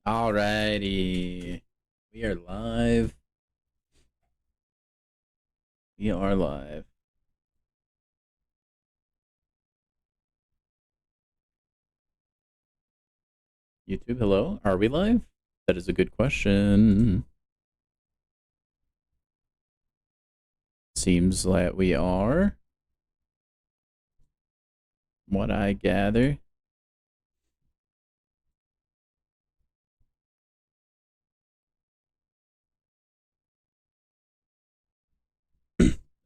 Alrighty. We are live. We are live. YouTube, hello? Are we live? That is a good question. Seems like we are. What I gather.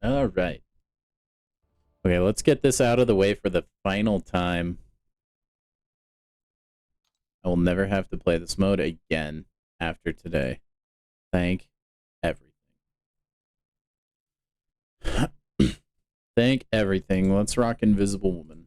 All right. Okay, let's get this out of the way for the final time. I will never have to play this mode again after today. Thank everything. Thank everything. Let's rock Invisible Woman.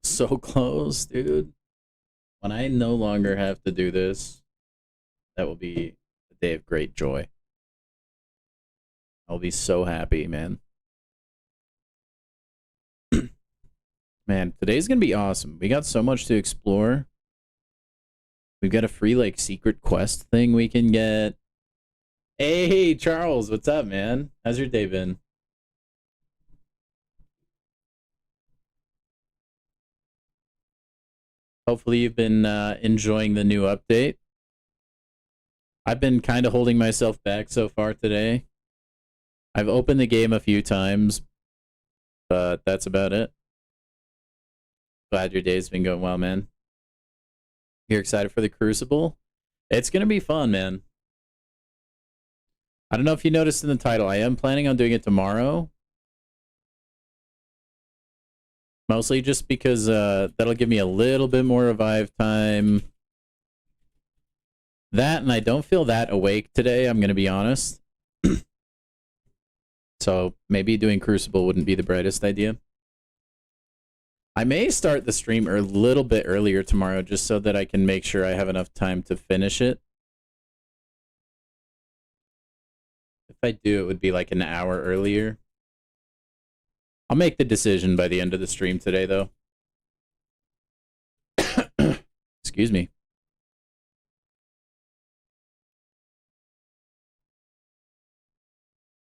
So close, dude. When I no longer have to do this, that will be a day of great joy. I'll be so happy, man. Man, today's gonna be awesome. We got so much to explore. We've got a free, like, secret quest thing we can get. Hey, Charles, what's up, man? How's your day been? Hopefully you've been enjoying the new update. I've been kind of holding myself back so far today. I've opened the game a few times, but that's about it. Glad your day's been going well, man. You're excited for the Crucible? It's going to be fun, man. I don't know if you noticed in the title, I am planning on doing it tomorrow. Mostly just because that'll give me a little bit more revive time. That, and I don't feel that awake today, I'm going to be honest. So maybe doing Crucible wouldn't be the brightest idea. I may start the stream a little bit earlier tomorrow just so that I can make sure I have enough time to finish it. If I do, it would be like an hour earlier. I'll make the decision by the end of the stream today, though. Excuse me.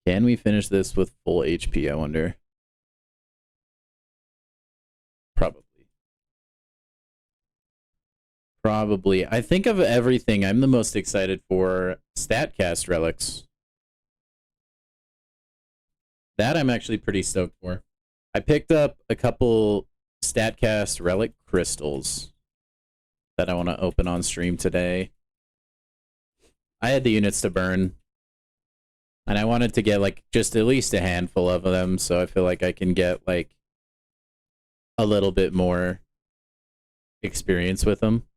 Can we finish this with full HP, I wonder? Probably. Probably. I think of everything, I'm the most excited for StatCast Relics. That I'm actually pretty stoked for. I picked up a couple StatCast Relic crystals that I want to open on stream today. I had the units to burn, and I wanted to get like just at least a handful of them, so I feel like I can get like a little bit more experience with them.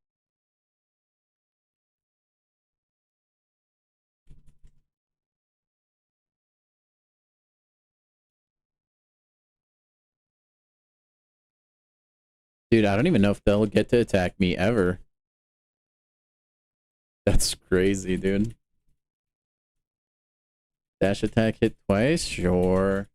Dude, I don't even know if they'll get to attack me ever. That's crazy, dude. Dash attack hit twice? Sure.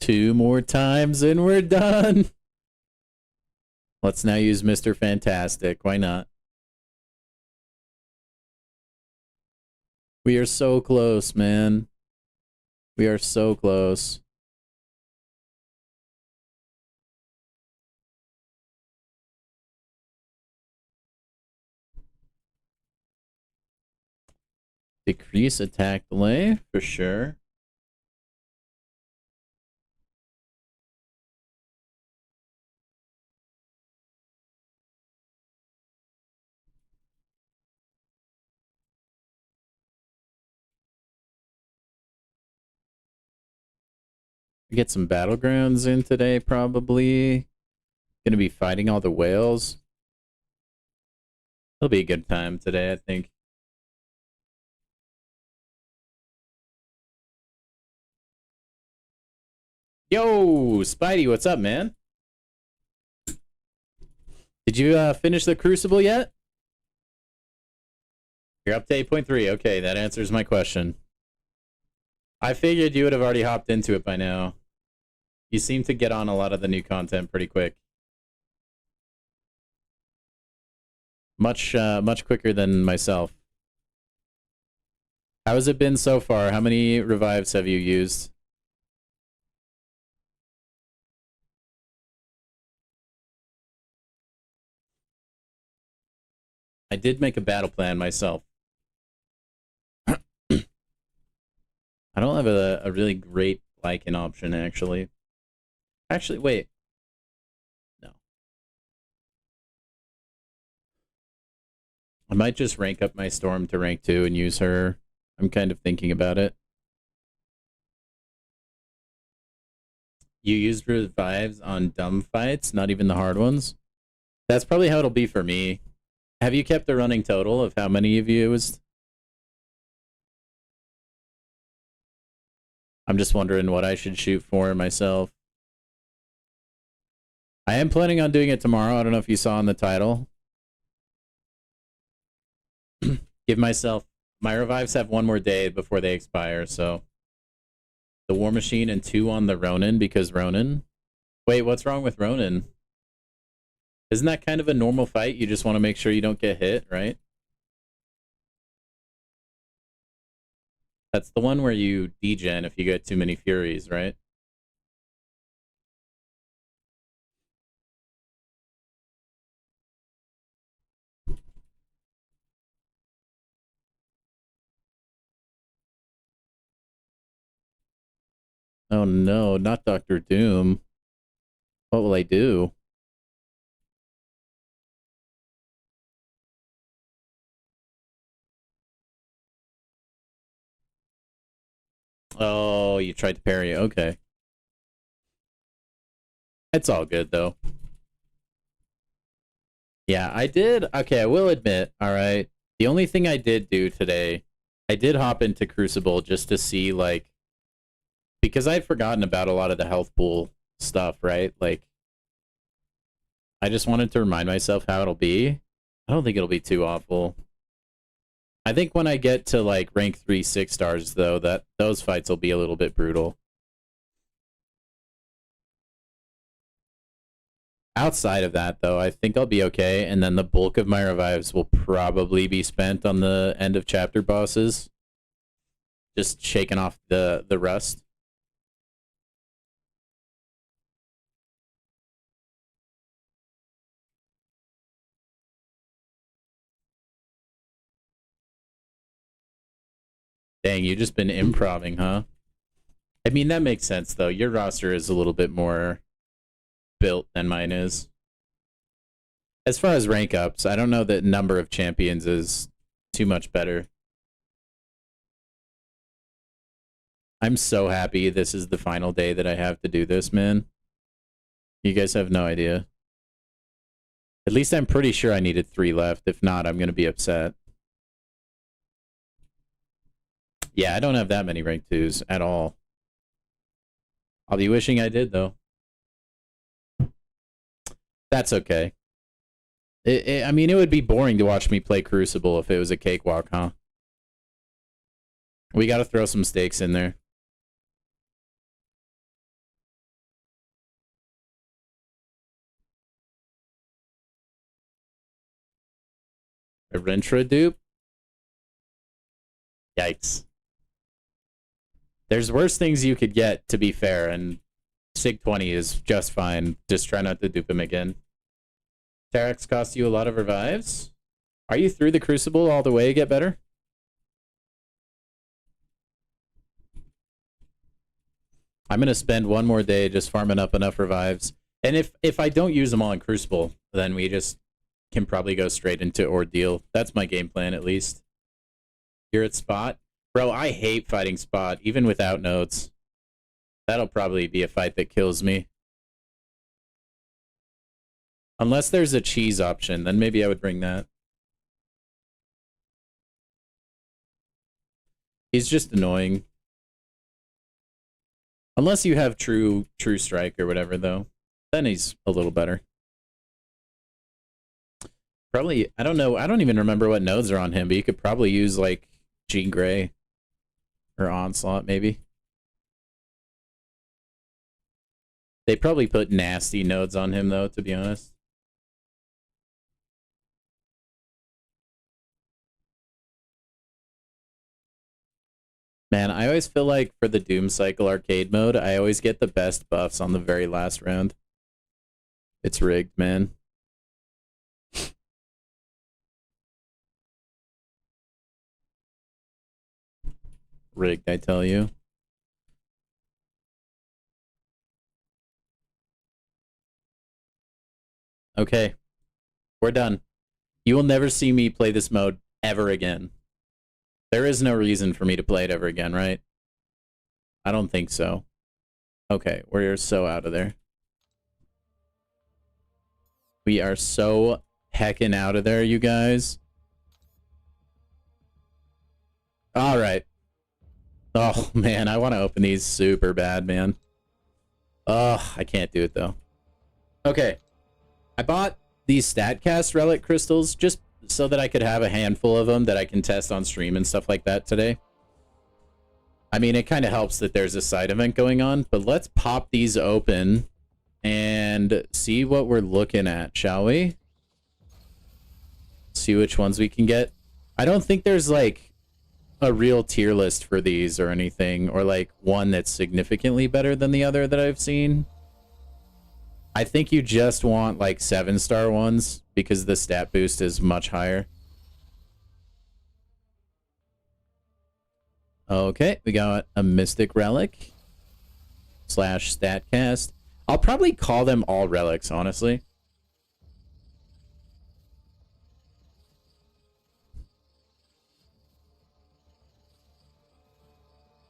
Two more times and we're done. Let's now use Mr. Fantastic. Why not? We are so close, man. We are so close. Decrease attack delay, for sure. Get some battlegrounds in today, probably. Gonna be fighting all the whales. It'll be a good time today, I think. Yo, Spidey, what's up, man? Did you finish the Crucible yet? You're up to 8.3. Okay, that answers my question. I figured you would have already hopped into it by now. You seem to get on a lot of the new content pretty quick. Much quicker than myself. How has it been so far? How many revives have you used? I did make a battle plan myself. I don't have a really great Lycan option, actually. Actually, wait. No. I might just rank up my Storm to rank 2 and use her. I'm kind of thinking about it. You used revives on dumb fights, not even the hard ones? That's probably how it'll be for me. Have you kept a running total of how many you've used? I'm just wondering what I should shoot for myself. I am planning on doing it tomorrow. I don't know if you saw in the title. Give myself... My revives have one more day before they expire, so... The War Machine and 2 on the Ronin, because Ronin... Wait, what's wrong with Ronin? Isn't that kind of a normal fight? You just want to make sure you don't get hit, right? That's the one where you degen if you get too many Furies, right? Oh no, not Dr. Doom. What will I do? Oh, you tried to parry. Okay. It's all good, though. Yeah, I did. Okay, I will admit, all right. The only thing I did do today, I did hop into Crucible just to see, like, because I'd forgotten about a lot of the health pool stuff, right? Like, I just wanted to remind myself how it'll be. I don't think it'll be too awful. I think when I get to, like, rank 3 6 stars, though, that those fights will be a little bit brutal. Outside of that, though, I think I'll be okay, and then the bulk of my revives will probably be spent on the end of chapter bosses. Just shaking off the rust. Dang, you just been improving, huh? I mean, that makes sense, though. Your roster is a little bit more built than mine is. As far as rank ups, I don't know that number of champions is too much better. I'm so happy this is the final day that I have to do this, man. You guys have no idea. At least I'm pretty sure I needed 3 left. If not, I'm going to be upset. Yeah, I don't have that many rank 2s at all. I'll be wishing I did, though. That's okay. I mean, it would be boring to watch me play Crucible if it was a cakewalk, huh? We gotta throw some stakes in there. A Rentra dupe? Yikes. There's worse things you could get, to be fair, and Sig 20 is just fine. Just try not to dupe him again. Terex cost you a lot of revives? Are you through the Crucible all the way to get better? I'm going to spend one more day just farming up enough revives. And if I don't use them all in Crucible, then we just can probably go straight into Ordeal. That's my game plan, at least. You're at Spot? Bro, I hate fighting Spot, even without notes. That'll probably be a fight that kills me. Unless there's a cheese option, then maybe I would bring that. He's just annoying. Unless you have true strike or whatever, though. Then he's a little better. Probably, I don't know. I don't even remember what nodes are on him, but you could probably use, like, Jean Grey. Or Onslaught, maybe. They probably put nasty nodes on him, though, to be honest. Man, I always feel like for the Doom Cycle arcade mode, I always get the best buffs on the very last round. It's rigged, man. Rigged, I tell you. Okay. We're done. You will never see me play this mode ever again. There is no reason for me to play it ever again, right? I don't think so. Okay, we're so out of there. We are so heckin' out of there, you guys. Alright. Oh, man, I want to open these super bad, man. Ugh, I can't do it, though. Okay. I bought these StatCast Relic Crystals just so that I could have a handful of them that I can test on stream and stuff like that today. I mean, it kind of helps that there's a side event going on, but let's pop these open and see what we're looking at, shall we? See which ones we can get. I don't think there's, like, a real tier list for these or anything, or, like, one that's significantly better than the other that I've seen. I think you just want, like, 7-star ones because the stat boost is much higher. Okay, we got a Mystic Relic / StatCast. I'll probably call them all relics, honestly.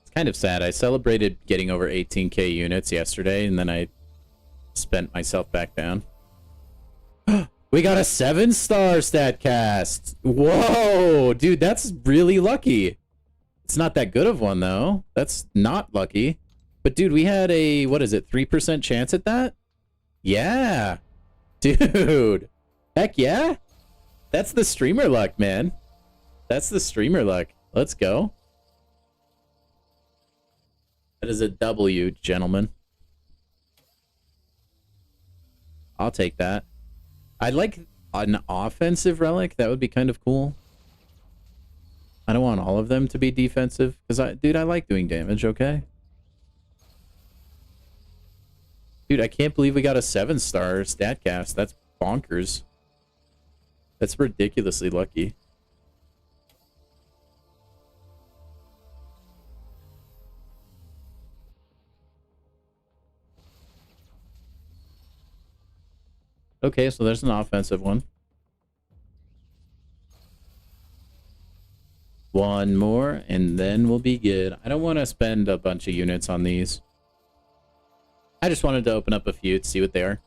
It's kind of sad. I celebrated getting over 18k units yesterday, and then I spent myself back down. We got a 7-star StatCast. Whoa, dude, that's really lucky. It's not that good of one, though. That's not lucky. But, dude, we had a, what is it, 3% chance at that? Yeah. Dude. Heck yeah. That's the streamer luck, man. That's the streamer luck. Let's go. That is a W, gentlemen. I'll take that. I'd like an offensive relic. That would be kind of cool. I don't want all of them to be defensive. Because, dude, I like doing damage, okay? Dude, I can't believe we got a 7-star StatCast. That's bonkers. That's ridiculously lucky. Okay, so there's an offensive one. One more, and then we'll be good. I don't want to spend a bunch of units on these. I just wanted to open up a few to see what they are.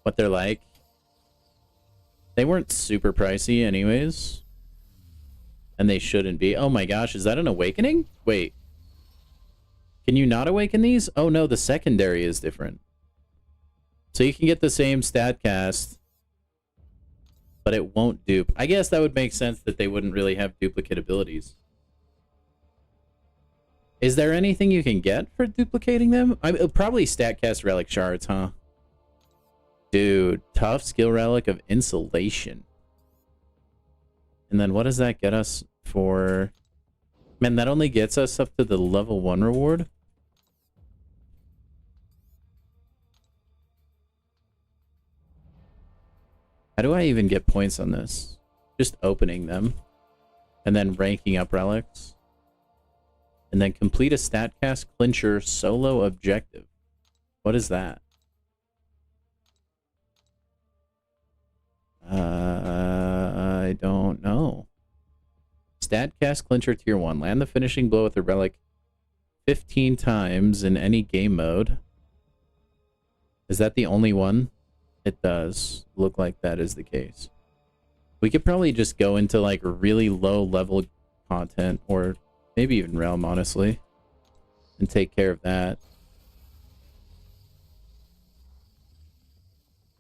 What they're like. They weren't super pricey anyways. And they shouldn't be. Oh my gosh, is that an awakening? Wait. Can you not awaken these? Oh no, the secondary is different. So you can get the same StatCast, but it won't dupe. I guess that would make sense that they wouldn't really have duplicate abilities. Is there anything you can get for duplicating them? Probably StatCast Relic Shards, huh? Dude, tough skill relic of insulation. And then what does that get us for? Man, that only gets us up to the level 1 reward. How do I even get points on this? Just opening them. And then ranking up relics. And then complete a StatCast clincher solo objective. What is that? I don't know. StatCast clincher tier 1. Land the finishing blow with a relic 15 times in any game mode. Is that the only one? It does look like that is the case. We could probably just go into like really low level content, or maybe even realm, honestly, and take care of that.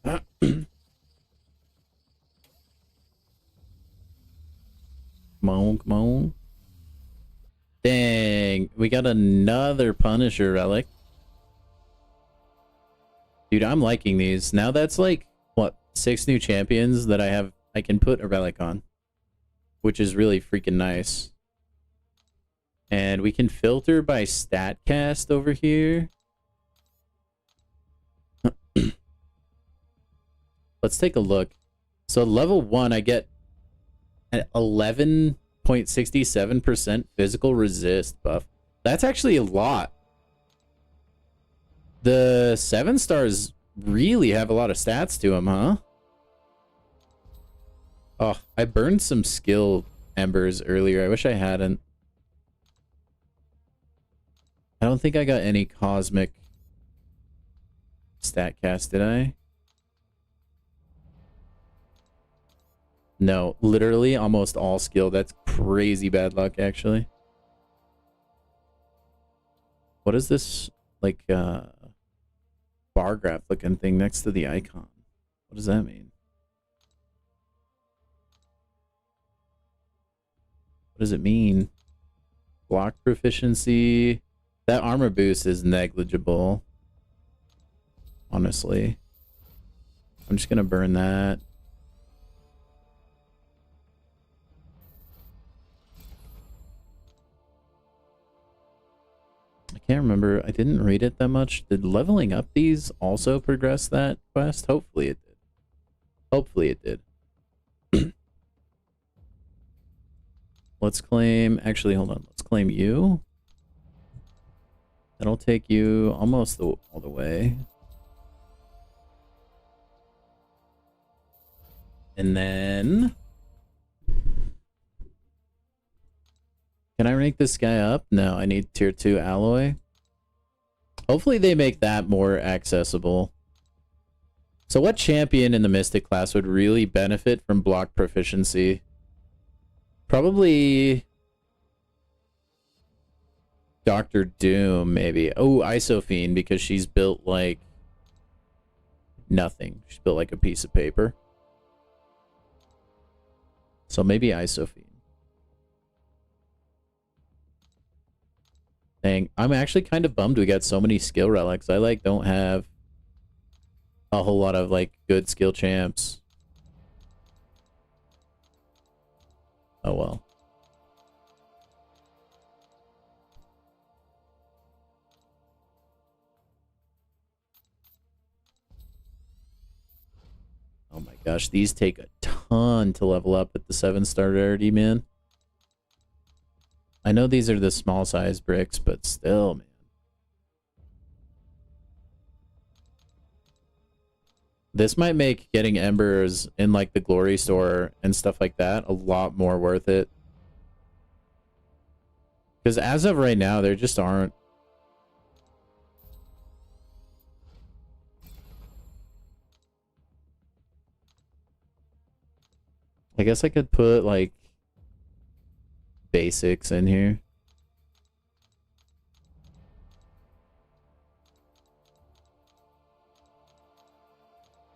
Come on, come on. Dang, we got another Punisher relic. Dude, I'm liking these. Now that's like, what, 6 new champions that I can put a relic on, which is really freaking nice. And we can filter by stat cast over here. Let's take a look. So level 1, I get an 11.67% physical resist buff. That's actually a lot. The 7 stars really have a lot of stats to them, huh? Oh, I burned some skill embers earlier. I wish I hadn't. I don't think I got any cosmic stat cast, did I? No, literally almost all skill. That's crazy bad luck, actually. What is this, like, bar graph looking thing next to the icon? What does that mean? What does it mean? Block proficiency. That armor boost is negligible, honestly. I'm just gonna burn that. I can't remember. I didn't read it that much. Did leveling up these also progress that quest? Hopefully it did. Hopefully it did. Let's claim... Actually, hold on. Let's claim you. That'll take you almost all the way. And then... Can I rank this guy up? No, I need tier 2 alloy. Hopefully they make that more accessible. So what champion in the Mystic class would really benefit from block proficiency? Probably Dr. Doom, maybe. Oh, Isophene, because she's built like nothing. She's built like a piece of paper. So maybe Isophene. Dang, I'm actually kind of bummed we got so many skill relics. I like don't have a whole lot of like good skill champs. Oh well. Oh my gosh, these take a ton to level up at the 7-star rarity, man. I know these are the small size bricks, but still, man. This might make getting embers in like the glory store and stuff like that a lot more worth it. Because as of right now, there just aren't. I guess I could put like basics in here.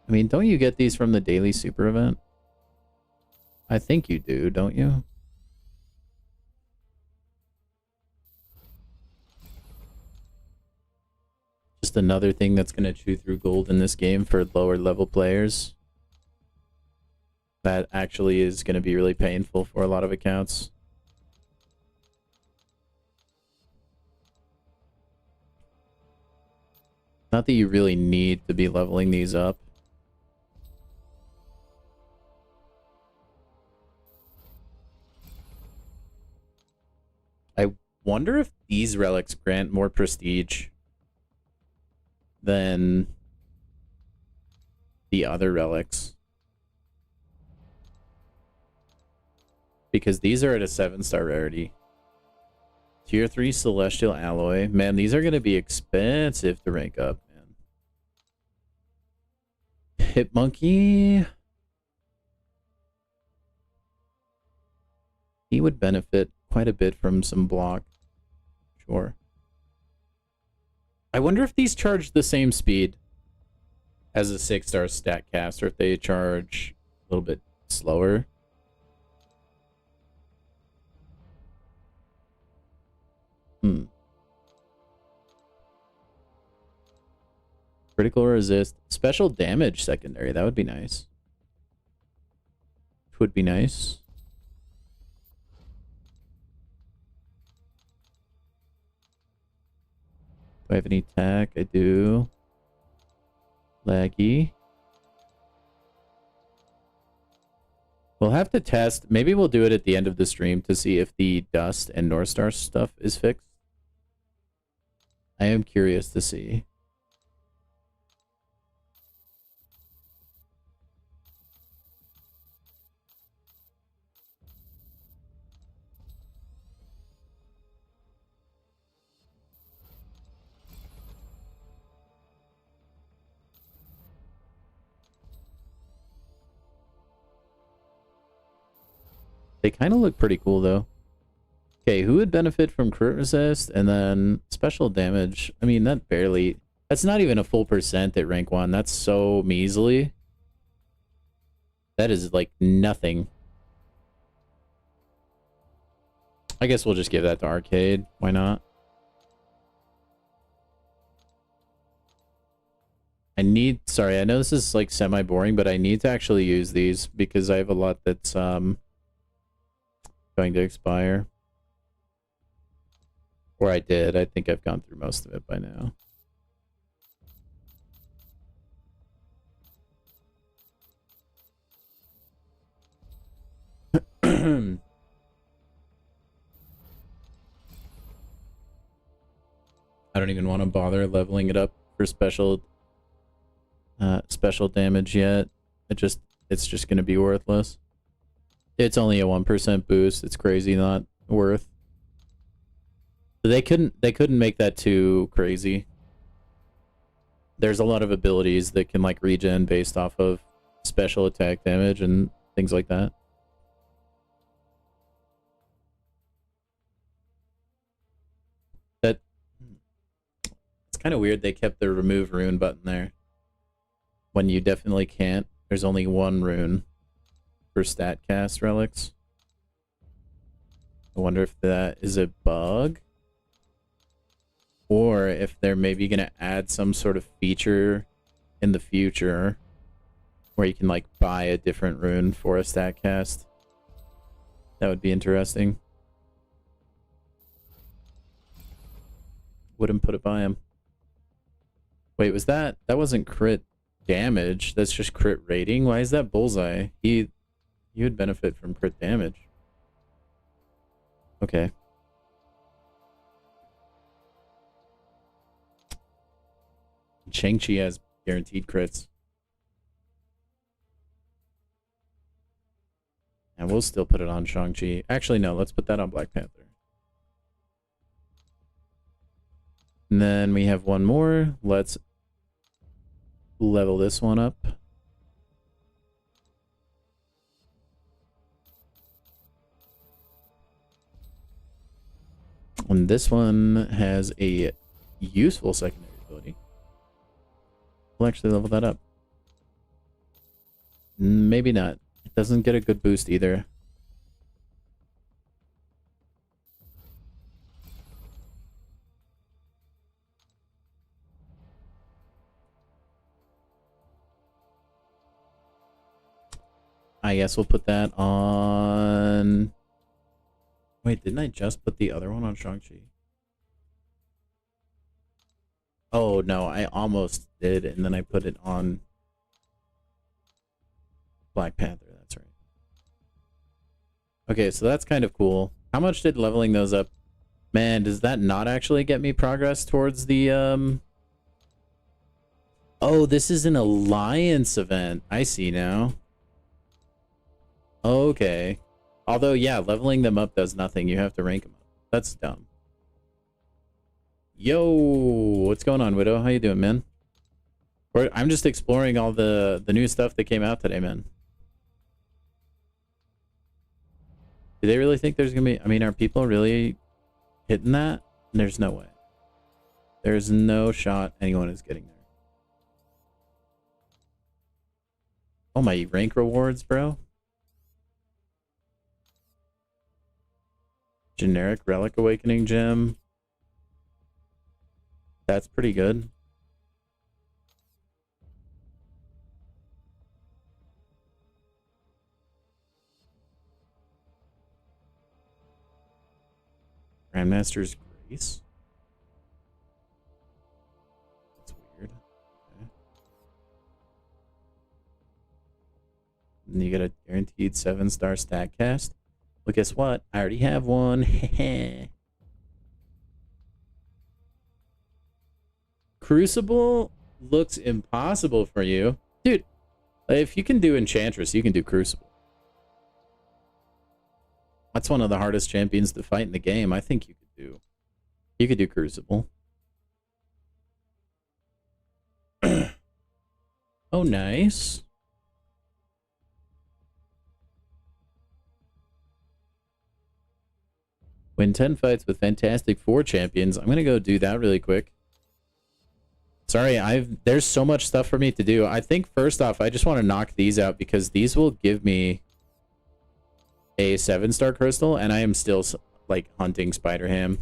I mean, don't you get these from the daily super event? I think you do, don't you? Just another thing that's going to chew through gold in this game for lower level players. That actually is going to be really painful for a lot of accounts. Not that you really need to be leveling these up. I wonder if these relics grant more prestige than the other relics. Because these are at a 7-star rarity. Tier 3 Celestial Alloy. Man, these are going to be expensive to rank up, man. Hit Monkey. He would benefit quite a bit from some block. Sure. I wonder if these charge the same speed as a 6-star stat cast, or if they charge a little bit slower. Critical resist. Special damage secondary. That would be nice. Would be nice. Do I have any attack? I do. Laggy. We'll have to test. Maybe we'll do it at the end of the stream to see if the Dust and North Star stuff is fixed. I am curious to see. They kind of look pretty cool, though. Okay, who would benefit from crit resist and then special damage? I mean, that barely... That's not even a full percent at rank 1. That's so measly. That is, like, nothing. I guess we'll just give that to Arcade. Why not? I need... Sorry, I know this is, like, semi-boring, but I need to actually use these because I have a lot that's, going to expire. Or I did. I think I've gone through most of it by now. I don't even want to bother leveling it up for special damage yet. It's just going to be worthless. It's only a 1% boost. It's crazy not worth. They couldn't make that too crazy. There's a lot of abilities that can like regen based off of special attack damage and things like that. It's kind of weird they kept the remove rune button there when you definitely can't. There's only one rune for StatCast relics. I wonder if that is a bug. Or if they're maybe going to add some sort of feature in the future where you can like buy a different rune for a StatCast. That would be interesting. Wouldn't put it by him. Wait, was that wasn't crit damage. That's just crit rating. Why is that bullseye? He would benefit from crit damage. Okay. Shang-Chi has guaranteed crits. And we'll still put it on Shang-Chi. Actually, no, let's put that on Black Panther. And then we have one more. Let's level this one up. And this one has a useful secondary ability. We'll actually level that up. Maybe not. It doesn't get a good boost either. I guess we'll put that on... Wait, didn't I just put the other one on Shang-Chi? Oh, no, I almost did, and then I put it on Black Panther, that's right. Okay, so that's kind of cool. How much did leveling those up? Man, does that not actually get me progress towards the, Oh, this is an alliance event. I see now. Okay. Although, yeah, leveling them up does nothing. You have to rank them up. That's dumb. Yo, what's going on, Widow? How you doing, man? I'm just exploring all the new stuff that came out today, man. Do they really think there's gonna be? I mean, are people really hitting that? There's no way. There's no shot anyone is getting there. Oh, my rank rewards, bro. Generic Relic Awakening gem. That's pretty good. Grandmaster's Grace. That's weird. Okay. And you get a guaranteed 7-star stat cast. Well, guess what? I already have one. Crucible looks impossible for you. Dude, if you can do Enchantress, you can do Crucible. That's one of the hardest champions to fight in the game. I think you could do Crucible. Oh, nice. Win 10 fights with Fantastic Four champions. I'm gonna go do that really quick. Sorry, there's so much stuff for me to do. I think first off, I just want to knock these out because these will give me a 7-star crystal, and I am still like hunting Spider-Ham.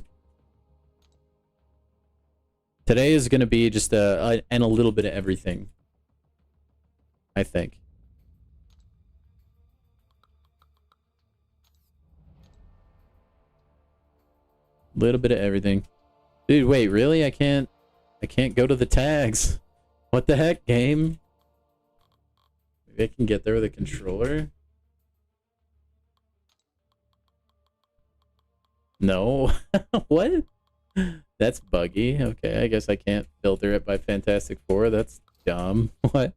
Today is gonna be just and a little bit of everything, I think. Little bit of everything. Dude, wait, really? I can't go to the tags. What the heck, game? Maybe I can get there with a controller? No. What? That's buggy. Okay, I guess I can't filter it by Fantastic Four. That's dumb. What?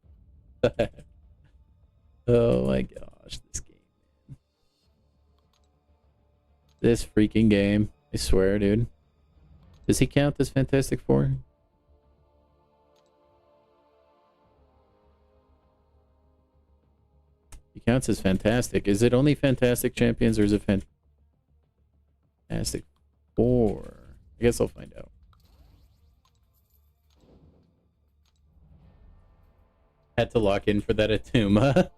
Oh my gosh, this game, man. This freaking game. I swear, dude. Does he count as Fantastic Four? He counts as Fantastic. Is it only Fantastic Champions or is it Fantastic Four? I guess I'll find out. Had to lock in for that Atuma.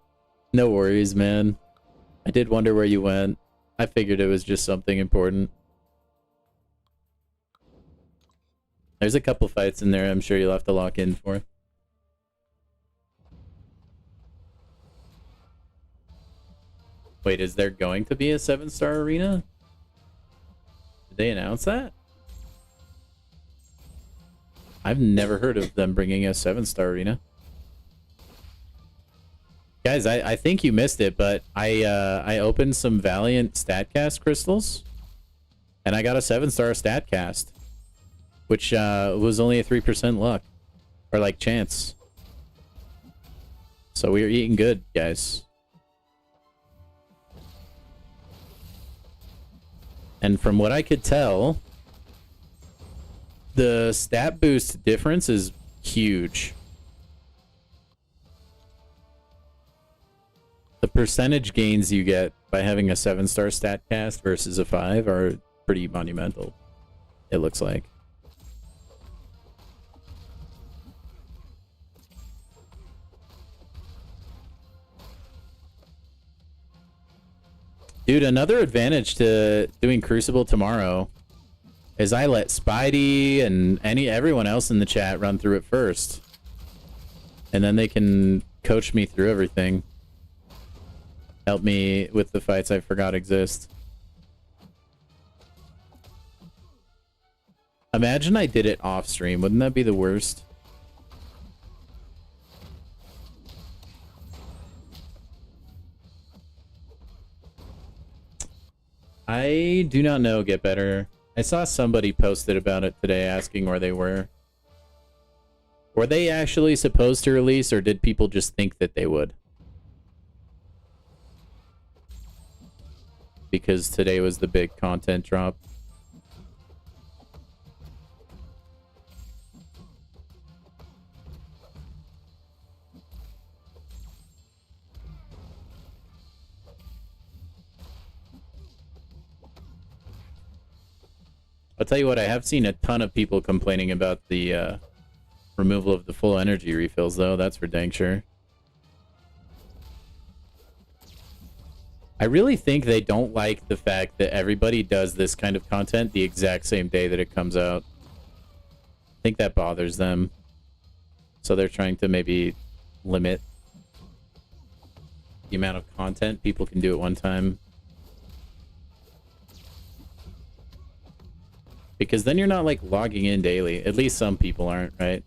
No worries, man. I did wonder where you went. I figured it was just something important. There's a couple fights in there I'm sure you'll have to lock in for. Wait, is there going to be a 7-star arena? Did they announce that? I've never heard of them bringing a 7-star arena. Guys, I think you missed it, but I opened some Valiant StatCast crystals, and I got a 7-star StatCast, which was only a 3% luck, or like chance. So we are eating good, guys. And from what I could tell, the stat boost difference is huge. The percentage gains you get by having a 7-star StatCast versus a 5 are pretty monumental, it looks like. Dude, another advantage to doing Crucible tomorrow is I let Spidey and everyone else in the chat run through it first. And then they can coach me through everything. Help me with the fights I forgot exist. Imagine I did it off stream. Wouldn't that be the worst? I do not know, Get Better. I saw somebody posted about it today asking where they were. Were they actually supposed to release, or did people just think that they would? Because today was the big content drop. I'll tell you what, I have seen a ton of people complaining about the removal of the full energy refills, though. That's for dang sure. I really think they don't like the fact that everybody does this kind of content the exact same day that it comes out. I think that bothers them. So they're trying to maybe limit the amount of content people can do at one time. Because then you're not, like, logging in daily. At least some people aren't, right?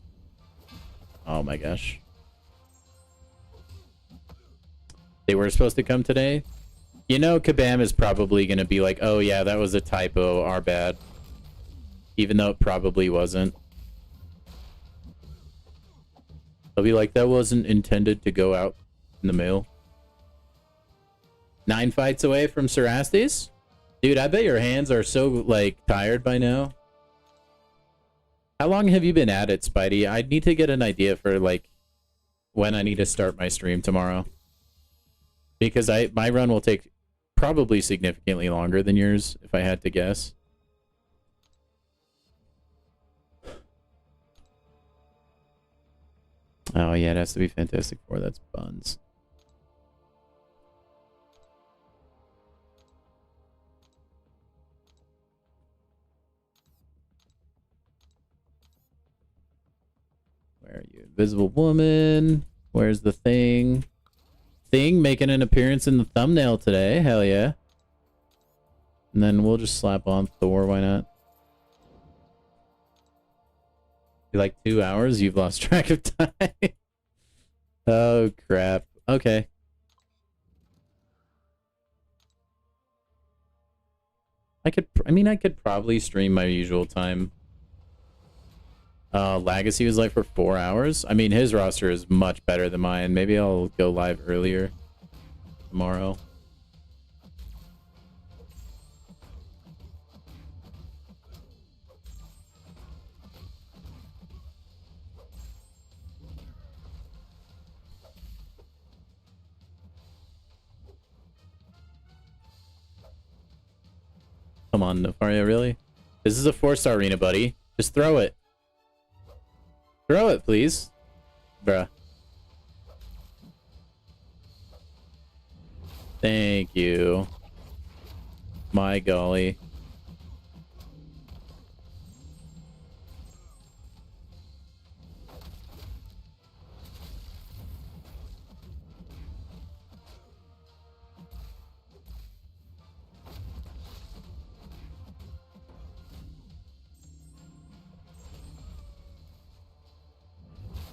Oh my gosh. They were supposed to come today? You know, Kabam is probably going to be like, oh yeah, that was a typo, our bad. Even though it probably wasn't. They'll be like, that wasn't intended to go out in the mail. 9 fights away from Cerastes? Dude, I bet your hands are so, like, tired by now. How long have you been at it, Spidey? I need to get an idea for, like, when I need to start my stream tomorrow. Because my run will take probably significantly longer than yours, if I had to guess. Oh, yeah, it has to be Fantastic Four. That's buns. Where are you? Invisible Woman. Where's the Thing? Thing making an appearance in the thumbnail today. Hell yeah. And then we'll just slap on Thor. Why not? Be like 2 hours? You've lost track of time. Oh, crap. Okay. I could probably stream my usual time. Legacy was like for 4 hours. I mean, his roster is much better than mine. Maybe I'll go live earlier tomorrow. Come on, Nefaria, really? This is a 4-star arena, buddy. Just throw it. Throw it, please. Bruh. Thank you. My golly.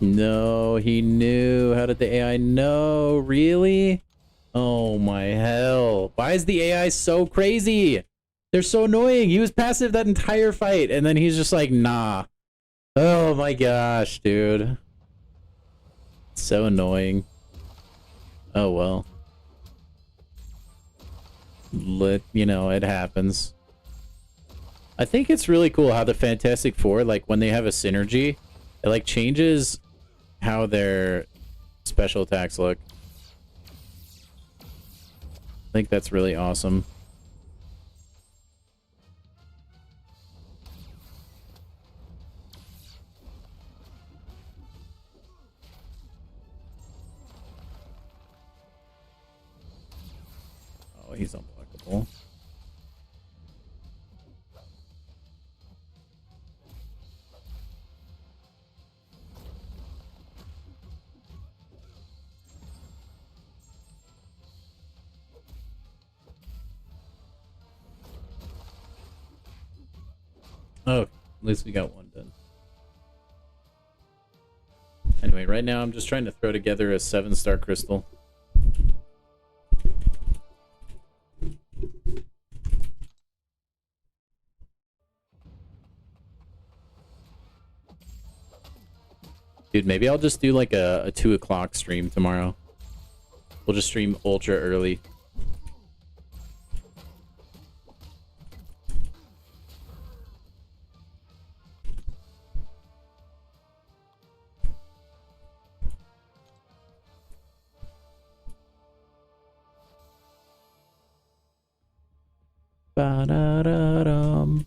No, he knew. How did the AI know? Really? Oh my hell. Why is the AI so crazy? They're so annoying. He was passive that entire fight, and then he's just like, nah. Oh my gosh, dude. So annoying. Oh well. You know, it happens. I think it's really cool how the Fantastic Four, like, when they have a synergy, it, like, changes how their special attacks look. I think that's really awesome. Oh, he's unblockable. Oh, at least we got one done. Anyway, right now I'm just trying to throw together a 7-star crystal. Dude, maybe I'll just do like a 2 o'clock stream tomorrow. We'll just stream ultra early. Ba-da-da-dum-bum.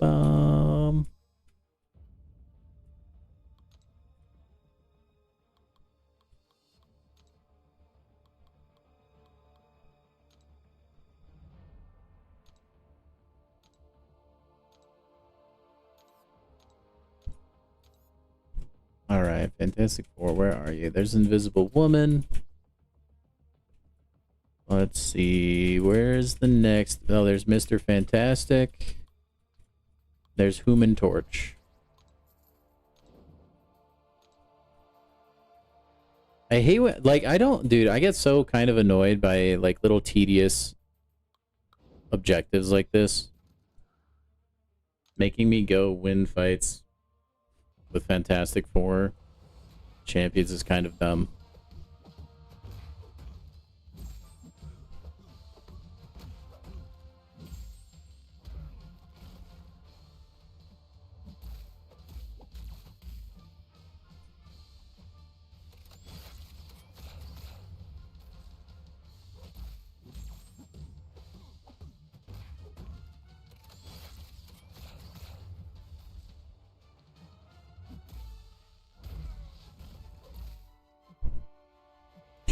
Fantastic Four, where are you? There's Invisible Woman. Let's see. Where's the next? Oh, there's Mr. Fantastic. There's Human Torch. I hate what, like, I don't, dude, I get so kind of annoyed by, like, little tedious objectives like this. Making me go win fights with Fantastic Four champions is kind of dumb.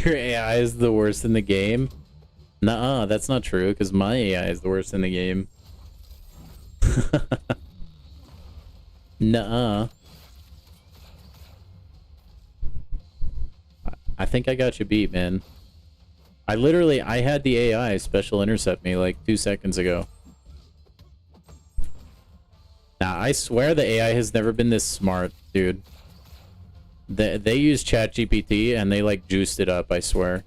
Your AI is the worst in the game? Nuh-uh, that's not true, because my AI is the worst in the game. Nuh-uh. I think I got you beat, man. I had the AI special intercept me like 2 seconds ago. Nah, I swear the AI has never been this smart, dude. They use ChatGPT and they like juiced it up, I swear.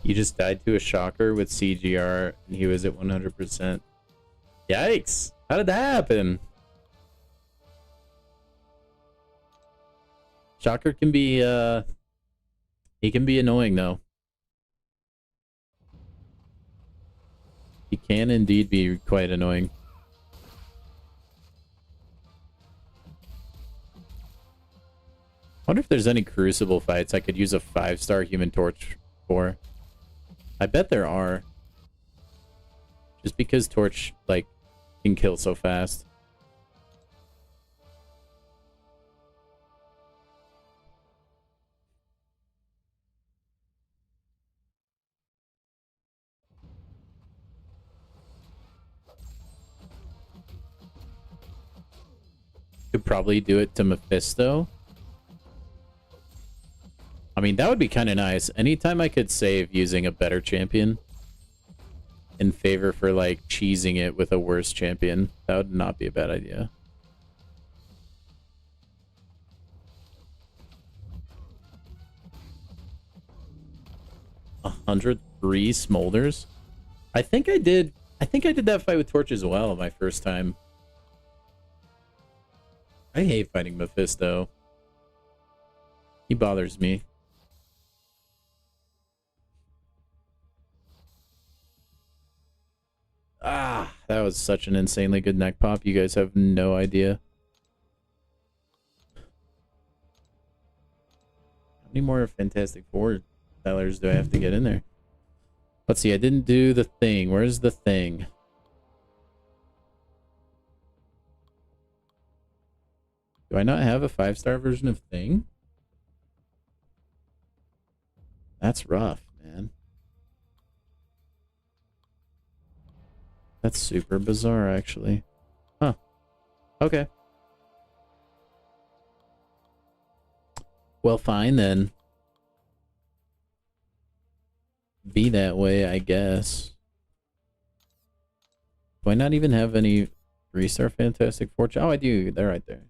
You just died to a shocker with CGR and he was at 100%. Yikes! How did that happen? Shocker can be, he can be annoying though. He can indeed be quite annoying. I wonder if there's any Crucible fights I could use a 5-star Human Torch for. I bet there are. Just because Torch, like, can kill so fast. Could probably do it to Mephisto. I mean, that would be kind of nice. Anytime I could save using a better champion in favor for, like, cheesing it with a worse champion, that would not be a bad idea. $103 smolders? I think I did that fight with Torch as well my first time. I hate fighting Mephisto. He bothers me. Ah, that was such an insanely good neck pop. You guys have no idea. How many more Fantastic Four sellers do I have to get in there? Let's see, I didn't do the thing. Where's the thing? Do I not have a 5-star version of Thing? That's rough, man. That's super bizarre, actually. Huh. Okay. Well, fine, then. Be that way, I guess. Do I not even have any 3-star Fantastic Fortune? Oh, I do. They're right there.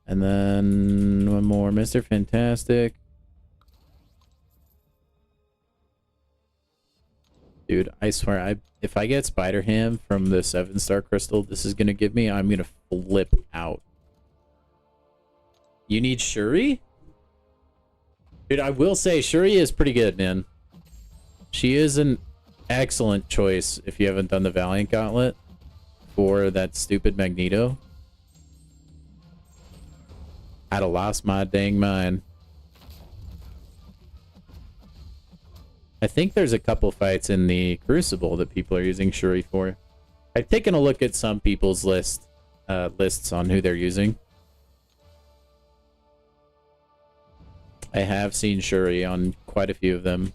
And then one more. Mr. Fantastic. Dude, I swear, if I get Spider Ham from the 7-star crystal this is gonna give me, I'm gonna flip out. You need Shuri? Dude, I will say Shuri is pretty good, man. She is an excellent choice if you haven't done the Valiant Gauntlet for that stupid Magneto. I'd have lost my dang mind. I think there's a couple fights in the Crucible that people are using Shuri for. I've taken a look at some people's lists on who they're using. I have seen Shuri on quite a few of them.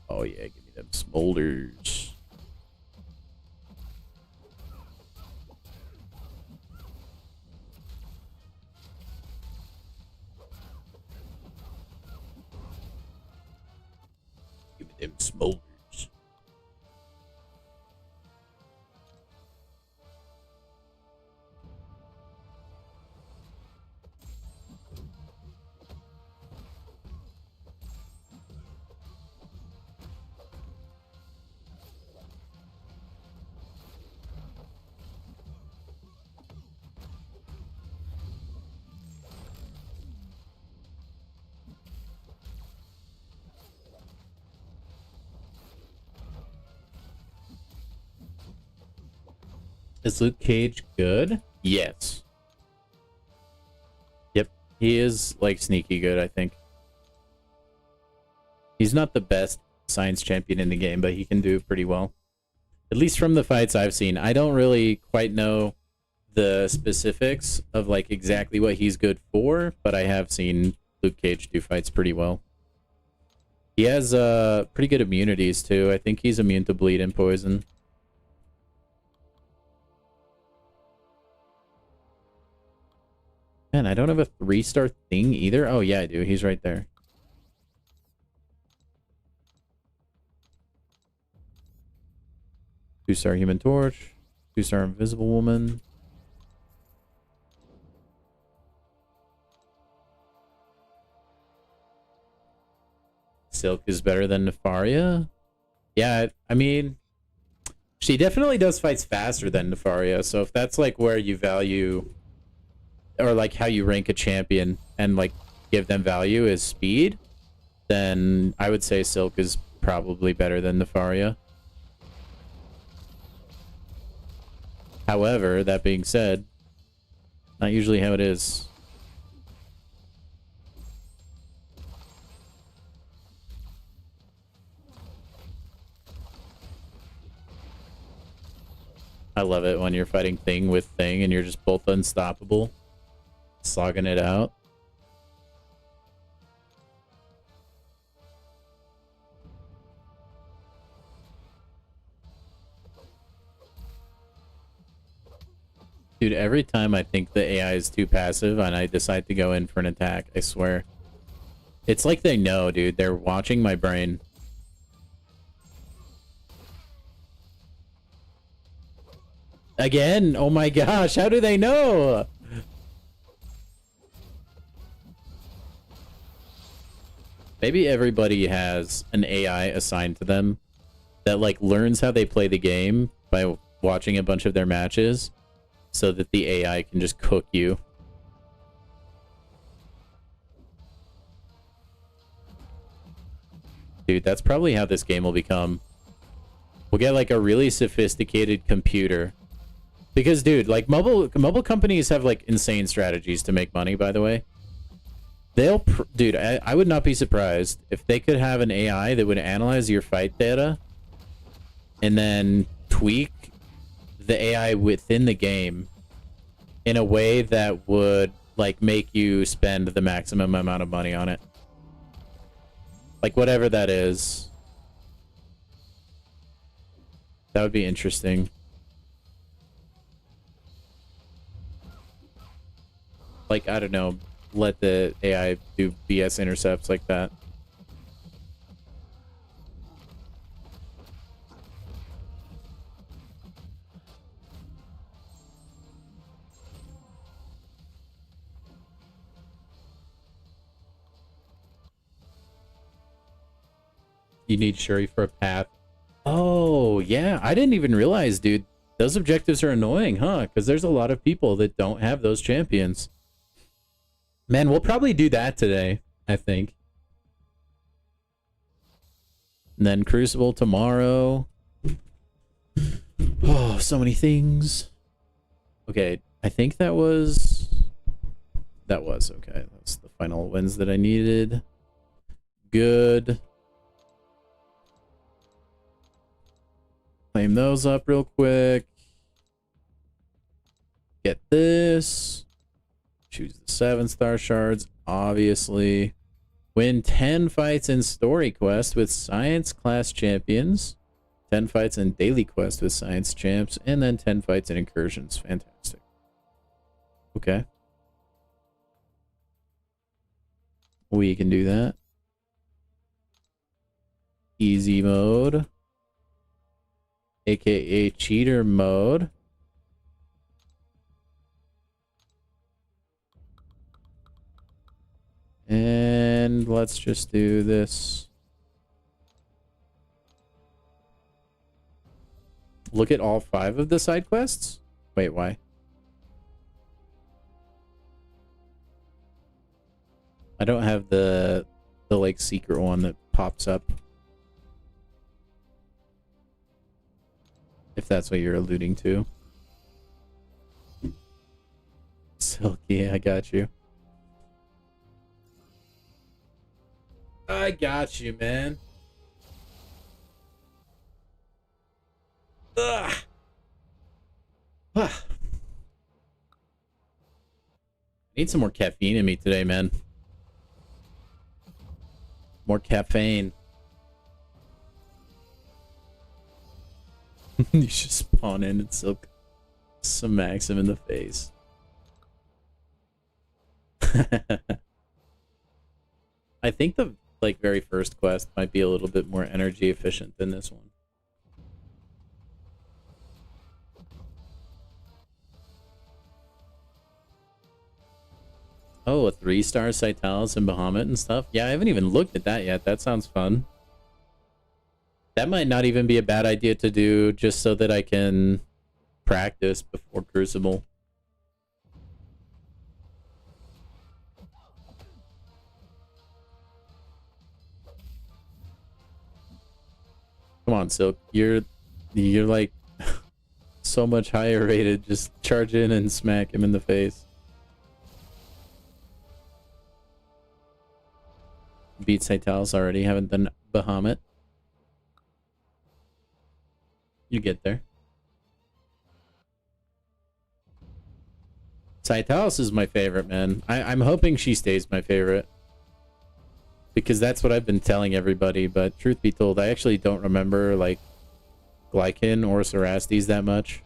Oh yeah, give me them smolders. Give me them smolders. Is Luke Cage good? Yes. Yep. He is, like, sneaky good, I think. He's not the best science champion in the game, but he can do pretty well. At least from the fights I've seen. I don't really quite know the specifics of, like, exactly what he's good for, but I have seen Luke Cage do fights pretty well. He has pretty good immunities, too. I think he's immune to bleed and poison. Man, I don't have a 3-star thing either. Oh, yeah, I do. He's right there. Two-star Human Torch. 2-star Invisible Woman. Silk is better than Nefaria? Yeah, I mean, she definitely does fights faster than Nefaria. So if that's like where you value, or like how you rank a champion and like give them value is speed, then I would say Silk is probably better than Nefaria. However, that being said, not usually how it is. I love it when you're fighting Thing with Thing and you're just both unstoppable. Slogging it out. Dude, every time I think the AI is too passive and I decide to go in for an attack, I swear. It's like they know, dude. They're watching my brain. Again? Oh my gosh, how do they know? Maybe everybody has an AI assigned to them that like learns how they play the game by watching a bunch of their matches so that the AI can just cook you. Dude, that's probably how this game will become. We'll get like a really sophisticated computer. Because, dude, like mobile companies have like insane strategies to make money, by the way. Dude, I would not be surprised if they could have an AI that would analyze your fight data and then tweak the AI within the game in a way that would like make you spend the maximum amount of money on it. Like whatever that is. That would be interesting. Like, I don't know, let the AI do BS intercepts like that. You need Shuri for a path. Oh, yeah. I didn't even realize, dude. Those objectives are annoying, huh? Because there's a lot of people that don't have those champions. Man, we'll probably do that today, I think. And then Crucible tomorrow. Oh, so many things. Okay, I think that was okay. That's the final wins that I needed. Good. Claim those up real quick. Get this. Choose the 7-star shards, obviously. Win 10 fights in story quest with science class champions. 10 fights in daily quest with science champs. And then 10 fights in incursions. Fantastic. Okay. We can do that. Easy mode. AKA cheater mode. And let's just do this. Look at all 5 of the side quests? Wait, why? I don't have the like secret one that pops up. If that's what you're alluding to. Silky, I got you. I got you, man. Ugh. I need some more caffeine in me today, man. More caffeine. You should spawn in and silk smacks him in the face. I think the like very first quest might be a little bit more energy efficient than this one. Oh, a 3-star Citalis and Bahamut and stuff? Yeah, I haven't even looked at that yet. That sounds fun. That might not even be a bad idea to do just so that I can practice before Crucible. Come on, Silk. You're like so much higher rated. Just charge in and smack him in the face. Beat Citalis already. Haven't done Bahamut. You get there. Citalis is my favorite, man. I'm hoping she stays my favorite. Because that's what I've been telling everybody, but truth be told, I actually don't remember, like, Glycan or Cerastes that much.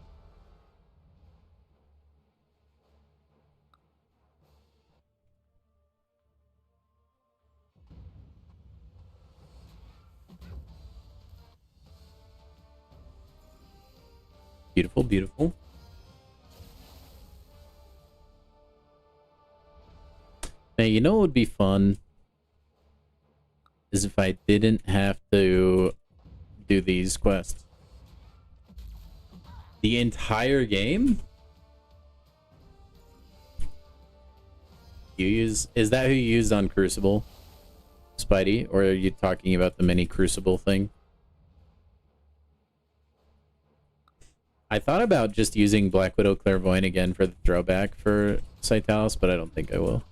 Beautiful, beautiful. Now, you know what would be fun? Is if I didn't have to do these quests. The entire game? Is that who you used on Crucible? Spidey? Or are you talking about the mini Crucible thing? I thought about just using Black Widow Clairvoyant again for the throwback for Citalis, but I don't think I will.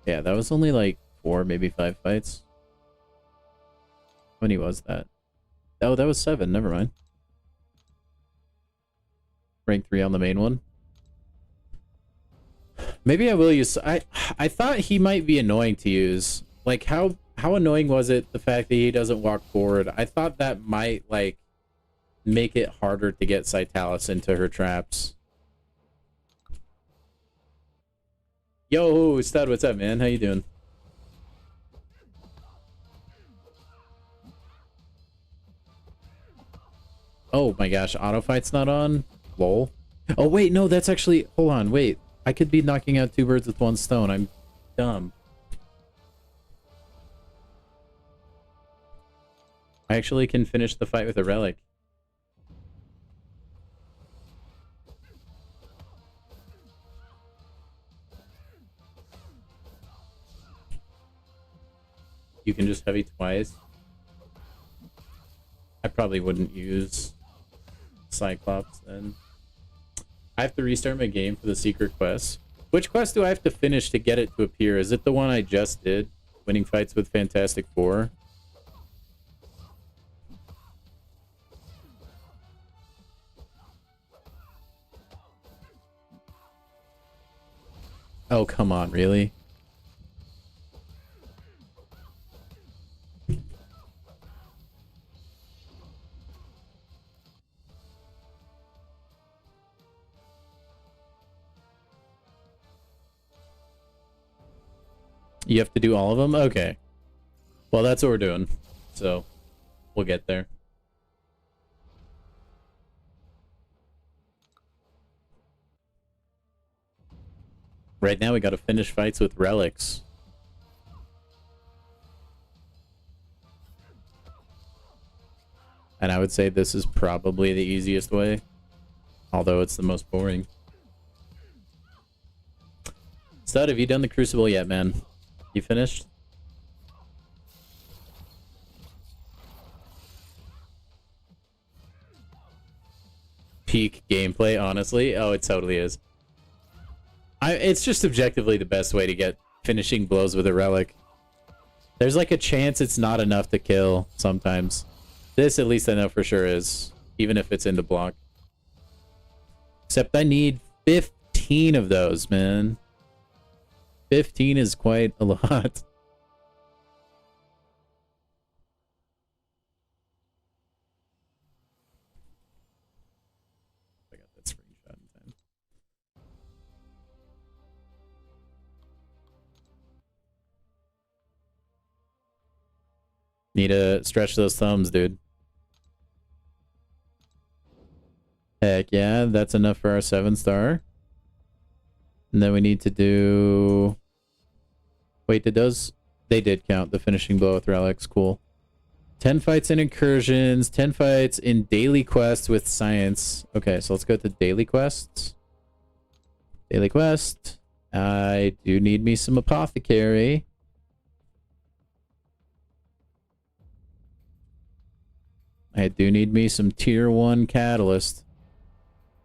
Yeah, that was only like 4, maybe 5 fights. How many was that? Oh, that was 7. Never mind. Rank 3 on the main one. Maybe I will use... I thought he might be annoying to use. Like, how annoying was it, the fact that he doesn't walk forward? I thought that might, like, make it harder to get Citalis into her traps. Yo, Stud, what's up, man? How you doing? Oh my gosh, auto fight's not on? Lol. Oh wait, no, that's actually... Hold on, wait. I could be knocking out 2 birds with 1 stone. I'm dumb. I actually can finish the fight with a relic. You can just heavy twice. I probably wouldn't use Cyclops then. I have to restart my game for the secret quest. Which quest do I have to finish to get it to appear? Is it the one I just did? Winning fights with Fantastic Four? Oh, come on, really? You have to do all of them? Okay. Well, that's what we're doing. So, we'll get there. Right now, we gotta finish fights with relics. And I would say this is probably the easiest way. Although it's the most boring. Stud, have you done the Crucible yet, man? You finished? Peak gameplay, honestly. Oh, it totally is. It's just objectively the best way to get finishing blows with a relic. There's like a chance it's not enough to kill sometimes. This, at least I know for sure, is. Even if it's in the block. Except I need 15 of those, man. 15 is quite a lot. I got that screenshot in time. Need to stretch those thumbs, dude. Heck yeah, that's enough for our 7-star. And then we need to do... Wait, did those... They did count, the finishing blow with relics. Cool. 10 fights in incursions, 10 fights in daily quests with science. Okay, so let's go to daily quests. Daily quest. I do need me some apothecary. I do need me some tier 1 catalyst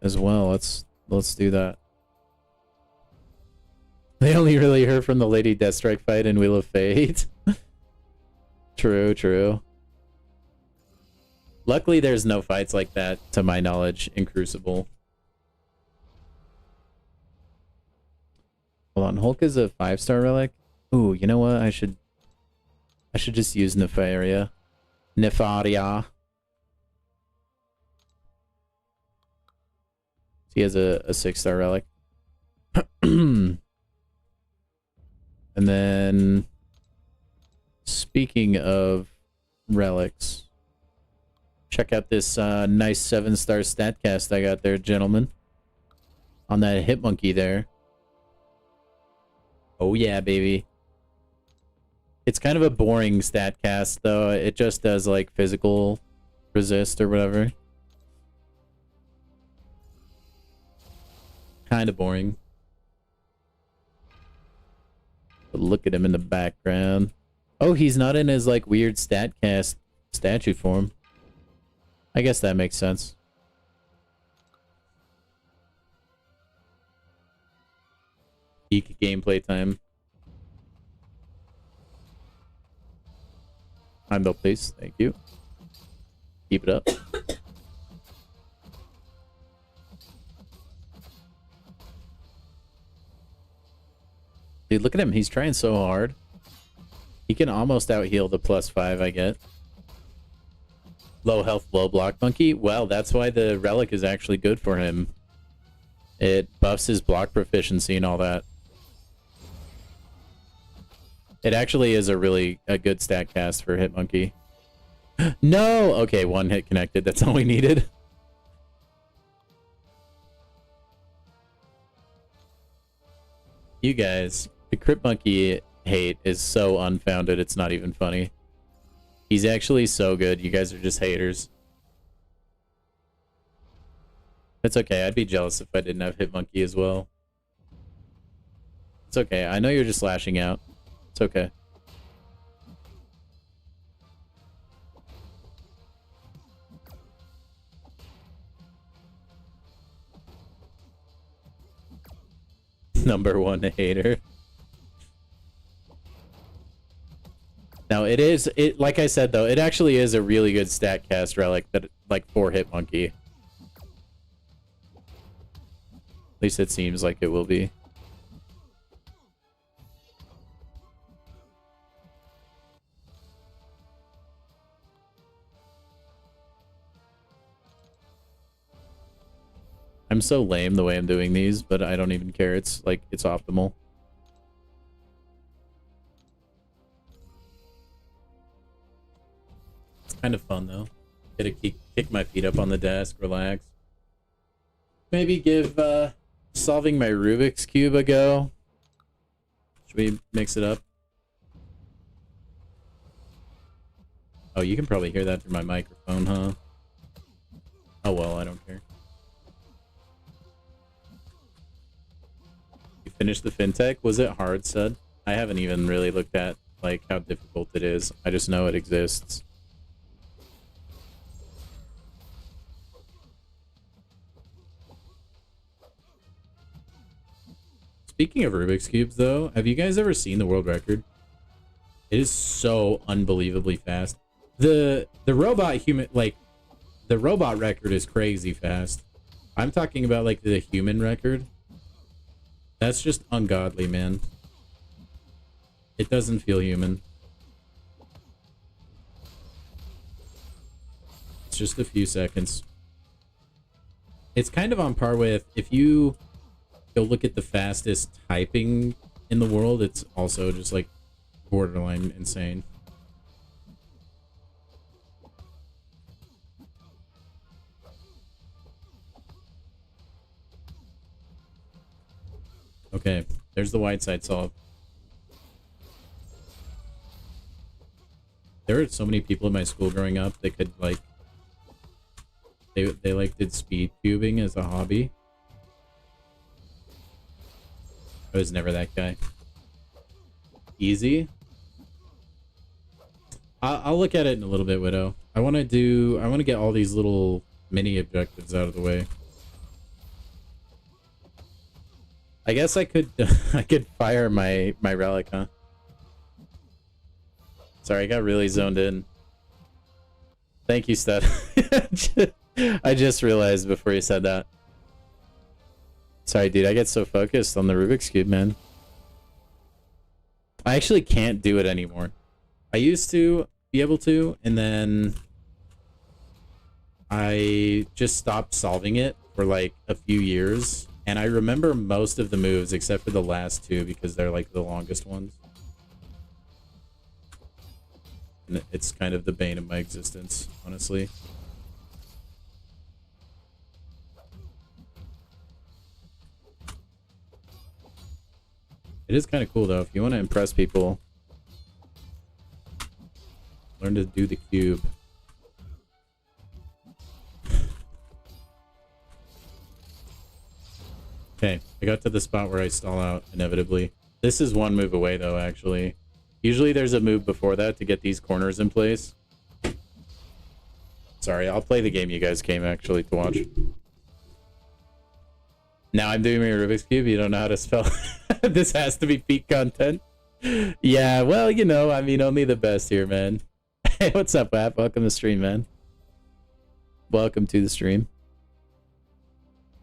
as well. Let's do that. They only really heard from the Lady Deathstrike fight in Wheel of Fate. True, true. Luckily, there's no fights like that, to my knowledge, in Crucible. Hold on, Hulk is a 5-star relic. Ooh, you know what? I should just use Nefaria. Nefaria. He has a 6-star relic. And then, speaking of relics, check out this nice 7-star statcast I got there, gentlemen. On that hit monkey there. Oh yeah, baby. It's kind of a boring statcast, though. It just does, like, physical resist or whatever. Kind of boring. But look at him in the background. Oh, he's not in his, like, weird statcast statue form. I guess that makes sense. Peak gameplay time. Heimdall, please. Thank you. Keep it up. Dude, look at him. He's trying so hard. He can almost out-heal the +5 I get. Low health, low block monkey. Well, that's why the relic is actually good for him. It buffs his block proficiency and all that. It actually is a good stat cast for hit monkey. No! Okay, 1 hit connected. That's all we needed. You guys, the Crypt Monkey hate is so unfounded, it's not even funny. He's actually so good, you guys are just haters. It's okay, I'd be jealous if I didn't have Hit Monkey as well. It's okay, I know you're just lashing out. It's okay. #1 hater. Now like I said though, it actually is a really good stat cast relic that like 4-hit monkey. At least it seems like it will be. I'm so lame the way I'm doing these, but I don't even care. It's like, it's optimal. It's kind of fun though. Get to kick my feet up on the desk, relax. Maybe give solving my Rubik's Cube a go. Should we mix it up? Oh, you can probably hear that through my microphone, huh? Oh well, I don't care. You finished the fintech? Was it hard, Sud? I haven't even really looked at like how difficult it is. I just know it exists. Speaking of Rubik's Cubes, though, have you guys ever seen the world record? It is so unbelievably fast. The robot record is crazy fast. I'm talking about like the human record. That's just ungodly, man. It doesn't feel human. It's just a few seconds. It's kind of on par with, if you go look at the fastest typing in the world, it's also just like borderline insane. Okay, there's the white side solve. There were so many people in my school growing up that could like they like did speed cubing as a hobby. I was never that guy. Easy. I'll look at it in a little bit, Widow. I want to get all these little mini objectives out of the way. I guess I could I could fire my relic, huh? Sorry, I got really zoned in. Thank you, Stud. I just realized before you said that. Sorry, dude, I get so focused on the Rubik's Cube, man. I actually can't do it anymore. I used to be able to, and then I just stopped solving it for like a few years. And I remember most of the moves except for the last two because they're like the longest ones. And it's kind of the bane of my existence, honestly. It is kind of cool though. If you want to impress people, learn to do the cube. Okay, I got to the spot where I stall out inevitably. This is one move away though, actually. Usually there's a move before that to get these corners in place. Sorry, I'll play the game you guys came actually to watch. Now I'm doing my Rubik's Cube. You don't know how to spell. This has to be peak content. Yeah, well, you know, I mean, only the best here, man. Hey, what's up, Wap? Welcome to the stream, man. Welcome to the stream.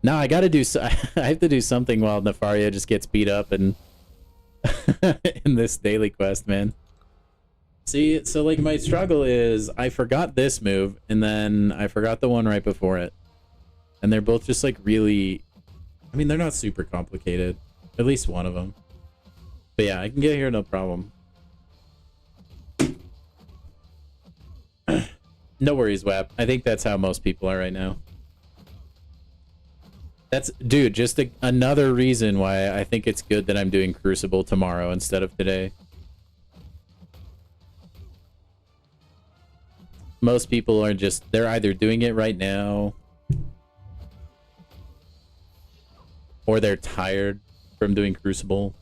No, I gotta do. I have to do something while Nefaria just gets beat up and in this daily quest, man. See, so like my struggle is I forgot this move and then I forgot the one right before it, and they're both just like really. I mean, they're not super complicated. At least one of them. But yeah, I can get here no problem. No worries, Wap. I think that's how most people are right now. That's, dude, just another reason why I think it's good that I'm doing Crucible tomorrow instead of today. Most people are just, they're either doing it right now or they're tired from doing Crucible.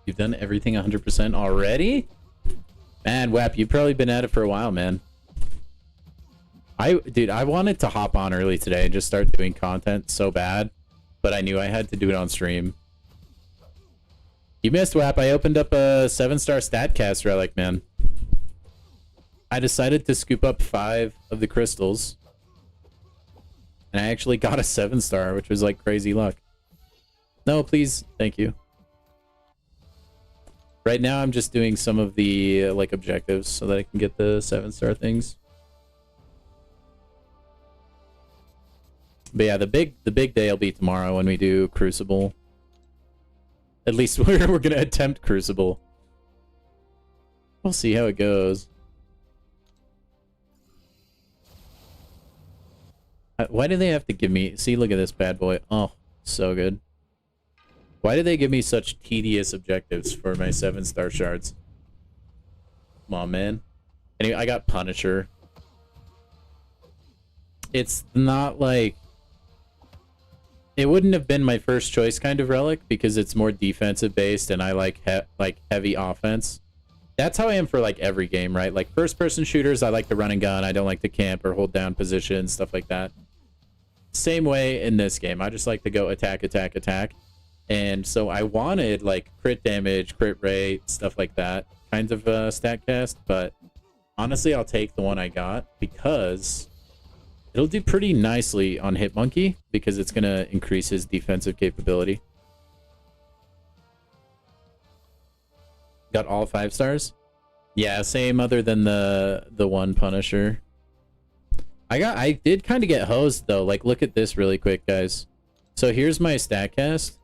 You've done everything 100% already? Man, Wap, you've probably been at it for a while, man. Dude, I wanted to hop on early today and just start doing content so bad, but I knew I had to do it on stream. You missed, Wap. I opened up a 7-star StatCast relic, man. I decided to scoop up 5 of the crystals, and I actually got a 7-star, which was like crazy luck. No, please. Thank you. Right now, I'm just doing some of the like objectives so that I can get the 7-star things. But yeah, the big day will be tomorrow when we do Crucible. At least we're gonna attempt Crucible. We'll see how it goes. Why do they have to give me... See, look at this bad boy. Oh, so good. Why do they give me such tedious objectives for my 7-star shards? Come on, man. Anyway, I got Punisher. It's not like... It wouldn't have been my first choice kind of relic because it's more defensive based and I like heavy offense. That's how I am for like every game, right? Like first person shooters, I like to run and gun. I don't like to camp or hold down positions, stuff like that. Same way in this game. I just like to go attack, attack, attack. And so I wanted like crit damage, crit rate, stuff like that kinds of stat cast. But honestly, I'll take the one I got because it'll do pretty nicely on Hitmonkey because it's going to increase his defensive capability. Got all 5 stars? Yeah, same other than the one Punisher. I did kind of get hosed though. Like look at this really quick, guys. So here's my StatCast.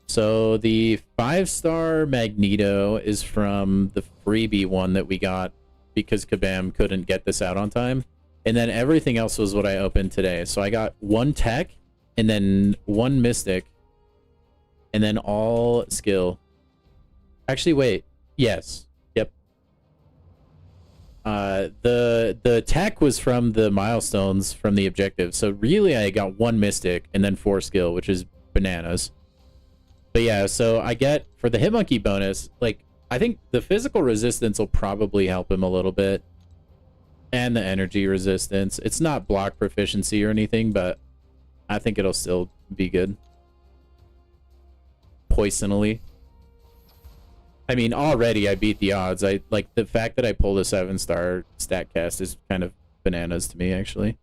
So the 5-star Magneto is from the freebie one that we got because Kabam couldn't get this out on time. And then everything else was what I opened today. So I got 1 tech and then 1 mystic and then all skill. Actually, wait. Yes. Yep. The tech was from the milestones from the objective. So really I got 1 mystic and then 4 skill, which is bananas. But yeah, so I get for the Hitmonkey bonus, like I think the physical resistance will probably help him a little bit. And the energy resistance. It's not block proficiency or anything, but I think it'll still be good. Poisonally. I mean, already I beat the odds. I like the fact that I pulled a 7-star StatCast is kind of bananas to me, actually.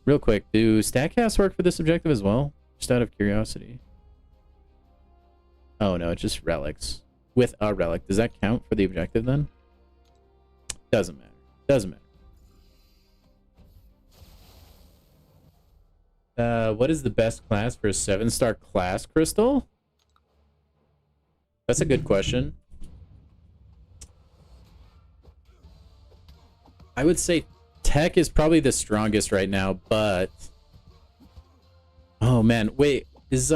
Real quick, do StatCasts work for this objective as well? Just out of curiosity. Oh no, it's just relics. With a relic. Does that count for the objective then? Doesn't matter. Doesn't matter. What is the best class for a 7-star class crystal? That's a good question. I would say tech is probably the strongest right now, but... Oh man, wait, is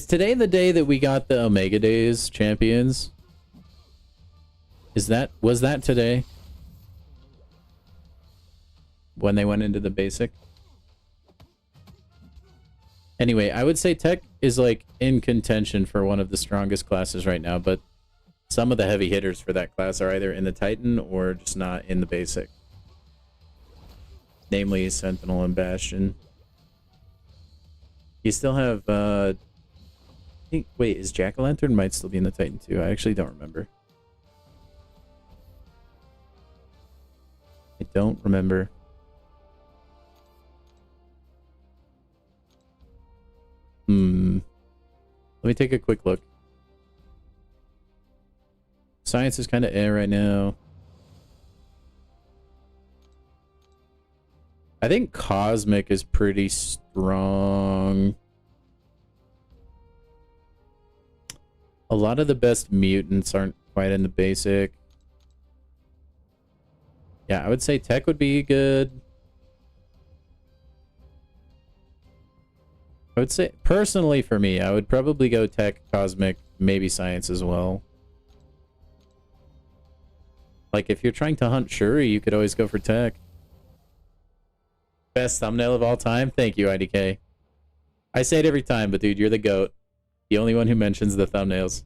today the day that we got the Omega Days champions? Was that today? When they went into the basic? Anyway, I would say tech is like in contention for one of the strongest classes right now, but some of the heavy hitters for that class are either in the Titan or just not in the basic. Namely Sentinel and Bastion. You still have, I think, wait, is Jack-o'-lantern might still be in the Titan too? I actually don't remember. I don't remember. Let me take a quick look. Science is kind of air right now. I think Cosmic is pretty strong. A lot of the best mutants aren't quite in the basic. Yeah, I would say tech would be good. I would say, personally for me, I would probably go tech, cosmic, maybe science as well. Like, if you're trying to hunt Shuri, you could always go for tech. Best thumbnail of all time? Thank you, IDK. I say it every time, but dude, you're the GOAT. The only one who mentions the thumbnails.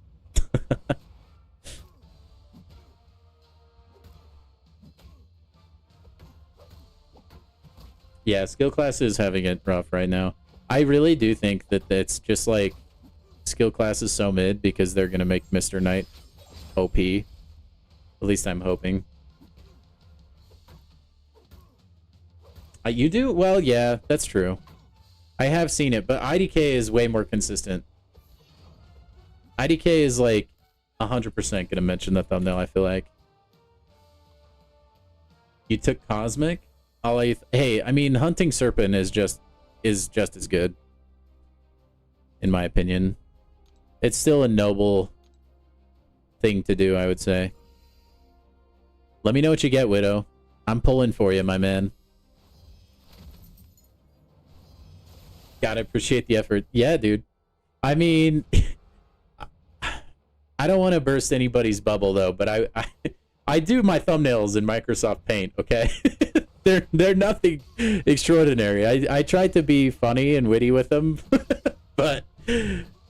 Yeah, skill class is having it rough right now. I really do think that it's just like skill class is so mid because they're gonna make Mr. Knight OP. At least I'm hoping. You do? Well, yeah, that's true. I have seen it, but IDK is way more consistent. IDK is like 100% gonna mention the thumbnail, I feel like. You took Cosmic? Hey, I mean, Hunting Serpent is just as good, in my opinion. It's still a noble thing to do, I would say. Let me know what you get, Widow. I'm pulling for you, my man. Gotta appreciate the effort. Yeah, dude. I mean, I don't want to burst anybody's bubble, though, but I do my thumbnails in Microsoft Paint, okay? They're nothing extraordinary. I tried to be funny and witty with them, but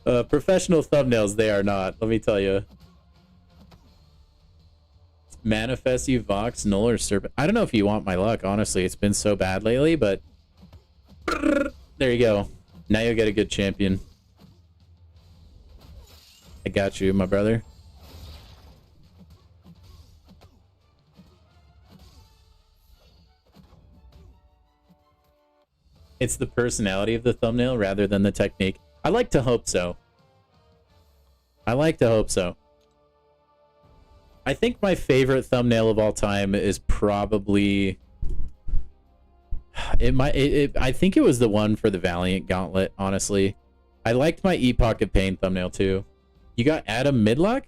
professional thumbnails, they are not. Let me tell you. Manifest you, Vox, Null, or Serpent. I don't know if you want my luck, honestly. It's been so bad lately, but there you go. Now you'll get a good champion. I got you, my brother. It's the personality of the thumbnail rather than the technique. I like to hope so. I like to hope so. I think my favorite thumbnail of all time is probably... I think it was the one for the Valiant Gauntlet, honestly. I liked my Epoch of Pain thumbnail too. You got Adam Midlock?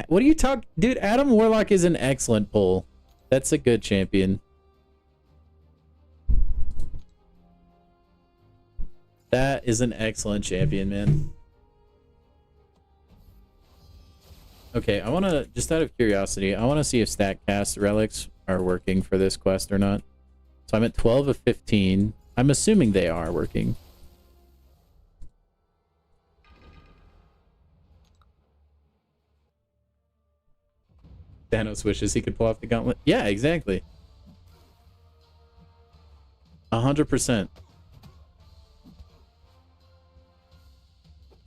What are you talking... Dude, Adam Warlock is an excellent pull. That's a good champion. That is an excellent champion, man. Okay, I want to, just out of curiosity, I want to see if StatCast relics are working for this quest or not. So I'm at 12 of 15. I'm assuming they are working. Thanos wishes he could pull off the gauntlet. Yeah, exactly. 100%.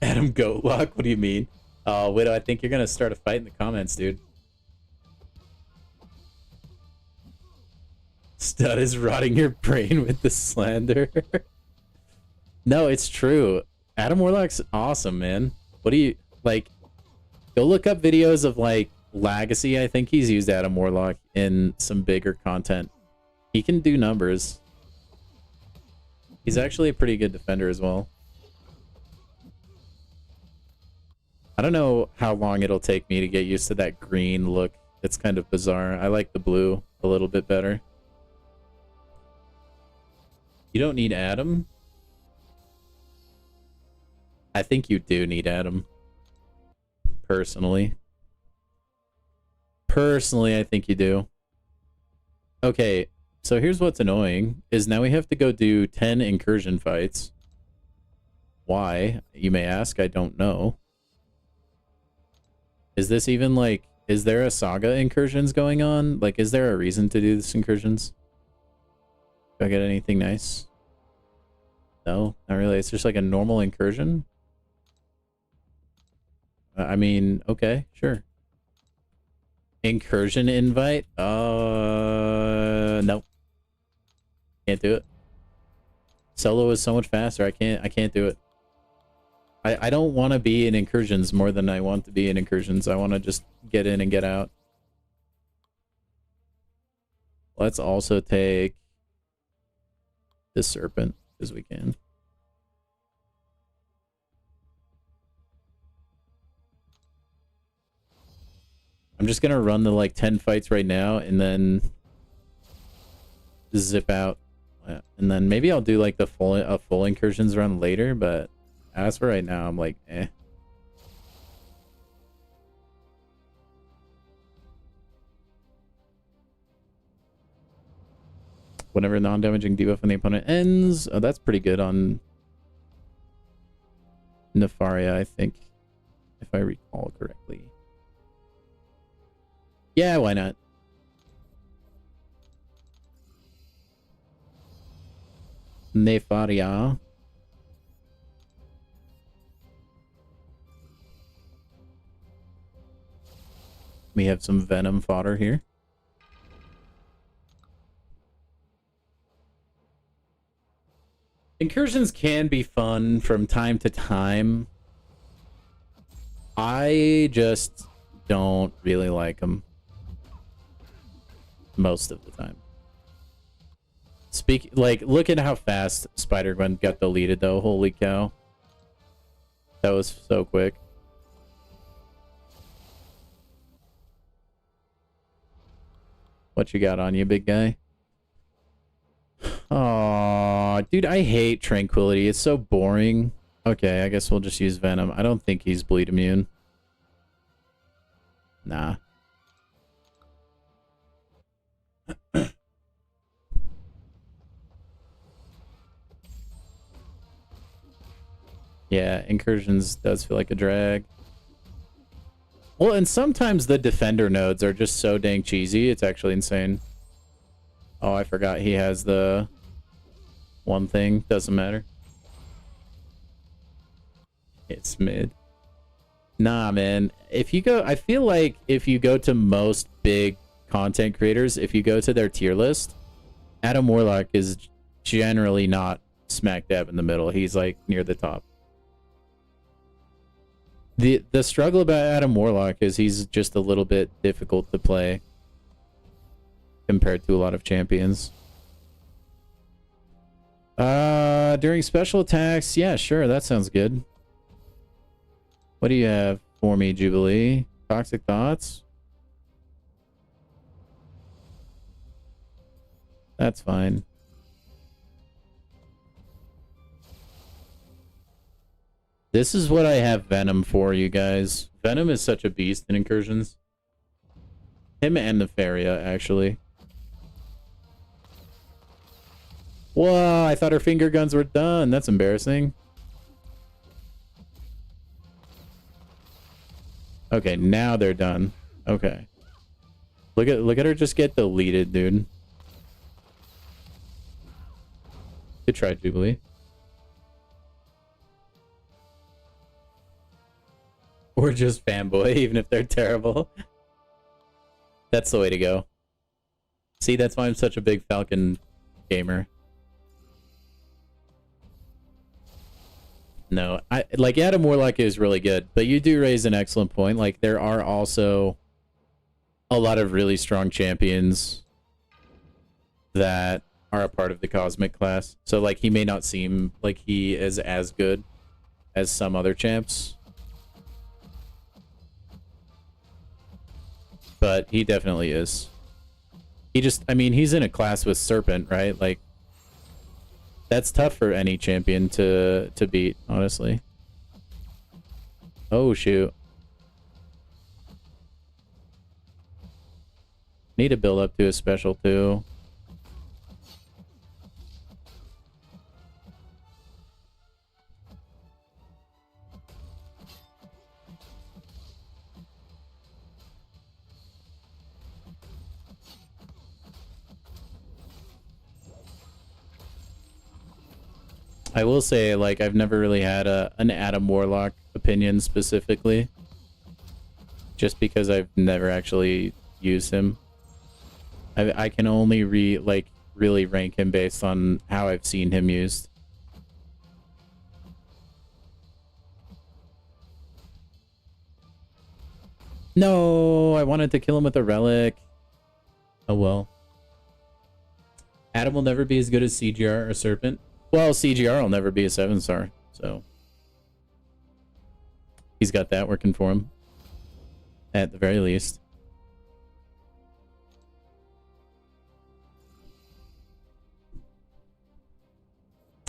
Adam Goatlock? What do you mean? Oh, Widow, I think you're gonna start a fight in the comments, dude. Stud is rotting your brain with the slander. No, it's true. Adam Warlock's awesome, man. What do you, like, go look up videos of, like, Legacy. I think he's used Adam Warlock in some bigger content. He can do numbers. He's actually a pretty good defender as well. I don't know how long it'll take me to get used to that green look. It's kind of bizarre. I like the blue a little bit better. You don't need Adam? I think you do need Adam. Personally. Personally, I think you do. Okay, so here's what's annoying, is now we have to go do 10 incursion fights. Why, you may ask, I don't know. Is this even, like, is there a saga incursions going on? Like, is there a reason to do this incursions? Do I get anything nice? No, not really. It's just like a normal incursion. I mean, okay, sure. Incursion invite? No. Can't do it. Solo is so much faster. I can't do it. I don't want to be in incursions more than I want to be in incursions. I want to just get in and get out. Let's also take this serpent as we can. I'm just gonna run the like 10 fights right now and then zip out. And then maybe I'll do like the full incursions run later, but as for right now, I'm like, eh. Whenever non-damaging debuff on the opponent ends. Oh, that's pretty good on Nefaria, I think, if I recall correctly. Yeah, why not? Nefaria. We have some Venom fodder here. Incursions can be fun from time to time. I just don't really like them most of the time. Look at how fast Spider-Gwen got deleted, though. Holy cow. That was so quick. What you got on you, big guy? Aw, dude, I hate Tranquility. It's so boring. Okay, I guess we'll just use Venom. I don't think he's bleed immune. Nah. Yeah, Incursions does feel like a drag. Well, and sometimes the defender nodes are just so dang cheesy, it's actually insane. Oh, I forgot he has the one thing. Doesn't matter. It's mid. Nah, man. If you go, I feel like if you go to most big content creators, if you go to their tier list, Adam Warlock is generally not smack dab in the middle. He's like near the top. The struggle about Adam Warlock is he's just a little bit difficult to play compared to a lot of champions. During special attacks, yeah, sure, that sounds good. What do you have for me, Jubilee? Toxic Thoughts? That's fine. This is what I have Venom for, you guys. Venom is such a beast in Incursions. Him and Nefaria, actually. Whoa, I thought our finger guns were done. That's embarrassing. Okay, now they're done. Okay. Look at her just get deleted, dude. Good try, Jubilee. Or just fanboy, even if they're terrible. That's the way to go. See, that's why I'm such a big Falcon gamer. No, like Adam Warlock is really good, but you do raise an excellent point. Like there are also a lot of really strong champions that are a part of the cosmic class. So like he may not seem like he is as good as some other champs, but he definitely is. He just, I mean, he's in a class with Serpent, right? Like that's tough for any champion to beat, honestly. Oh, shoot. Need to build up to a special, too. I will say, like, I've never really had an Adam Warlock opinion specifically. Just because I've never actually used him. I can only really rank him based on how I've seen him used. No, I wanted to kill him with a relic. Oh well. Adam will never be as good as CGR or Serpent. Well, CGR will never be a 7-star, so he's got that working for him, at the very least.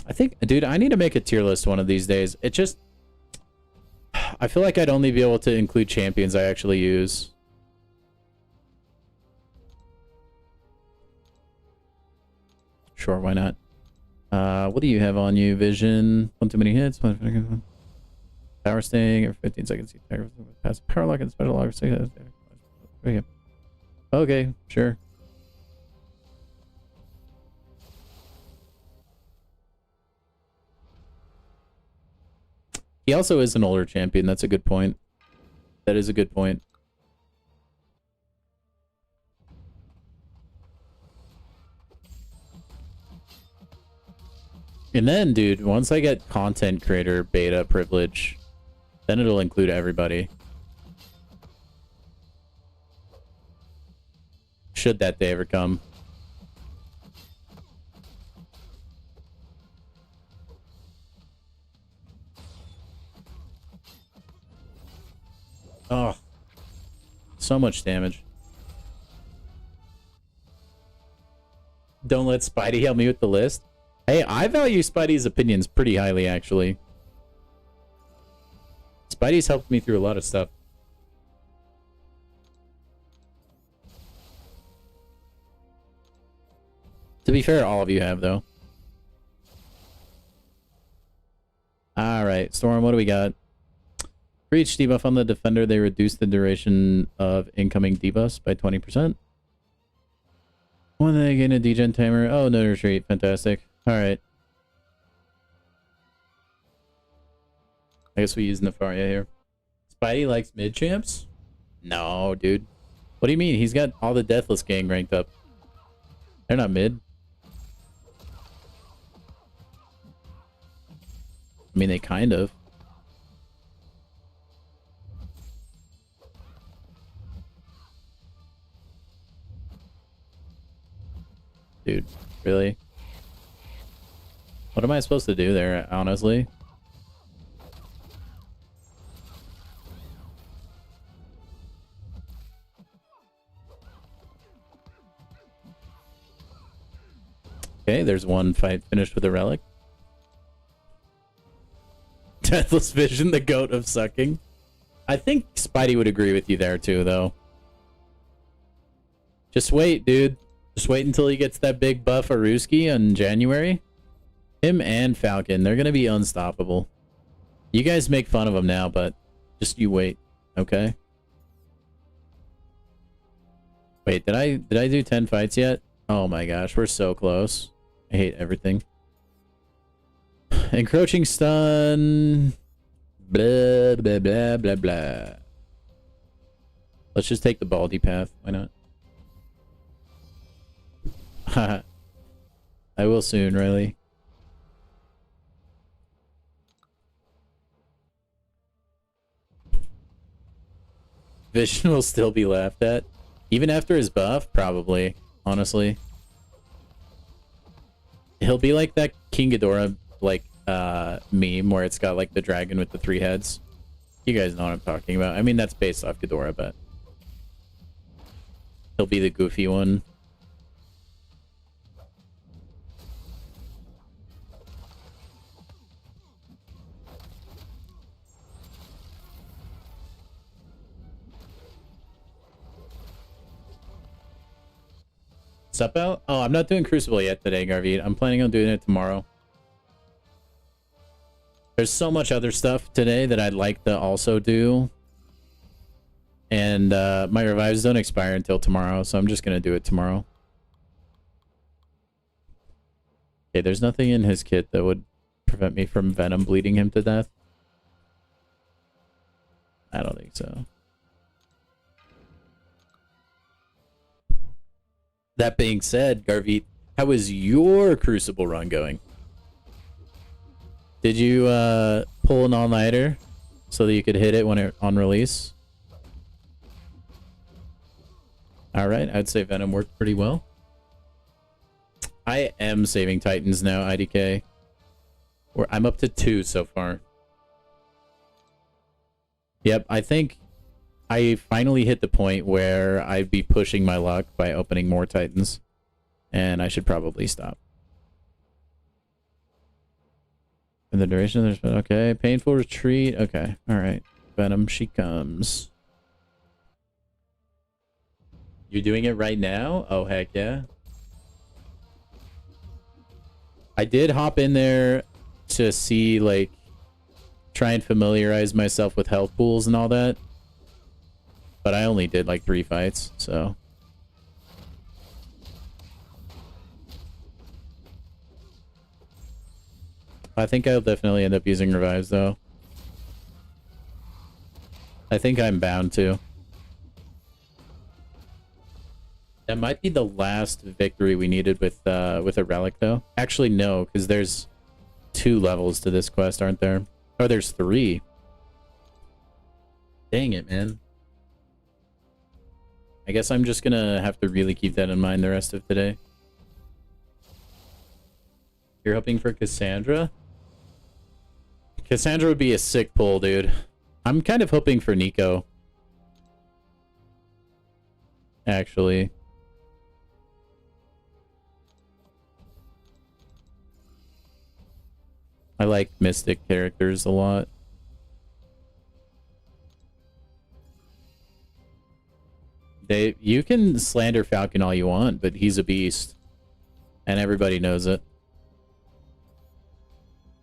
I think, dude, I need to make a tier list one of these days. It just, I feel like I'd only be able to include champions I actually use. Sure, why not? What do you have on you, Vision? One too many hits. Power Sting every 15 seconds. Pass Power Lock and Special Lock. Okay, sure. He also is an older champion. That's a good point. That is a good point. And then, dude, once I get content creator beta privilege, then it'll include everybody. Should that day ever come. Oh, so much damage. Don't let Spidey help me with the list. Hey, I value Spidey's opinions pretty highly, actually. Spidey's helped me through a lot of stuff. To be fair, all of you have, though. Alright, Storm, what do we got? For each debuff on the defender, they reduce the duration of incoming debuffs by 20%. When they gain a degen timer. Oh, no retreat. Fantastic. Alright. I guess we use Nefaria here. Spidey likes mid champs? No, dude. What do you mean? He's got all the Deathless gang ranked up. They're not mid. I mean, they kind of. Dude, really? What am I supposed to do there, honestly? Okay, there's one fight finished with a relic. Deathless Vision, the goat of sucking. I think Spidey would agree with you there too, though. Just wait, dude. Just wait until he gets that big buff Aruski in January. Him and Falcon, they're gonna be unstoppable. You guys make fun of him now, but just you wait, okay? Wait, did I do 10 fights yet? Oh my gosh, we're so close. I hate everything. Encroaching stun. Blah, blah, blah, blah, blah. Let's just take the Baldy path. Why not? Haha. I will soon, Riley. Vision will still be laughed at. Even after his buff? Probably. Honestly. He'll be like that King Ghidorah, like, meme where it's got, like, the dragon with the 3 heads. You guys know what I'm talking about. I mean, that's based off Ghidorah, but... he'll be the goofy one. Sup, Al? Oh, I'm not doing Crucible yet today, Garvey. I'm planning on doing it tomorrow. There's so much other stuff today that I'd like to also do. And my revives don't expire until tomorrow, so I'm just going to do it tomorrow. Okay, there's nothing in his kit that would prevent me from Venom bleeding him to death. I don't think so. That being said, Garvey, how is your Crucible run going? Did you pull an all-nighter so that you could hit it when it on release? Alright, I'd say Venom worked pretty well. I am saving Titans now, IDK. I'm up to 2 so far. Yep, I think I finally hit the point where I'd be pushing my luck by opening more Titans. And I should probably stop. In the duration of there's okay. Painful retreat. Okay. Alright. Venom, she comes. You're doing it right now? Oh, heck yeah. I did hop in there to see, like, try and familiarize myself with health pools and all that. But I only did like 3 fights, so... I think I'll definitely end up using revives, though. I think I'm bound to. That might be the last victory we needed with a relic, though. Actually, no, because there's 2 levels to this quest, aren't there? Oh, there's 3. Dang it, man. I guess I'm just gonna have to really keep that in mind the rest of today. You're hoping for Cassandra? Cassandra would be a sick pull, dude. I'm kind of hoping for Nico. Actually. I like Mystic characters a lot. You can slander Falcon all you want, but he's a beast. And everybody knows it.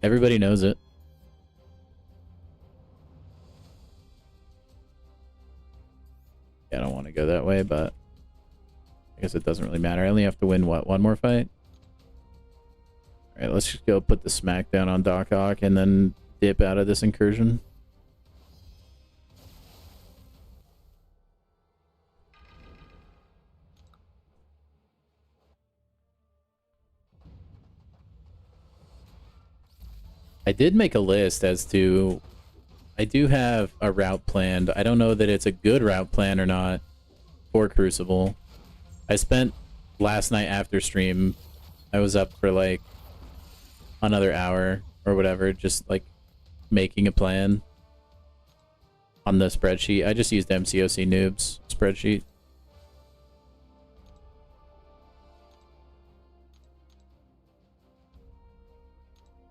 Everybody knows it. I don't want to go that way, but I guess it doesn't really matter. I only have to win, what, 1 more fight? Alright, let's just go put the smack down on Doc Ock and then dip out of this incursion. I did make a list as to... I do have a route planned. I don't know that it's a good route plan or not for Crucible. I spent last night after stream, I was up for like another hour or whatever, just like making a plan on the spreadsheet. I just used MCOC Noob's spreadsheet.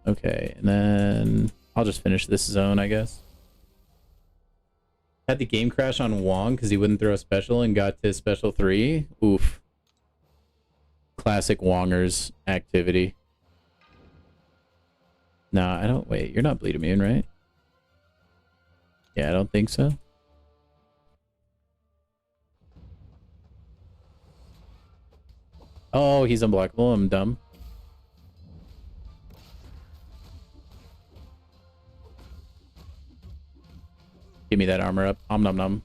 Okay, and then I'll just finish this zone, I guess. Had the game crash on Wong because he wouldn't throw a special and got to special 3. Oof. Classic Wongers activity. Nah, I don't... Wait, you're not bleed immune, right? Yeah, I don't think so. Oh, he's unblockable. I'm dumb. Give me that armor up. Om nom nom.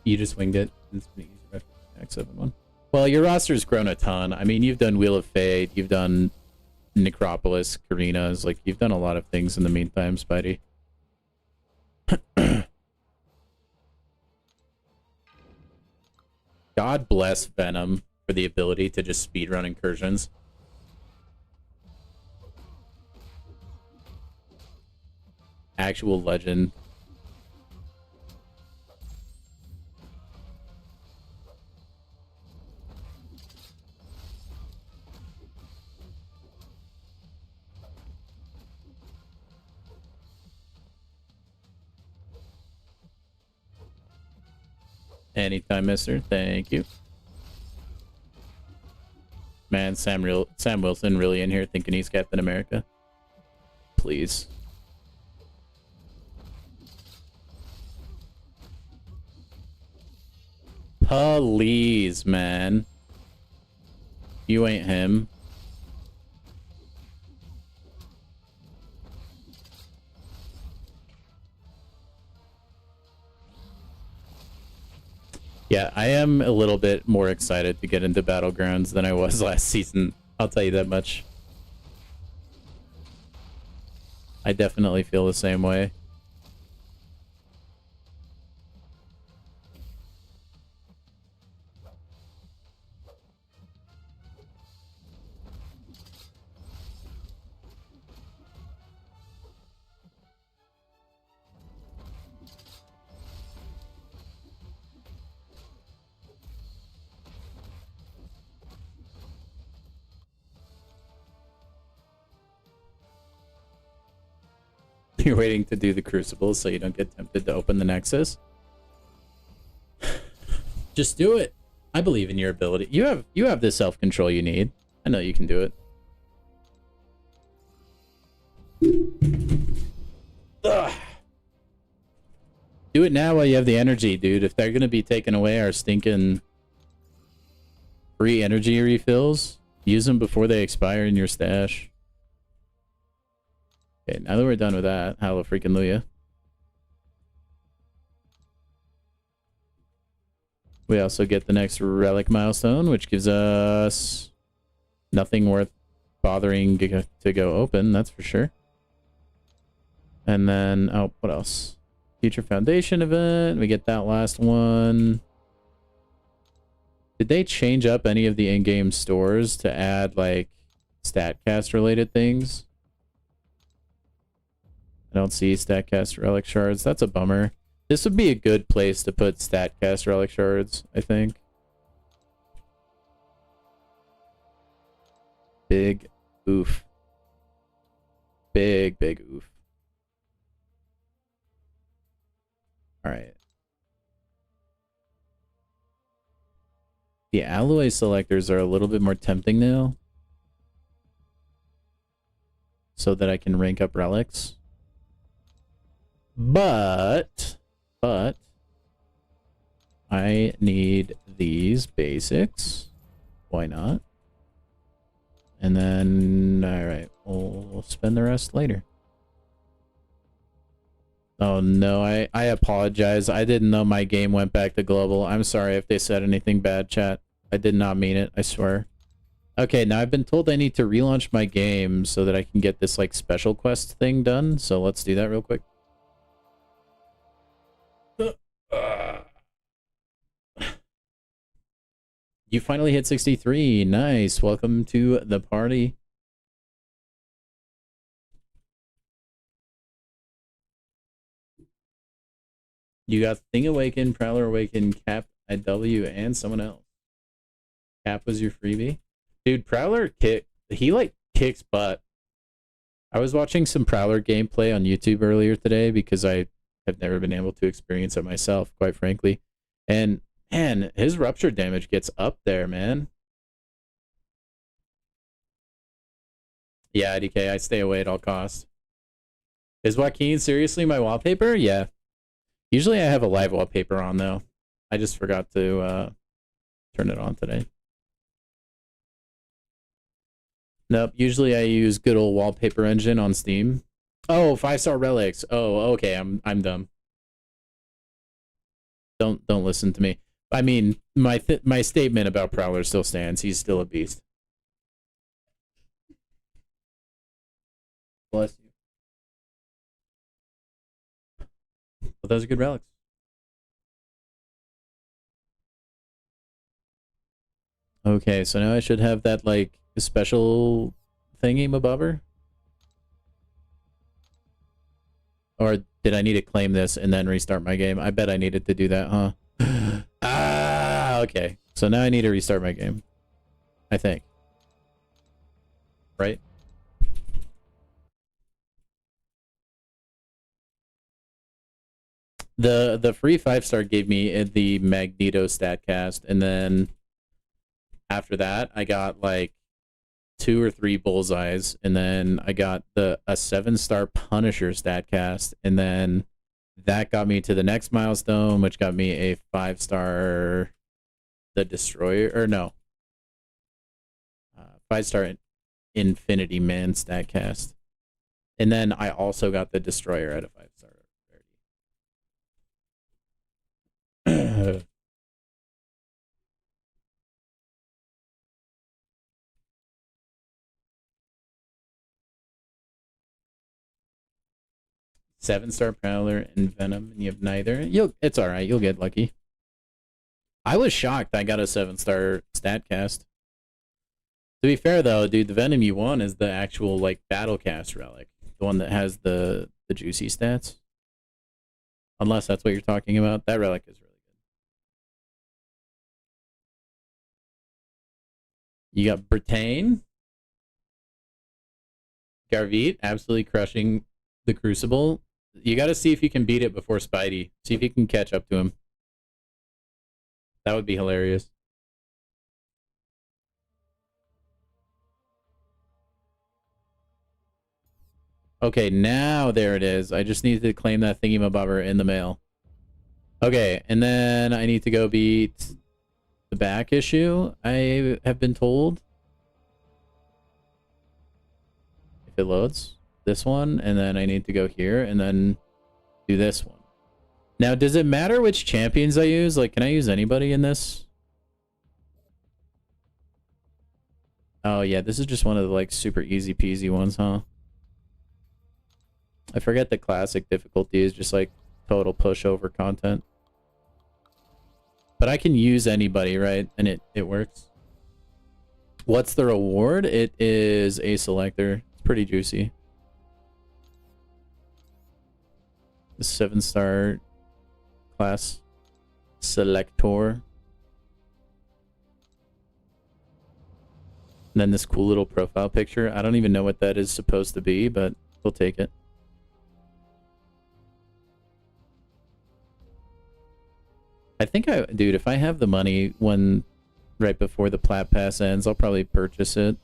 You just winged it. X71. Well, your roster's grown a ton. I mean, you've done Wheel of Fate, you've done Necropolis, Karinas, like you've done a lot of things in the meantime, Spidey. God bless Venom for the ability to just speedrun incursions. Actual legend. Anytime, mister. Thank you. Man, Sam Wilson really in here thinking he's Captain America? Please. Please, man. You ain't him. Yeah, I am a little bit more excited to get into Battlegrounds than I was last season. I'll tell you that much. I definitely feel the same way. You're waiting to do the Crucible so you don't get tempted to open the Nexus. Just do it. I believe in your ability. You have the self-control you need. I know you can do it. Ugh. Do it now while you have the energy, dude. If they're gonna be taking away our stinking free energy refills, use them before they expire in your stash. Okay, now that we're done with that, hallelujah. We also get the next relic milestone, which gives us nothing worth bothering to go open, that's for sure. And then, oh, what else? Future Foundation event. We get that last one. Did they change up any of the in-game stores to add, like, StatCast related things? I don't see StatCast relic shards. That's a bummer. This would be a good place to put StatCast relic shards, I think. Big oof. Big oof. Alright. The alloy selectors are a little bit more tempting now. So that I can rank up relics. But I need these basics. Why not? And then, alright, we'll spend the rest later. Oh no, I apologize. I didn't know my game went back to global. I'm sorry if they said anything bad, chat. I did not mean it, I swear. Okay, now I've been told I need to relaunch my game so that I can get this, like, special quest thing done. So let's do that real quick. You finally hit 63. Nice. Welcome to the party. You got Thing Awaken, Prowler Awaken, Cap, IW, and someone else. Cap was your freebie? Dude, Prowler he like kicks butt. I was watching some Prowler gameplay on YouTube earlier today because I have never been able to experience it myself, quite frankly. And man, his rupture damage gets up there, man. Yeah, IDK, I stay away at all costs. Is Joaquin seriously my wallpaper? Yeah. Usually I have a live wallpaper on, though. I just forgot to turn it on today. Nope, usually I use good old wallpaper engine on Steam. Oh, 5-star relics. Oh, okay, I'm dumb. Don't listen to me. I mean, my statement about Prowler still stands. He's still a beast. Bless you. Well, those are good relics. Okay, so now I should have that, like, special thingy above her? Or did I need to claim this and then restart my game? I bet I needed to do that, huh? Ah, okay. So now I need to restart my game. I think. Right? The free 5-star gave me the Magneto StatCast, and then after that I got like 2 or 3 bullseyes, and then I got a 7-star Punisher StatCast, and then that got me to the next milestone, which got me a 5-star the Destroyer, or no, 5-star Infinity Man StatCast, and then I also got the Destroyer at a 5-star rarity. 7-star Prowler and Venom, and you have neither. It's all right. You'll get lucky. I was shocked I got a 7-star StatCast. To be fair though, dude, the Venom you want is the actual like Battlecast relic, the one that has the juicy stats. Unless that's what you're talking about, that relic is really good. You got Britain, Garvit, absolutely crushing the Crucible. You got to see if you can beat it before Spidey. See if you can catch up to him. That would be hilarious. Okay, now there it is. I just need to claim that thingy-mabobber in the mail. Okay, and then I need to go beat the back issue, I have been told. If it loads. This one, and then I need to go here, and then do this one. Now, does it matter which champions I use? Like, can I use anybody in this? Oh, yeah, this is just one of the, like, super easy-peasy ones, huh? I forget the classic difficulty is just, like, total pushover content. But I can use anybody, right? And it works. What's the reward? It is a selector. It's pretty juicy. The 7-star class selector. And then this cool little profile picture. I don't even know what that is supposed to be, but we'll take it. I think dude, if I have the money right before the Plat Pass ends, I'll probably purchase it.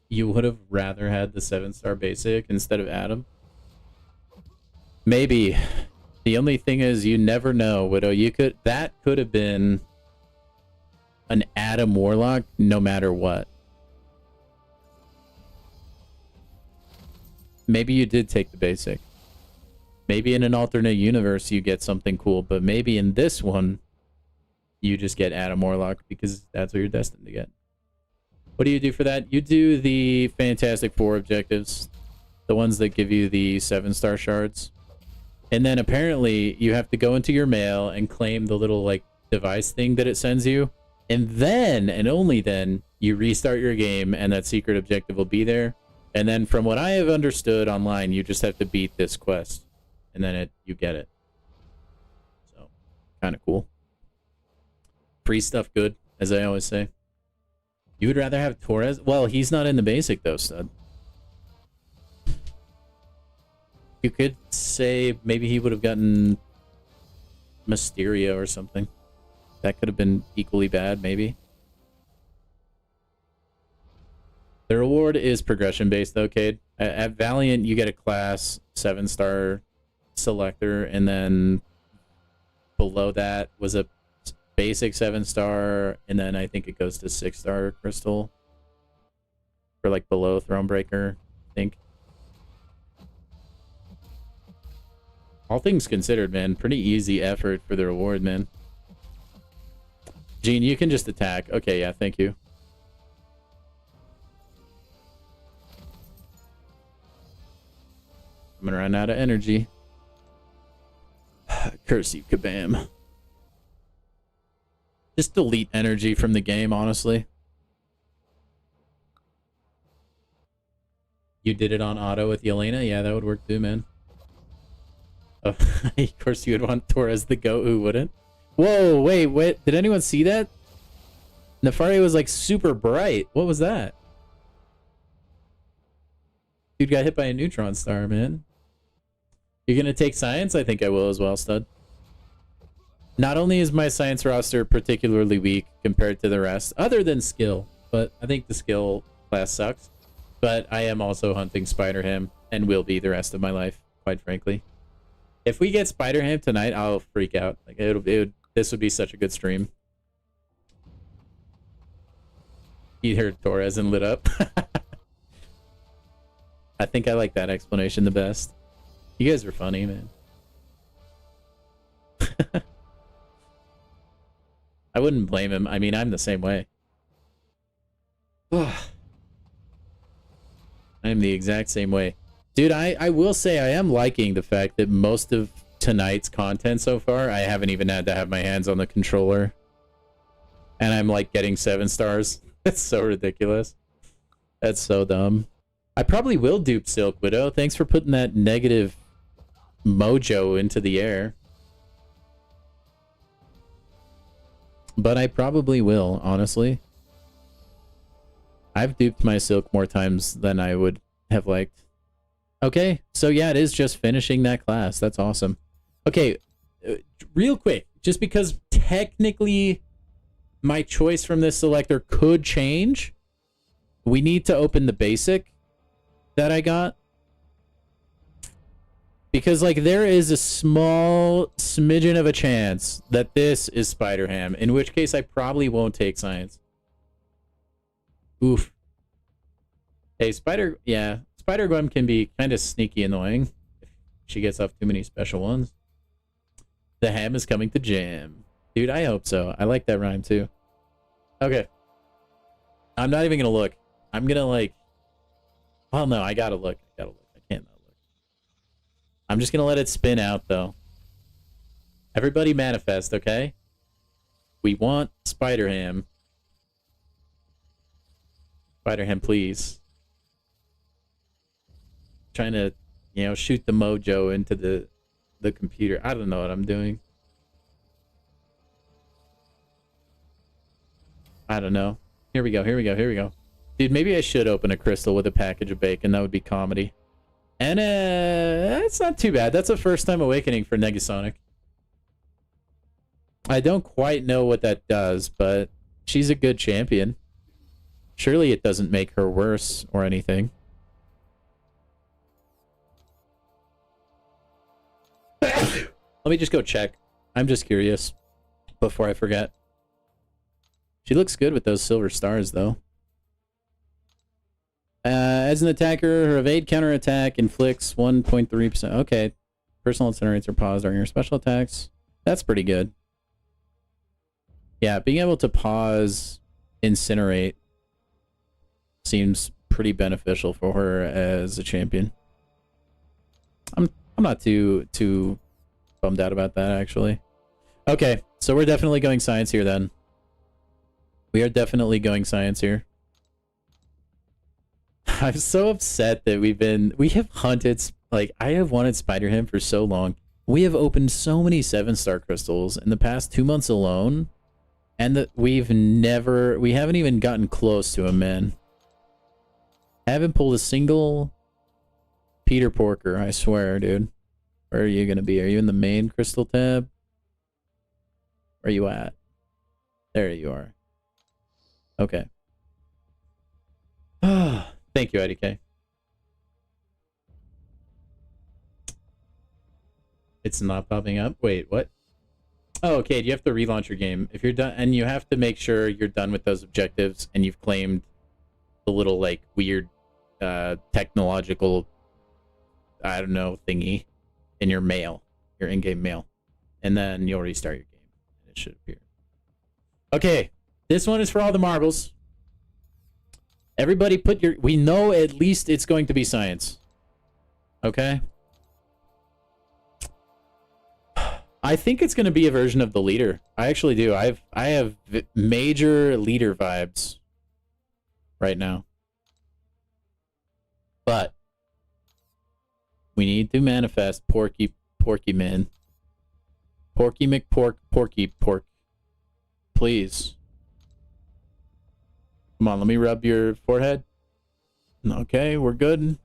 You would have rather had the 7-star basic instead of Adam? Maybe. The only thing is, you never know, Widow. That could have been an Adam Warlock no matter what. Maybe you did take the basic. Maybe in an alternate universe you get something cool, but maybe in this one you just get Adam Warlock because that's what you're destined to get. What do you do for that? You do the Fantastic Four objectives. The ones that give you the 7-star shards. And then apparently you have to go into your mail and claim the little like device thing that it sends you. And then, and only then, you restart your game and that secret objective will be there. And then from what I have understood online, you just have to beat this quest. And then you get it. So, kind of cool. Free stuff good, as I always say. You would rather have Torres? Well, he's not in the basic though, stud. You could say maybe he would have gotten Mysterio or something. That could have been equally bad, maybe. The reward is progression based though, Cade. At Valiant, you get a class 7-star selector, and then below that was a basic 7-star, and then I think it goes to 6-star crystal. For like below Thronebreaker, I think. All things considered, man, pretty easy effort for the reward, man. Gene, you can just attack. Okay, yeah, thank you. I'm gonna run out of energy. Curse you, kabam. Just delete energy from the game, honestly. You did it on auto with Yelena? Yeah, that would work too, man. Oh, of course you would want Torres the goat, who wouldn't? Whoa, wait, did anyone see that? Nefari was like super bright. What was that? Dude got hit by a neutron star, man. You're gonna take science? I think I will as well, stud. Not only is my science roster particularly weak compared to the rest, other than skill, but I think the skill class sucks. But I am also hunting Spider-Ham and will be the rest of my life, quite frankly. If we get Spider-Ham tonight, I'll freak out. Like this would be such a good stream. He heard Torres and lit up. I think I like that explanation the best. You guys are funny, man. I wouldn't blame him. I mean, I'm the same way. I am the exact same way. Dude, I will say I am liking the fact that most of tonight's content so far, I haven't even had to have my hands on the controller. And I'm like getting 7 stars. That's so ridiculous. That's so dumb. I probably will dupe Silk Widow. Thanks for putting that negative mojo into the air. But I probably will, honestly. I've duped my Silk more times than I would have liked. Okay, so yeah, it is just finishing that class. That's awesome. Okay, real quick, just because technically my choice from this selector could change, we need to open the basic that I got. Because, like, there is a small smidgen of a chance that this is Spider-Ham, in which case I probably won't take science. Oof. Hey, Spider-Gwen can be kind of sneaky annoying if she gets off too many special ones. The ham is coming to jam. Dude, I hope so. I like that rhyme, too. Okay. I'm not even gonna look. I'm gonna, like... Well, no, I gotta look. I can't not look. I'm just gonna let it spin out, though. Everybody manifest, okay? We want Spider-Ham. Spider-Ham, please. Trying to, you know, shoot the mojo into the computer. I don't know what I'm doing. I don't know. Here we go. Dude, maybe I should open a crystal with a package of bacon. That would be comedy. And it's not too bad. That's a first time awakening for Negasonic. I don't quite know what that does, but she's a good champion. Surely it doesn't make her worse or anything. Let me just go check. I'm just curious before I forget. She looks good with those silver stars, though. As an attacker, her evade counterattack inflicts 1.3%. Okay. Personal incinerates are paused during her special attacks. That's pretty good. Yeah, being able to pause incinerate seems pretty beneficial for her as a champion. I'm not too bummed out about that, actually. Okay, so we're definitely going science here, then. We are definitely going science here. I'm so upset that we have hunted, like, I have wanted Spider-Ham for so long. We have opened so many 7-star crystals in the past 2 months alone, and that we haven't even gotten close to him, man. Haven't pulled a single Peter Porker, I swear, dude. Where are you gonna be? Are you in the main crystal tab? Where are you at? There you are. Okay. Thank you, IDK. It's not popping up? Wait, what? Oh, okay, you have to relaunch your game. If you're done, and you have to make sure you're done with those objectives and you've claimed the little, like, weird technological, I don't know, thingy in your mail, your in-game mail. And then you'll restart your game. And it should appear. Okay, this one is for all the marbles. Everybody put your... We know at least it's going to be science. Okay? I think it's going to be a version of the leader. I actually do. I have major leader vibes right now. But we need to manifest Porky Man. Porky McPork, Porky Pork. Please. Come on, let me rub your forehead. Okay, we're good.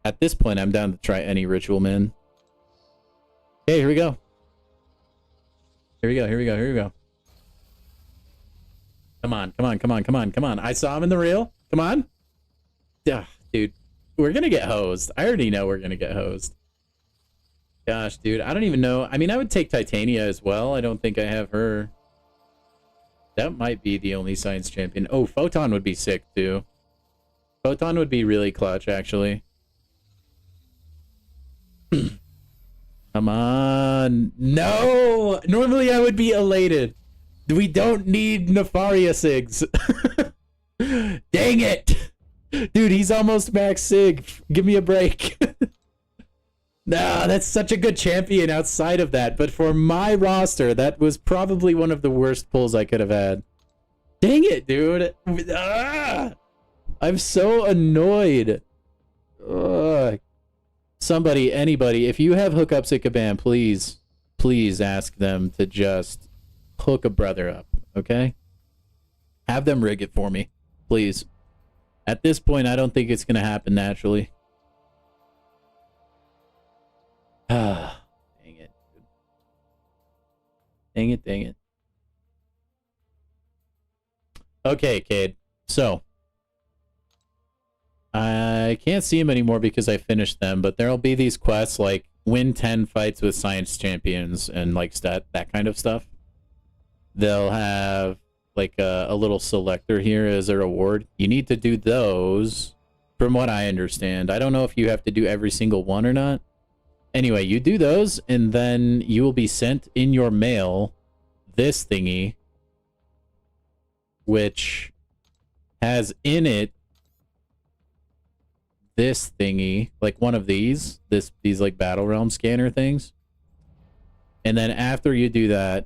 At this point, I'm down to try any ritual, man. Okay, here we go. Here we go. Come on. I saw him in the reel. Come on. Dude, we're gonna get hosed. I already know we're gonna get hosed. Gosh, dude, I don't even know. I mean, I would take Titania as well. I don't think I have her. That might be the only science champion. Oh, Photon would be sick, too. Photon would be really clutch, actually. Come on. No! Normally I would be elated. We don't need Nefaria Sigs. Dang it! Dude, he's almost max Sig. Give me a break. Nah, that's such a good champion outside of that. But for my roster, that was probably one of the worst pulls I could have had. Dang it, dude. Ah! I'm so annoyed. Ugh. Somebody, anybody, if you have hookups at Kabam, please ask them to just hook a brother up, okay? Have them rig it for me, please. At this point, I don't think it's going to happen naturally. Ah, dang it. Dang it, dang it. Okay, Cade. So, I can't see them anymore because I finished them, but there'll be these quests like win 10 fights with science champions and like that kind of stuff. They'll have like a little selector here as a reward. You need to do those from what I understand. I don't know if you have to do every single one or not. Anyway, you do those and then you will be sent in your mail this thingy, which has in it this thingy, like one of these like battle realm scanner things. And then after you do that,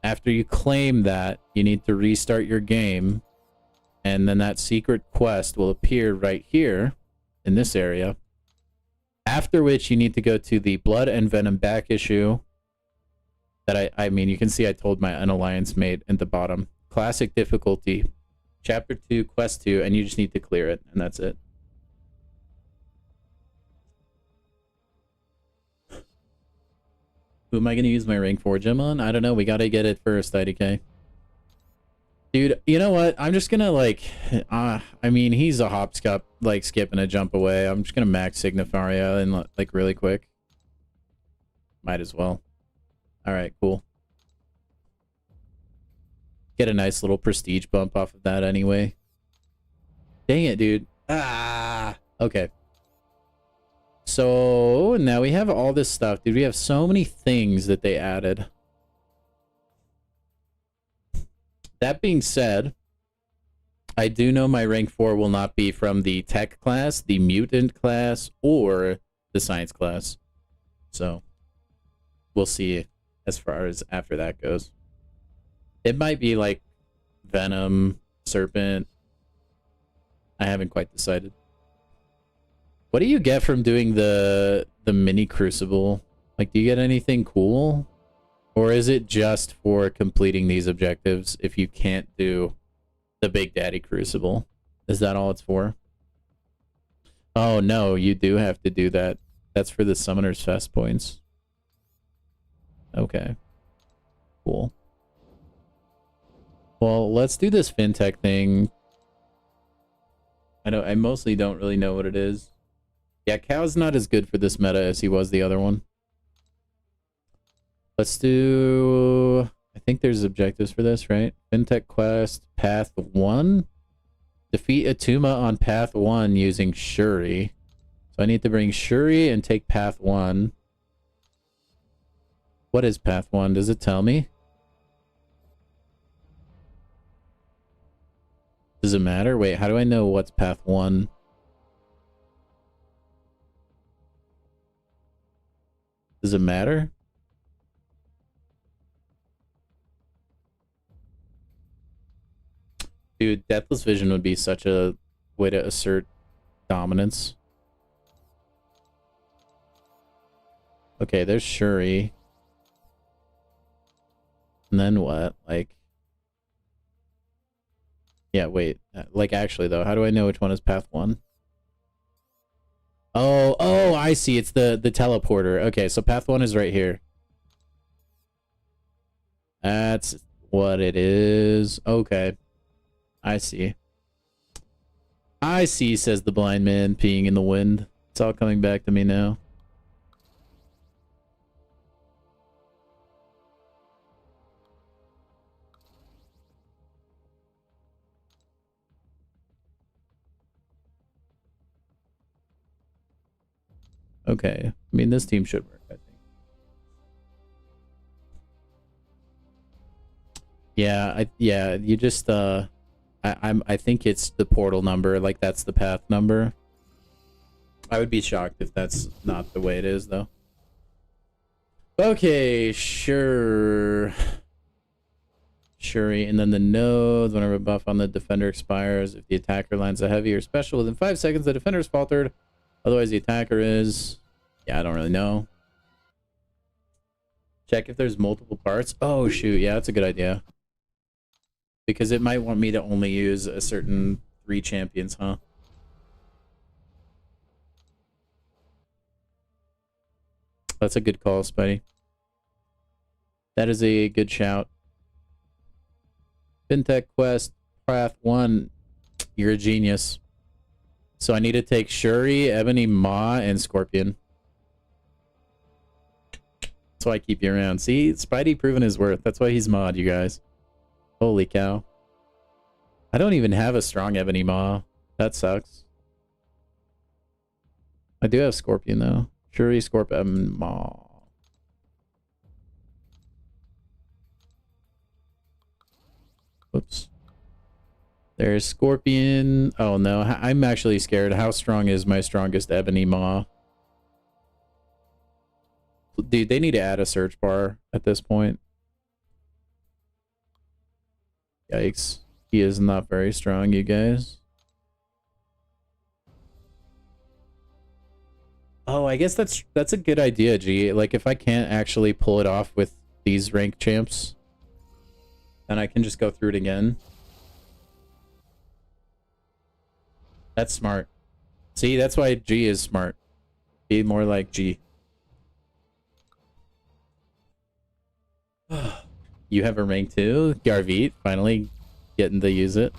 after you claim that, you need to restart your game, and then that secret quest will appear right here in this area. After which you need to go to the Blood and Venom back issue that I mean, you can see I told my unalliance mate at the bottom. Classic difficulty, chapter 2, quest 2, and you just need to clear it, and that's it. Who am I going to use my rank 4 gem on? I don't know. We got to get it first, IDK. Dude, you know what? I'm just going to, like... I mean, he's a hopscotch, like, skip and a jump away. I'm just going to max Signifaria and, like, really quick. Might as well. Alright, cool. Get a nice little prestige bump off of that anyway. Dang it, dude. Ah! Okay. So, now we have all this stuff. Dude, we have so many things that they added. That being said, I do know my rank 4 will not be from the tech class, the mutant class, or the science class. So, we'll see as far as after that goes. It might be like Venom, Serpent. I haven't quite decided. What do you get from doing the mini Crucible? Like, do you get anything cool? Or is it just for completing these objectives if you can't do the Big Daddy Crucible? Is that all it's for? Oh, no, you do have to do that. That's for the Summoner's Fest points. Okay. Cool. Well, let's do this fintech thing. I mostly don't really know what it is. Yeah, Cow's not as good for this meta as he was the other one. Let's do... I think there's objectives for this, right? Fintech quest, path 1. Defeat Atuma on path 1 using Shuri. So I need to bring Shuri and take path 1. What is path 1? Does it tell me? Does it matter? Wait, how do I know what's path 1? Does it matter? Dude, Deathless Vision would be such a way to assert dominance. Okay, there's Shuri. And then what? Like... Yeah, wait. Like, actually, though, how do I know which one is path 1? Oh, I see. It's the teleporter. Okay, so path 1 is right here. That's what it is. Okay. I see. I see, says the blind man, peeing in the wind. It's all coming back to me now. Okay. I mean, this team should work, I think. Yeah, you just I think it's the portal number, like that's the path number. I would be shocked if that's not the way it is, though. Okay, sure. Shuri, and then the nodes. Whenever a buff on the defender expires, if the attacker lands a heavy or special within 5 seconds, the defender is faltered. Otherwise, the attacker is... Yeah, I don't really know. Check if there's multiple parts. Oh, shoot. Yeah, that's a good idea. Because it might want me to only use a certain 3 champions, huh? That's a good call, Spidey. That is a good shout. FinTech Quest, Path 1. You're a genius. So I need to take Shuri, Ebony, Ma, and Scorpion. That's why I keep you around. See, Spidey proven his worth. That's why he's mod, you guys. Holy cow. I don't even have a strong Ebony Ma. That sucks. I do have Scorpion, though. Shuri, Scorp, Ma. Whoops. There's Scorpion. Oh, no. I'm actually scared. How strong is my strongest Ebony Ma? Dude, they need to add a search bar at this point. Yikes. He is not very strong, you guys. Oh, I guess that's a good idea, G. Like, if I can't actually pull it off with these rank champs, then I can just go through it again. That's smart. See, that's why G is smart. Be more like G. You have a rank 2? Garvit, finally getting to use it.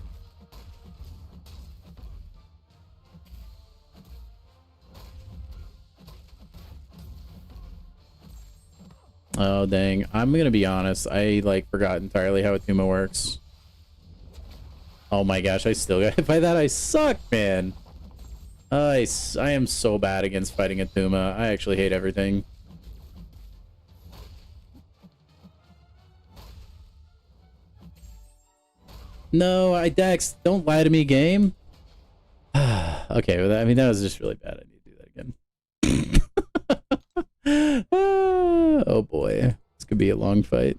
Oh, dang. I'm gonna be honest. I, like, forgot entirely how Atuma works. Oh my gosh, I still got hit by that. I suck, man. I am so bad against fighting Atuma. I actually hate everything. No, Dex, don't lie to me, game. Okay, well, I mean, that was just really bad. I need to do that again. Oh boy, this could be a long fight.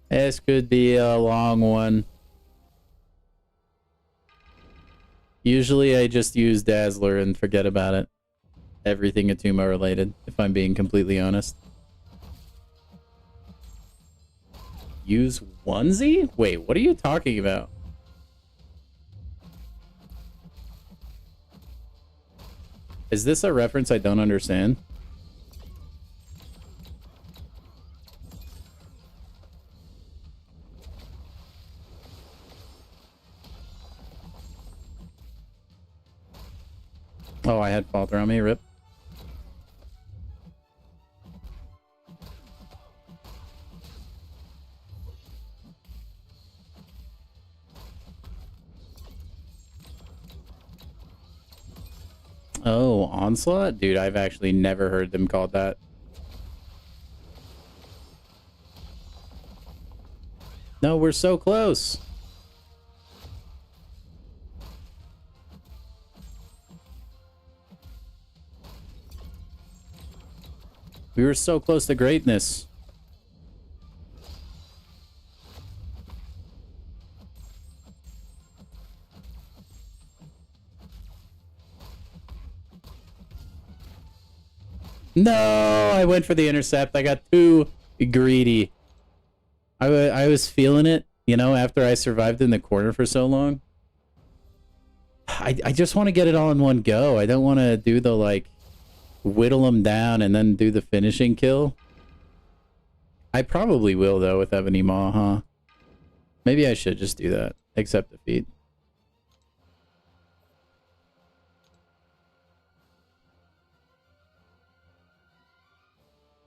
This could be a long one. Usually I just use Dazzler and forget about it. Everything Atuma related, if I'm being completely honest. Use onesie? Wait, what are you talking about? Is this a reference I don't understand? Oh, I had Falter on me, rip. Oh, Onslaught? Dude, I've actually never heard them called that. No, we're so close. We were so close to greatness. No, I went for the intercept. I got too greedy. I was feeling it, you know, after I survived in the corner for so long. I just want to get it all in one go. I don't want to do the, like, whittle them down and then do the finishing kill. I probably will, though, with Ebony Maw, huh? Maybe I should just do that. Accept defeat.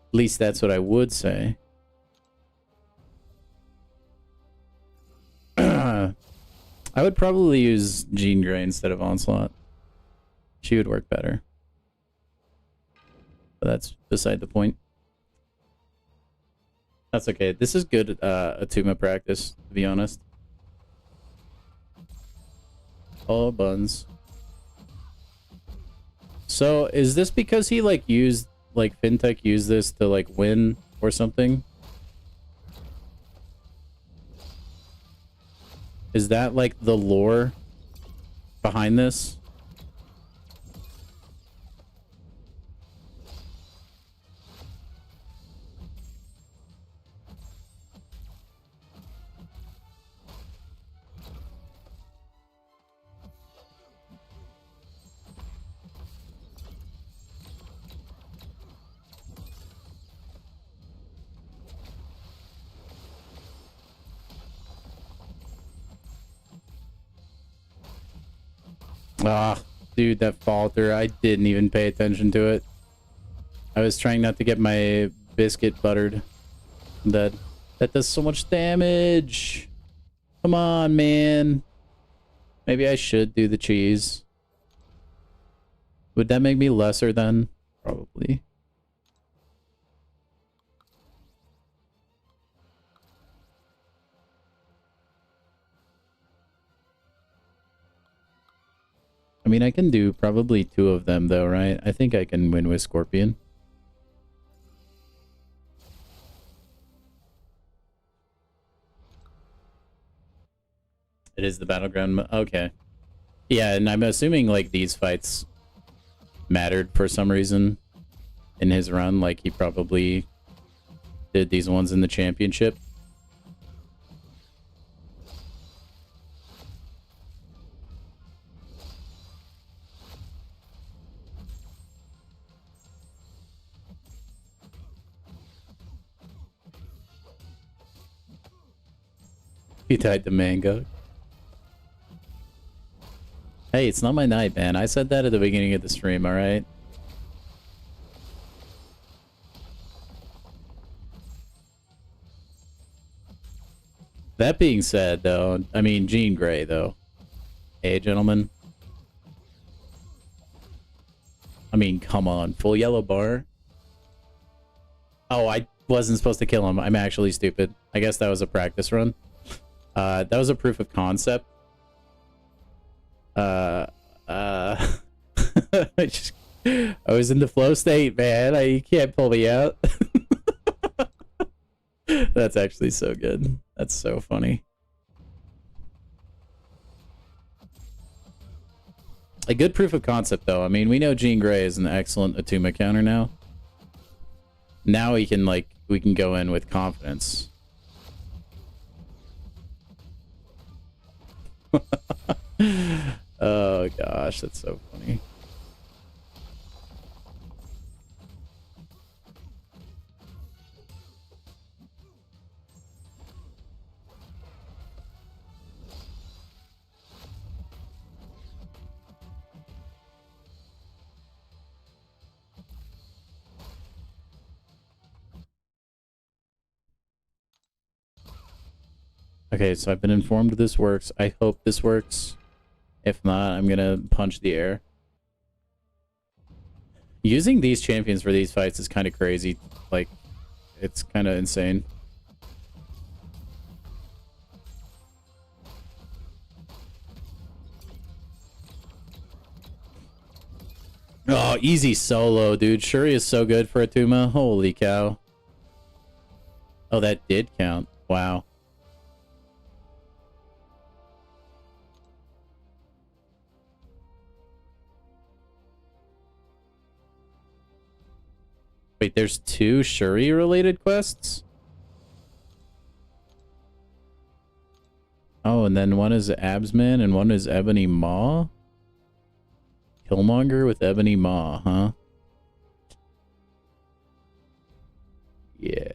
At least that's what I would say. I would probably use Jean Grey instead of Onslaught. She would work better. But that's beside the point. That's okay. This is good Atuma practice, to be honest. Oh, buns. So, is this because he, like, used... Like, FinTech used this to, like, win or something. Is that like the lore behind this? Ah, dude, that falter. I didn't even pay attention to it. I was trying not to get my biscuit buttered. That does so much damage. Come on, man. Maybe I should do the cheese. Would that make me lesser then? Probably. I mean, I can do probably 2 of them though, right? I think I can win with Scorpion. It is the battleground. Okay. Yeah, and I'm assuming like these fights mattered for some reason in his run. Like he probably did these ones in the championship. He died to mango. Hey, it's not my night, man. I said that at the beginning of the stream, alright? That being said, though, I mean, Jean Grey, though. Hey, gentlemen. I mean, come on. Full yellow bar? Oh, I wasn't supposed to kill him. I'm actually stupid. I guess that was a practice run. That was a proof of concept. I was in the flow state, man. You can't pull me out. That's actually so good. That's so funny. A good proof of concept, though. I mean, we know Jean Grey is an excellent Atuma counter now. Now we can go in with confidence. Oh gosh, that's so funny. Okay, so I've been informed this works. I hope this works. If not, I'm gonna punch the air. Using these champions for these fights is kind of crazy. Like, it's kind of insane. Oh, easy solo, dude. Shuri is so good for Atuma. Holy cow. Oh, that did count. Wow. Wait, there's 2 Shuri-related quests? Oh, and then one is Absman and one is Ebony Maw? Killmonger with Ebony Maw, huh? Yeah.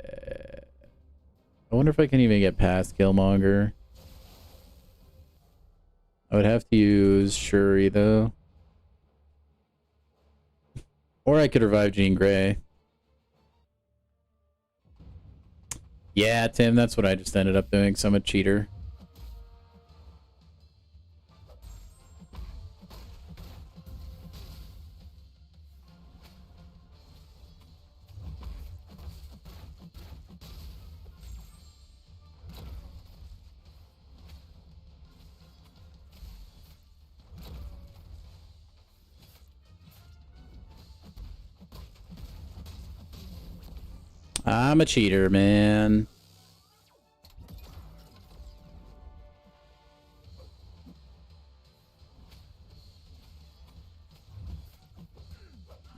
I wonder if I can even get past Killmonger. I would have to use Shuri, though. Or I could revive Jean Grey. Yeah, Tim, that's what I just ended up doing, so I'm a cheater. I'm a cheater, man.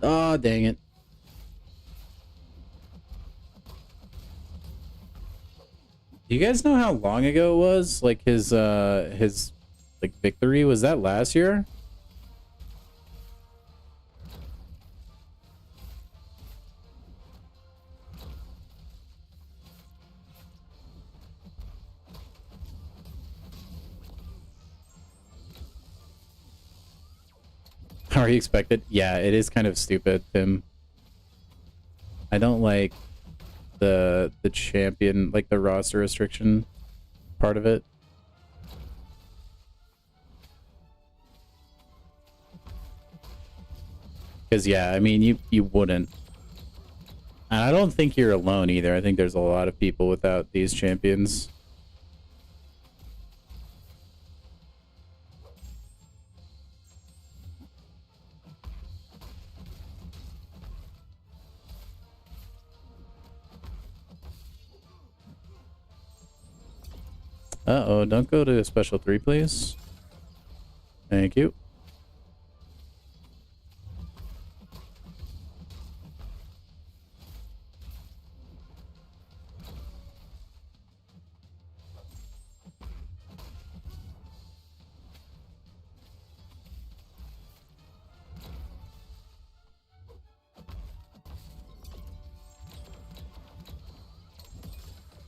Oh, dang it. Do you guys know how long ago it was? Like his like victory, was that last year? Are you expected? Yeah, it is kind of stupid, Tim. I don't like the champion, like the roster restriction part of it. Because yeah, I mean you wouldn't. And I don't think you're alone either. I think there's a lot of people without these champions. Uh-oh, don't go to special 3, please. Thank you.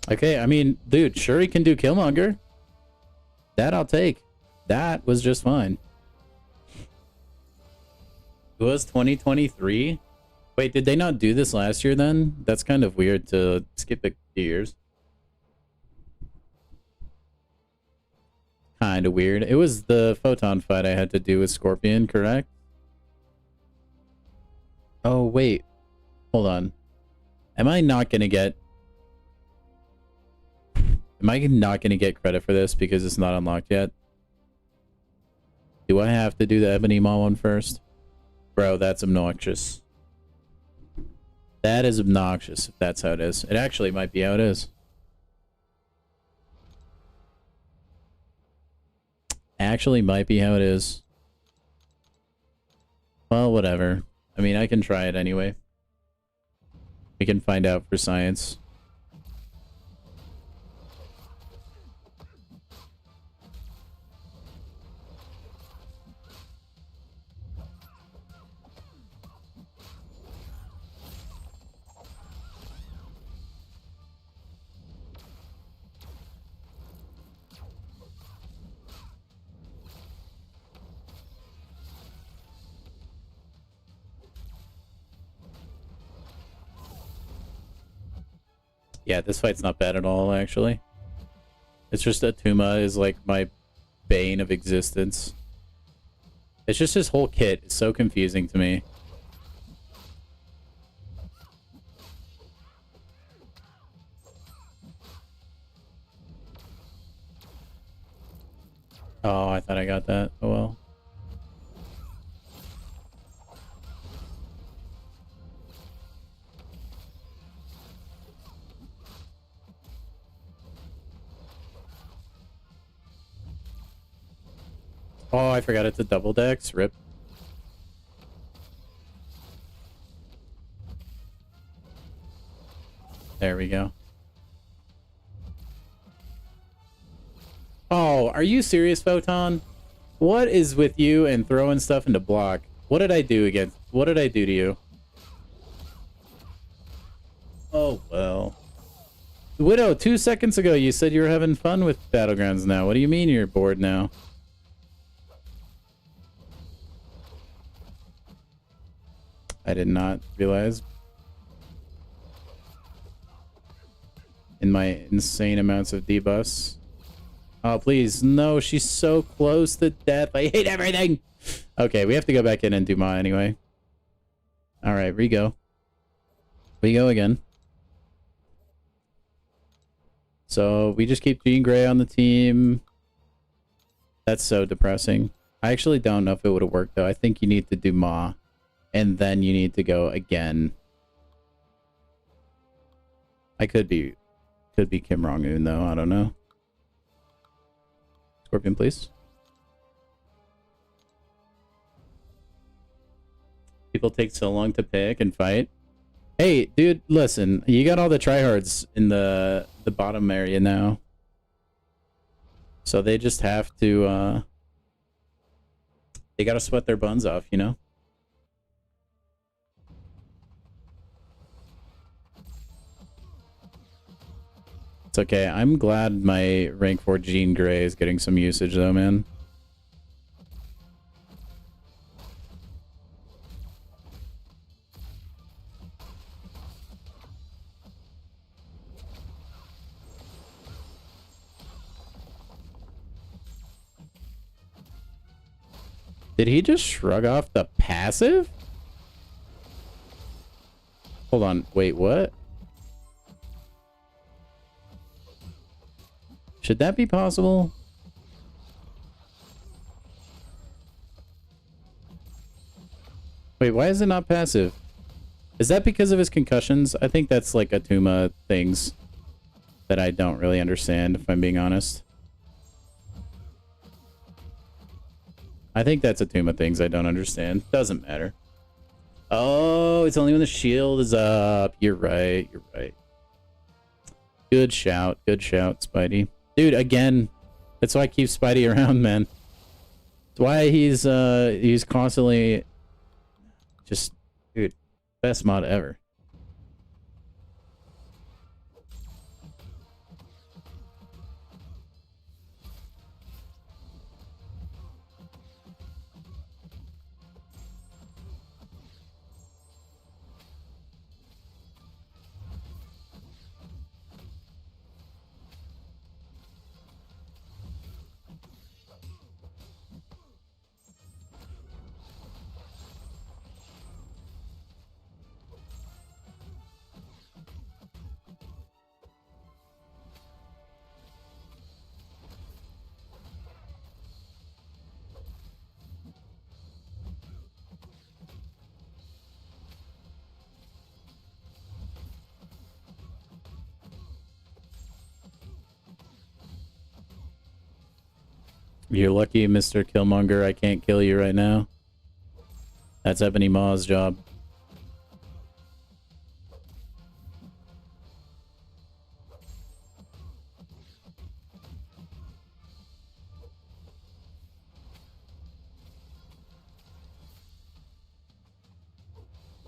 Okay, I mean, dude, sure he can do Killmonger. That I'll take. That was just fine. It was 2023? Wait, did they not do this last year then? That's kind of weird to skip a few years. Kind of weird. It was the photon fight I had to do with Scorpion, correct? Oh, wait. Hold on. Am I not going to get... Am I not going to get credit for this because it's not unlocked yet? Do I have to do the Ebony Maw one first? Bro, that's obnoxious. That is obnoxious if that's how it is. It actually might be how it is. Actually might be how it is. Well, whatever. I mean, I can try it anyway. We can find out for science. Yeah, this fight's not bad at all, actually. It's just that Tuma is like my bane of existence. It's just his whole kit is so confusing to me. Oh, I thought I got that. Oh well. Oh, I forgot it's a double dex. Rip. There we go. Oh, are you serious, Photon? What is with you and throwing stuff into block? What did I do against? What did I do to you? Oh, well. Widow, 2 seconds ago you said you were having fun with Battlegrounds now. What do you mean you're bored now? I did not realize. In my insane amounts of debuffs. Oh, please. No, she's so close to death. I hate everything. Okay, we have to go back in and do Ma anyway. Alright, re-go. We go again. So, we just keep Jean Grey on the team. That's so depressing. I actually don't know if it would have worked, though. I think you need to do Ma. And then you need to go again. I could be Kim Rong-un though. I don't know. Scorpion, please. People take so long to pick and fight. Hey, dude, listen. You got all the tryhards in the bottom area now. So they just have to, they gotta sweat their buns off, you know? It's okay. I'm glad my rank 4 Jean Grey is getting some usage though, man. Did he just shrug off the passive? Hold on. Wait, what? Should that be possible? Wait, why is it not passive? Is that because of his concussions? I think that's like Atuma things that I don't really understand, if I'm being honest. I think that's Atuma things I don't understand. Doesn't matter. Oh, it's only when the shield is up. You're right. You're right. Good shout. Good shout, Spidey. Dude, again, that's why I keep Spidey around, man. That's why he's constantly just, dude, best mod ever. You're lucky, Mr. Killmonger. I can't kill you right now. That's Ebony Maw's job.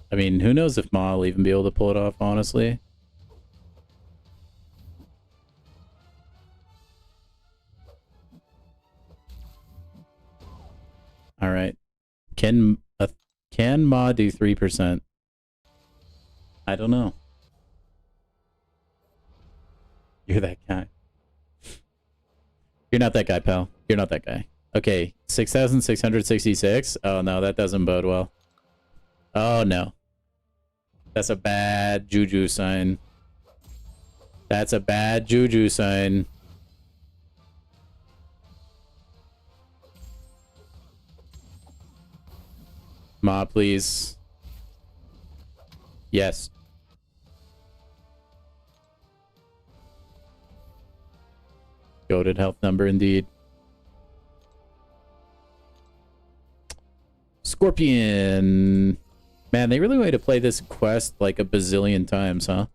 I mean, who knows if Ma will even be able to pull it off, honestly. All right. Can Ma do 3%? I don't know. You're that guy. You're not that guy, pal. You're not that guy. Okay, 6,666. Oh no, that doesn't bode well. Oh no. That's a bad juju sign. That's a bad juju sign. Ma, please. Yes. Goated health number indeed. Scorpion. Man, they really want to play this quest like a bazillion times, huh?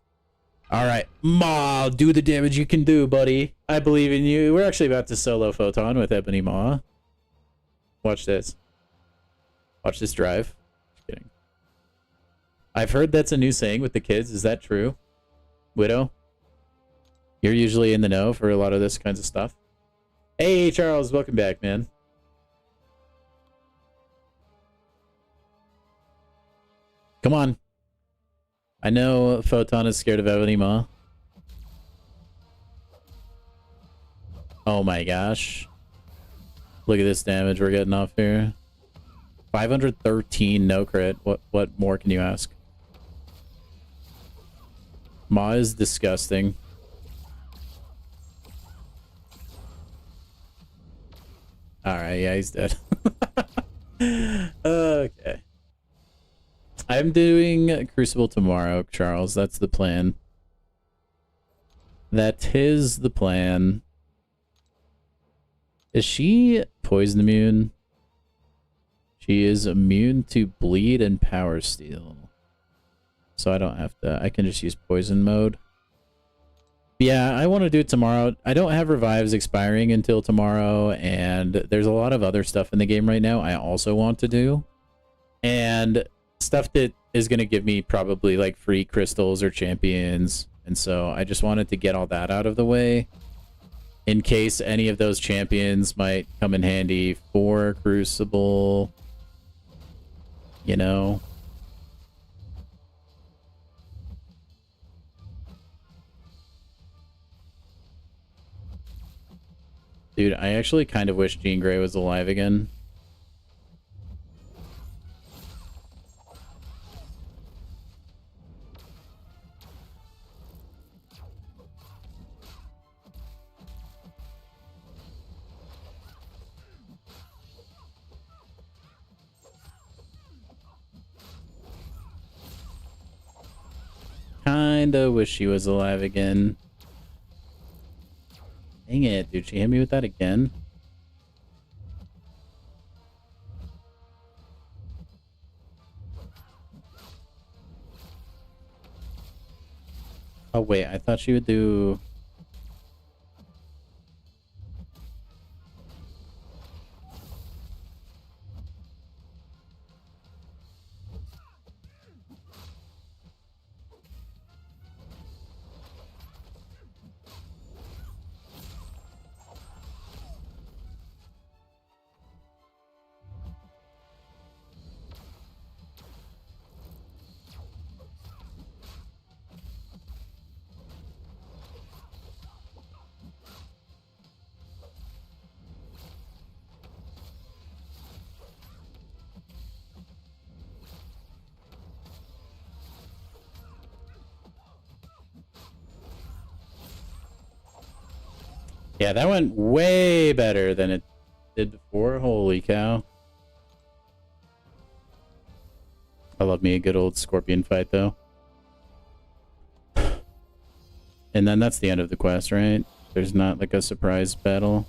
Alright, Ma, do the damage you can do, buddy. I believe in you. We're actually about to solo Photon with Ebony Ma. Watch this. Watch this drive. Just kidding. I've heard that's a new saying with the kids. Is that true? Widow? You're usually in the know for a lot of this kinds of stuff. Hey, Charles. Welcome back, man. Come on. I know Photon is scared of Ebony Ma. Oh my gosh. Look at this damage we're getting off here. 513 no crit. What more can you ask? Ma is disgusting. Alright, yeah, he's dead. Okay. I'm doing Crucible tomorrow, Charles. That's the plan. That is the plan. Is she poison immune? She is immune to bleed and power steal. So I don't have to, I can just use poison mode. Yeah, I want to do it tomorrow. I don't have revives expiring until tomorrow, and there's a lot of other stuff in the game right now I also want to do. And stuff that is going to give me probably like free crystals or champions. And so I just wanted to get all that out of the way in case any of those champions might come in handy for Crucible, you know. Dude, I actually kind of wish Jean Grey was alive again. Kinda wish she was alive again. Dang it, dude. She hit me with that again. Oh, wait. I thought she would do... Yeah, that went way better than it did before. Holy cow. I love me a good old scorpion fight, though. And then that's the end of the quest, right? There's not like a surprise battle.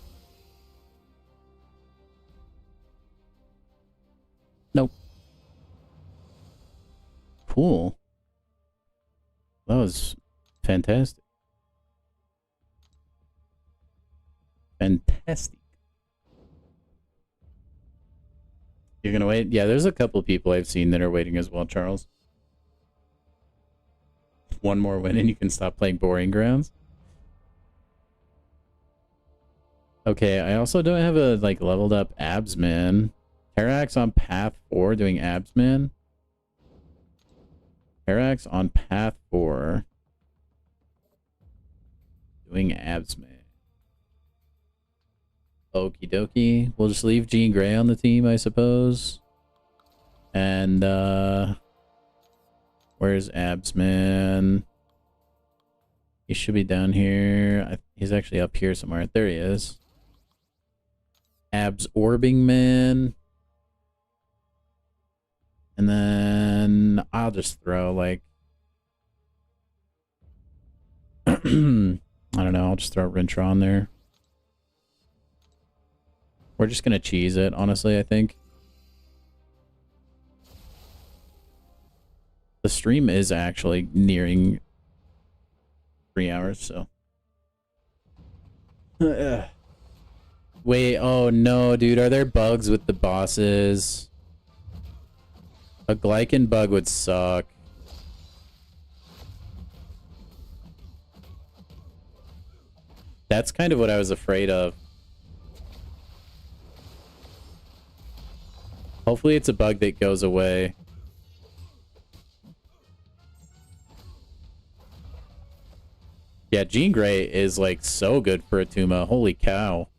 Nope. Cool. That was fantastic. Fantastic. You're gonna wait? Yeah, there's a couple people I've seen that are waiting as well, Charles. One more win and you can stop playing Boring Grounds. Okay, I also don't have a like leveled up abs man. Terax on path 4 doing abs man. Terax on path 4 doing abs man. Okie dokie. We'll just leave Jean Grey on the team, I suppose. And, where's Absman? He should be down here. He's actually up here somewhere. There he is. Absorbing Man. And then I'll just throw, like... I don't know. I'll just throw Rintra on there. We're just gonna cheese it, honestly, I think. The stream is actually nearing 3 hours, so. Wait, oh no, dude, are there bugs with the bosses? A glycan bug would suck. That's kind of what I was afraid of. Hopefully it's a bug that goes away. Yeah, Jean Grey is like so good for Atuma. Holy cow.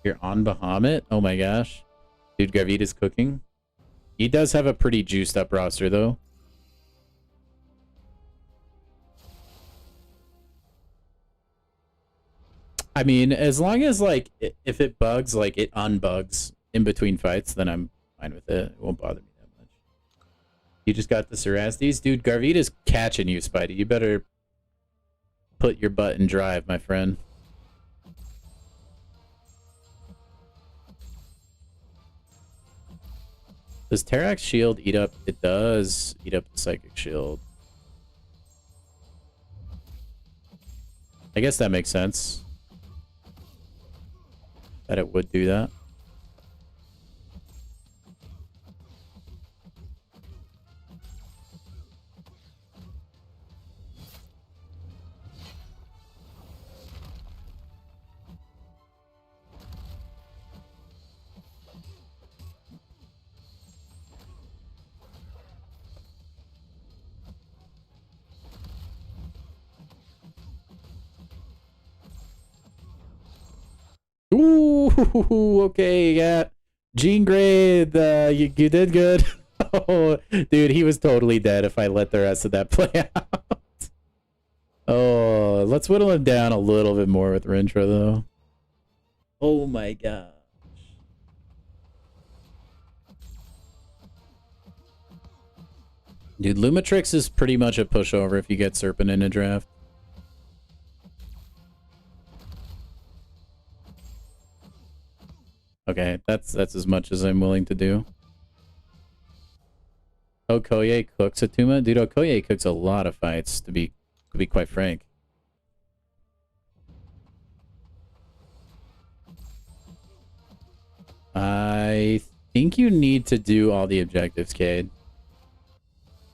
You're on Bahamut? Oh my gosh. Dude, Garvit is cooking. He does have a pretty juiced up roster though. I mean, as long as, like, if it bugs, like, it unbugs in between fights, then I'm fine with it. It won't bother me that much. You just got the Cerastes? Dude, Garvita's catching you, Spidey. You better put your butt in drive, my friend. Does Terrax shield eat up? It does eat up the Psychic shield. I guess that makes sense. That it would do that. Ooh, okay, yeah. Jean Grey, you did good. Oh, dude, he was totally dead if I let the rest of that play out. Oh, let's whittle him down a little bit more with Rintra, though. Oh my gosh. Dude, Lumitrix is pretty much a pushover if you get Serpent in a draft. Okay, that's as much as I'm willing to do. Okoye cooks Atuma? Dude, Okoye cooks a lot of fights, to be quite frank. I think you need to do all the objectives, Cade.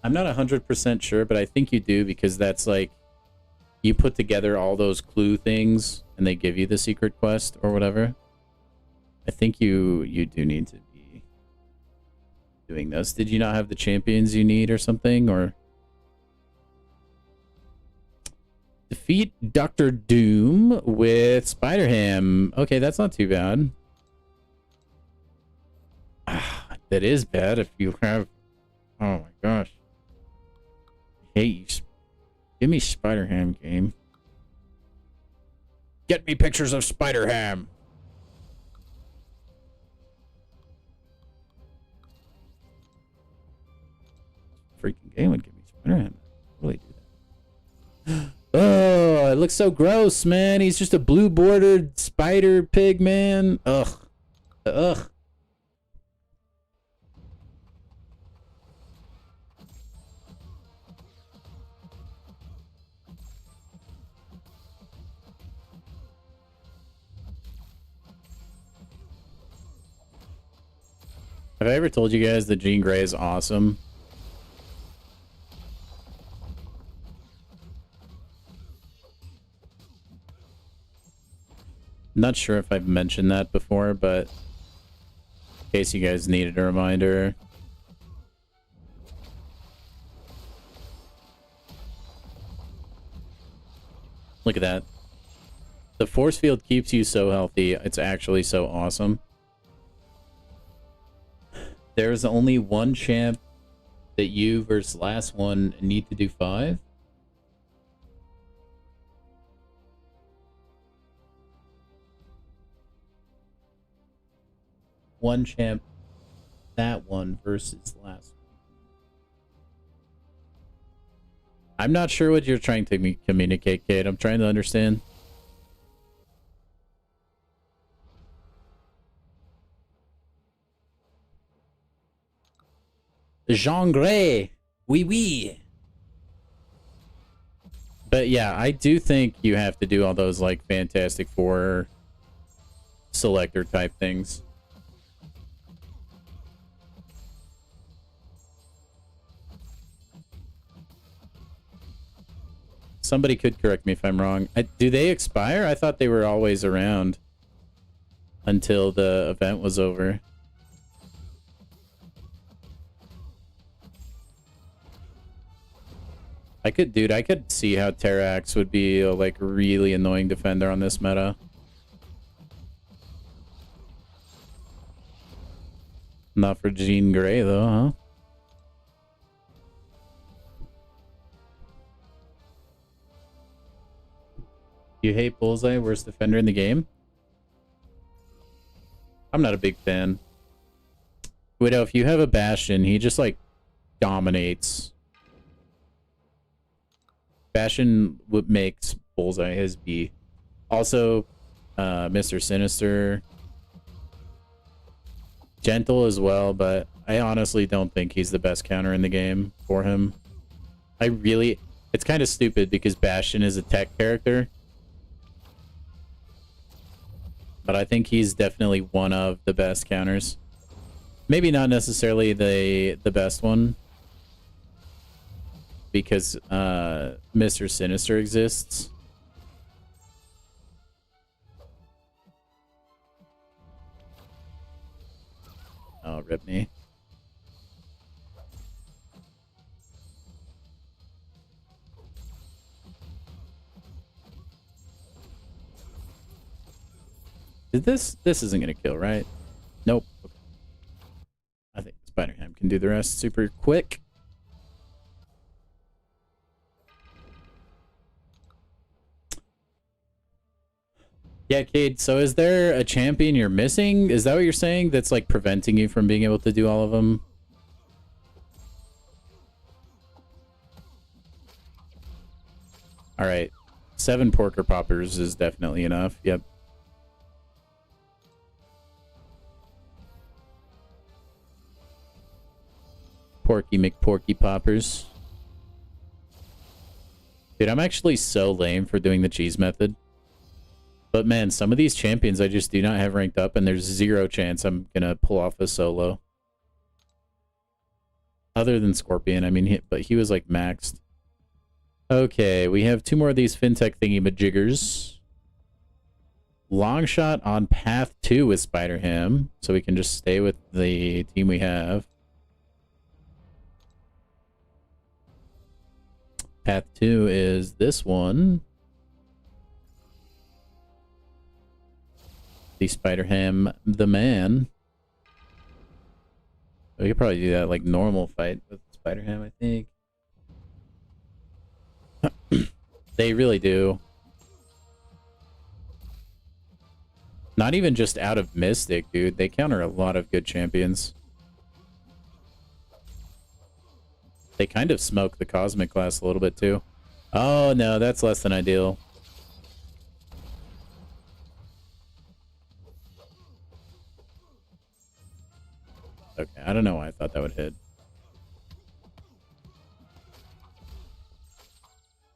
I'm not 100% sure, but I think you do, because that's like, you put together all those clue things, and they give you the secret quest, or whatever. I think you do need to be doing this. Did you not have the champions you need or something? Or defeat Dr. Doom with Spider-Ham. Okay, that's not too bad. That is bad if you have... Oh my gosh. Hey, give me Spider-Ham, game. Get me pictures of Spider-Ham. Freaking game would give me Spider-Ham. Really do that. Oh, it looks so gross, man. He's just a blue bordered spider pig, man. Ugh. Ugh. Have I ever told you guys that Jean Grey is awesome? Not sure if I've mentioned that before, but in case you guys needed a reminder. Look at that. The force field keeps you so healthy. It's actually so awesome. There's only one champ that you versus last one need to do 5. One champ, that one versus last one. I'm not sure what you're trying to communicate, Kate. I'm trying to understand. Jean Grey. Oui, oui. But yeah, I do think you have to do all those like Fantastic Four selector type things. Somebody could correct me if I'm wrong. Do they expire? I thought they were always around until the event was over. I could see how Terrax would be a like really annoying defender on this meta. Not for Jean Grey though, huh? You hate Bullseye, worst defender in the game? I'm not a big fan. Widow, if you have a Bastion, he just like dominates. Bastion makes Bullseye his B. Also, Mr. Sinister. Gentle as well, but I honestly don't think he's the best counter in the game for him. It's kind of stupid because Bastion is a tech character. But I think he's definitely one of the best counters. Maybe not necessarily the best one. Because Mr. Sinister exists. Oh, rip me. This isn't gonna kill, right? Nope. Okay. I think Spider-Ham can do the rest super quick. Yeah, Cade, so is there a champion you're missing? Is that what you're saying that's like preventing you from being able to do all of them? All right. 7 Porker Poppers is definitely enough. Yep. Porky McPorky Poppers. Dude, I'm actually so lame for doing the cheese method. But man, some of these champions I just do not have ranked up, and there's 0 chance I'm gonna pull off a solo. Other than Scorpion, I mean, but he was like maxed. Okay, we have 2 more of these fintech thingy-majiggers. Long shot on path 2 with Spider-Ham, so we can just stay with the team we have. Path 2 is this one. The Spider-Ham, the man. We could probably do that like normal fight with Spider-Ham, I think. They really do. Not even just out of Mystic, dude. They counter a lot of good champions. They kind of smoke the Cosmic class a little bit, too. Oh, no, that's less than ideal. Okay, I don't know why I thought that would hit.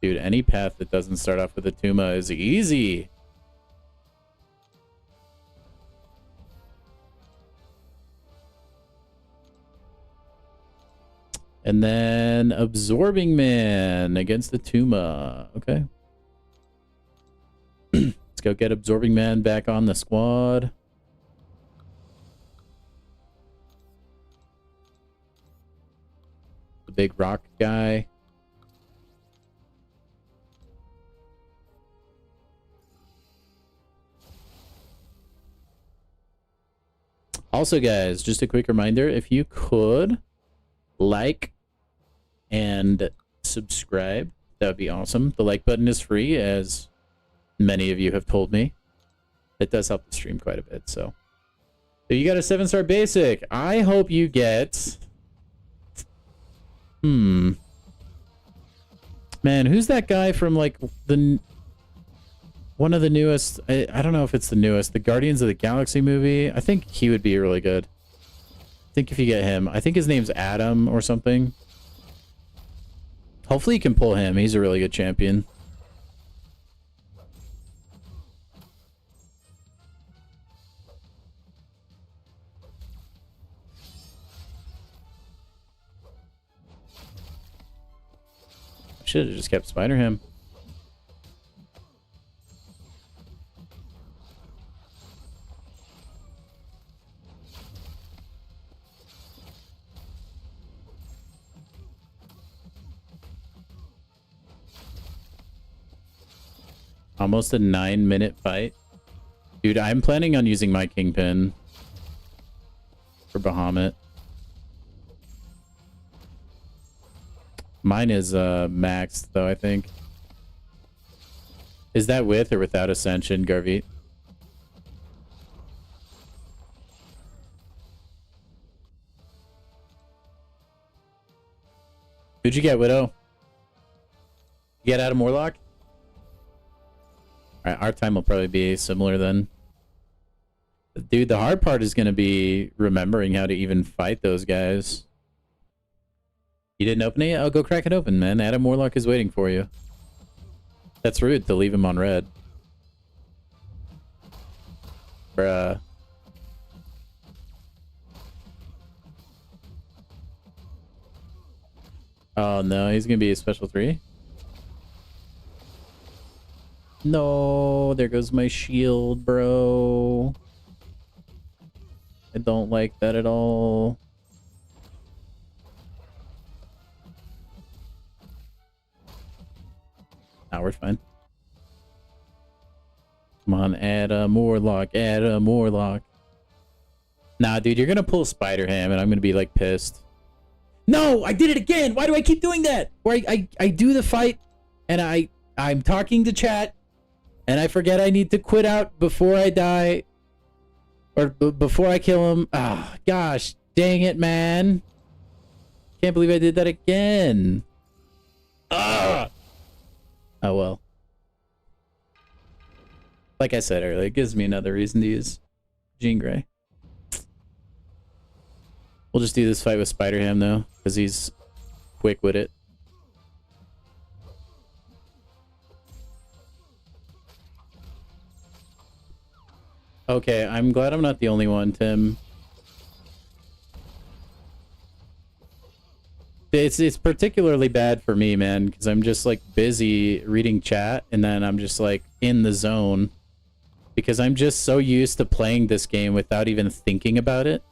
Dude, any path that doesn't start off with a Tuma is easy. And then Absorbing Man against the Tuma. Okay. Let's go get Absorbing Man back on the squad. The big rock guy. Also, guys, just a quick reminder, if you could like and subscribe, that would be awesome. The like button is free, as many of you have told me. It does help the stream quite a bit, so. So you got a 7-star basic. I hope you get... Man, who's that guy from, like, the... One of the newest... I don't know if it's the newest. The Guardians of the Galaxy movie. I think he would be really good. I think if you get him... I think his name's Adam or something. Hopefully you can pull him. He's a really good champion. Should have just kept Spider-Ham. Almost a 9-minute fight. Dude, I'm planning on using my Kingpin for Bahamut. Mine is maxed, though, I think. Is that with or without Ascension, Garvit? Who'd you get, Widow? You get Adam Warlock? Alright, our time will probably be similar then. Dude, the hard part is going to be remembering how to even fight those guys. You didn't open it? Oh, go crack it open, man. Adam Warlock is waiting for you. That's rude to leave him on red. Bruh. Oh no, he's gonna be a special 3. No, there goes my shield, bro. I don't like that at all. Now we're fine. Come on, add a Warlock, add a Warlock. Nah, dude, you're gonna pull Spider-Ham and I'm gonna be like pissed. No, I did it again. Why do I keep doing that? Where I do the fight and I'm talking to chat and I forget I need to quit out before I die or before I kill him. Ah, oh, gosh, dang it, man. Can't believe I did that again. Ah. Oh well. Like I said earlier, it gives me another reason to use Jean Grey. We'll just do this fight with Spider-Ham though, because he's quick with it. Okay, I'm glad I'm not the only one, Tim. It's particularly bad for me, man, because I'm just like busy reading chat and then I'm just like in the zone because I'm just so used to playing this game without even thinking about it.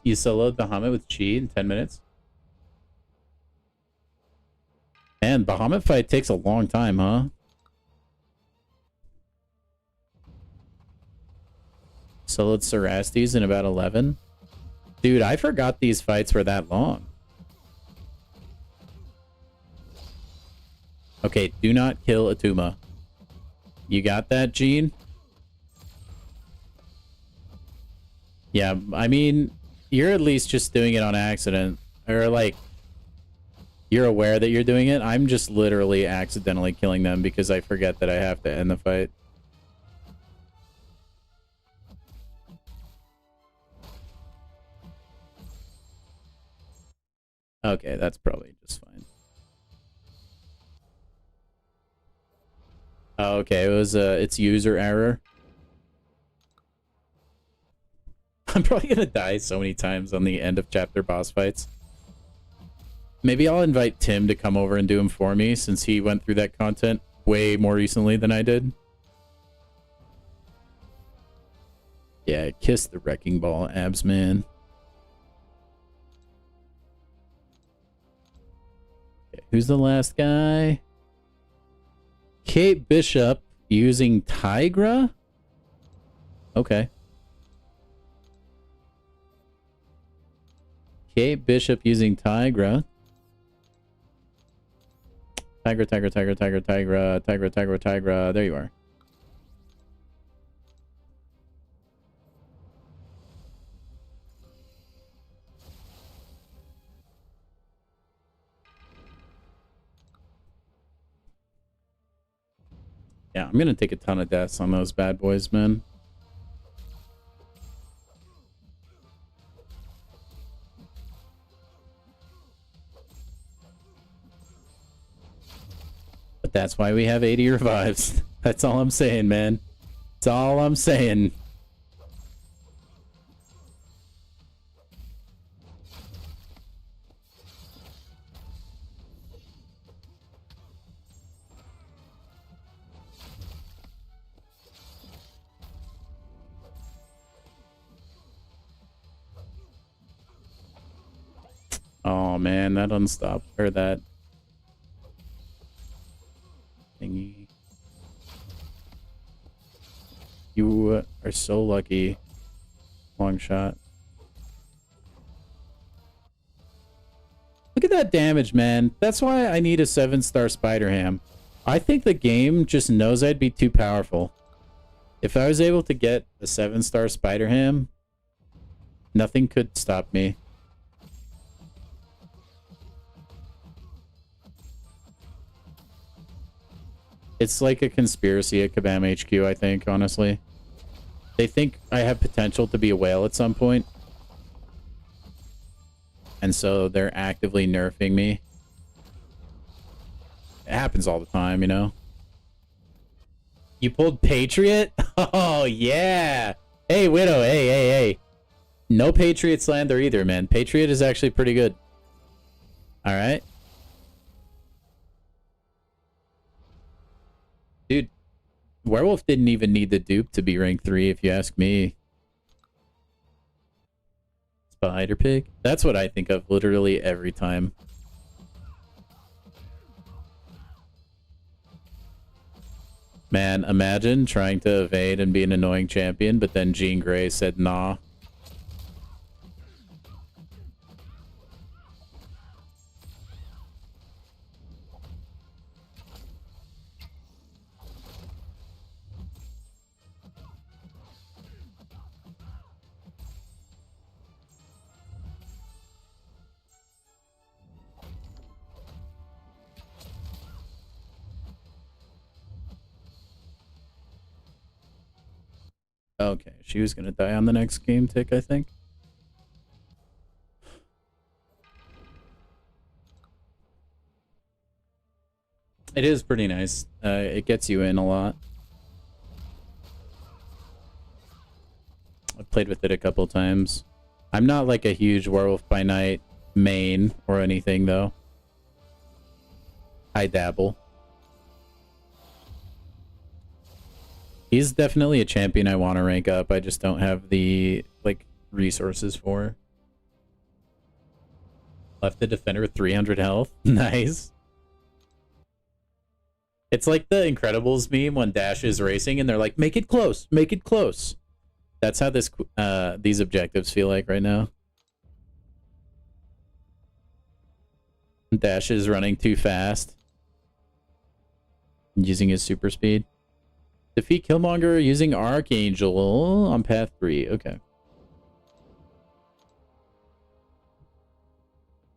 You soloed Bahamut with Chi in 10 minutes? Man, Bahamut fight takes a long time, huh? Soloed Cerastes in about 11? Dude, I forgot these fights were that long. Okay, do not kill Atuma. You got that, Gene? Yeah, I mean, you're at least just doing it on accident. Or, like, you're aware that you're doing it. I'm just literally accidentally killing them because I forget that I have to end the fight. Okay, that's probably just fine. Oh, okay, it was it's user error. I'm probably gonna die so many times on the end of chapter boss fights. Maybe I'll invite Tim to come over and do them for me since he went through that content way more recently than I did. Yeah, kiss the wrecking ball, abs man. Okay, who's the last guy? Kate Bishop using Tigra? Okay. Kate Bishop using Tigra. Tigra, Tigra, Tigra, Tigra, Tigra, Tigra, Tigra, Tigra. There you are. Yeah, I'm gonna take a ton of deaths on those bad boys, man. But that's why we have 80 revives. That's all I'm saying, man. That's all I'm saying. Oh man, that unstopped or that thingy. You are so lucky. Long shot. Look at that damage, man. That's why I need a 7-star Spider-Ham. I think the game just knows I'd be too powerful. If I was able to get a 7-star Spider-Ham, Nothing could stop me. It's like a conspiracy at Kabam HQ, I think, honestly. They think I have potential to be a whale at some point. And so they're actively nerfing me. It happens all the time, you know? You pulled Patriot? Oh, yeah. Hey, Widow. Hey. No Patriot slander either, man. Patriot is actually pretty good. All right. Dude, Werewolf didn't even need the dupe to be rank 3, if you ask me. Spider Pig? That's what I think of literally every time. Man, imagine trying to evade and be an annoying champion, but then Jean Grey said nah. Okay, she was gonna die on the next game tick, I think. It is pretty nice. It gets you in a lot. I've played with it a couple times. I'm not like a huge Werewolf by Night main or anything, though. I dabble. He's definitely a champion I want to rank up. I just don't have the, like, resources for. Left the defender with 300 health. Nice. It's like the Incredibles meme when Dash is racing and they're like, make it close, make it close. That's how this these objectives feel like right now. Dash is running too fast. Using his super speed. Defeat Killmonger using Archangel on path 3. Okay.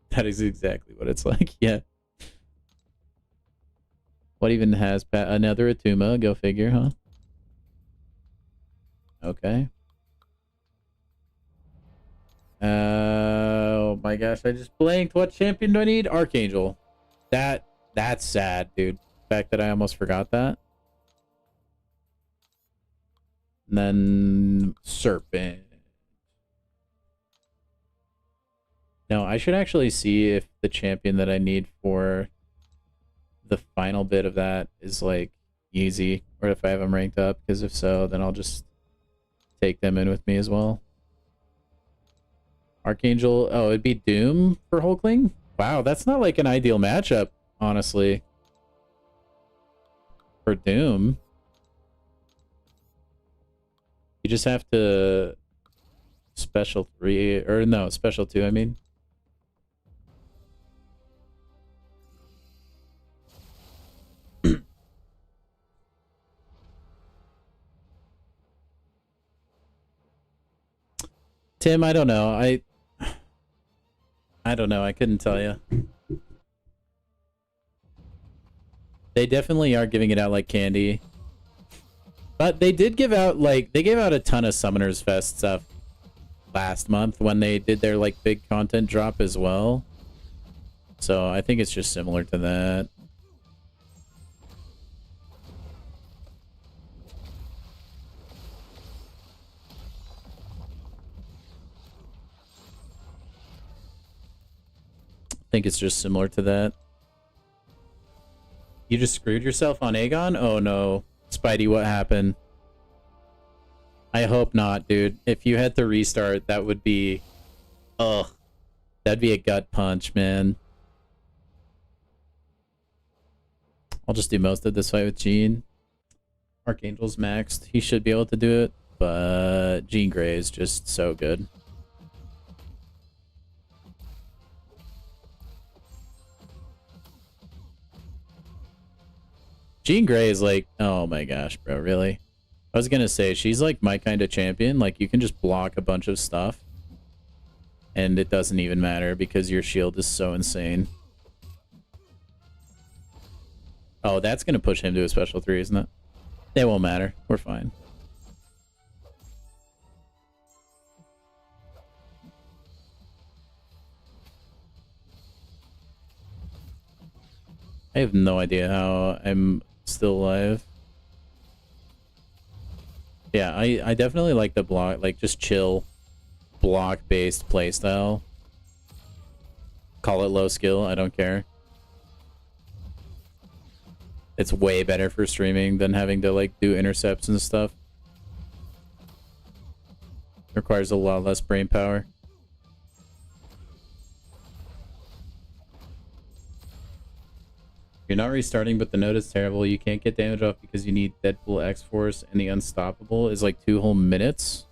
That is exactly what it's like. Yeah. What even has another Atuma? Go figure, huh? Okay. Oh my gosh, I just blanked. What champion do I need? Archangel. That's sad, dude. The fact that I almost forgot that. And then Serpent. No, I should actually see if the champion that I need for the final bit of that is like easy, or if I have them ranked up, because if so, then I'll just take them in with me as well. Archangel, oh, it'd be Doom for Hulkling? Wow, that's not like an ideal matchup, honestly. For Doom. You just have to special 3, or no, special 2, I mean. Tim, I don't know. I don't know. I couldn't tell you. They definitely are giving it out like candy. But they did give out, like, they gave out a ton of Summoners Fest stuff last month when they did their, like, big content drop as well. So I think it's just similar to that. I think it's just similar to that. You just screwed yourself on Aegon? Oh no. Spidey, what happened? I hope not, dude. If you had to restart, that would be... Ugh. That'd be a gut punch, man. I'll just do most of this fight with Jean. Archangel's maxed. He should be able to do it, but Jean Grey is just so good. Jean Grey is like, oh my gosh, bro, really? I was gonna say, she's like my kind of champion. Like, you can just block a bunch of stuff, And it doesn't even matter because your shield is so insane. Oh, that's going to push him to a special 3, isn't it? It won't matter. We're fine. I have no idea how I'm still alive. Yeah, I definitely like the block, like just chill block-based playstyle. Call it low skill, I don't care. It's way better for streaming than having to like do intercepts and stuff. Requires a lot less brain power. You're not restarting, but the node is terrible. You can't get damage off because you need Deadpool X-Force, and the Unstoppable is like 2 whole minutes.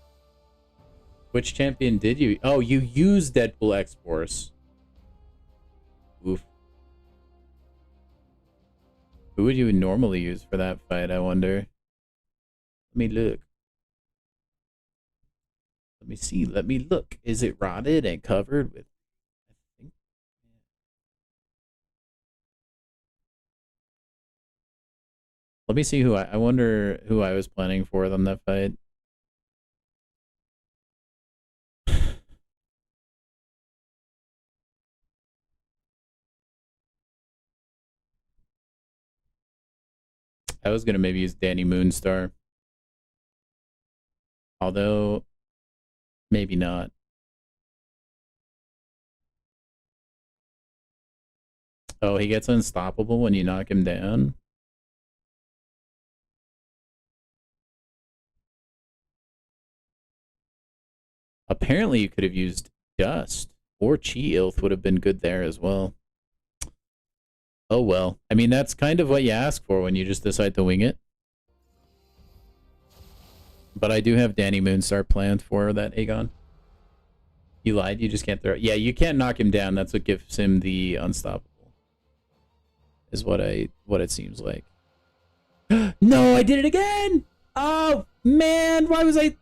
Which champion did you? Oh, you used Deadpool X-Force. Oof. Who would you normally use for that fight, I wonder? Let me look. Let me see. Let me look. Is it rotted and covered with... Let me see who I wonder who I was planning for on that fight. I was gonna maybe use Danny Moonstar. Although, maybe not. Oh, he gets unstoppable when you knock him down? Apparently you could have used Dust. Or Chi-Ilth would have been good there as well. Oh well. I mean, that's kind of what you ask for when you just decide to wing it. But I do have Danny Moonstar planned for that Aegon. You lied, you just can't throw it. Yeah, you can't knock him down. That's what gives him the unstoppable. Is what it seems like. No, I did it again! Oh, man, why was I...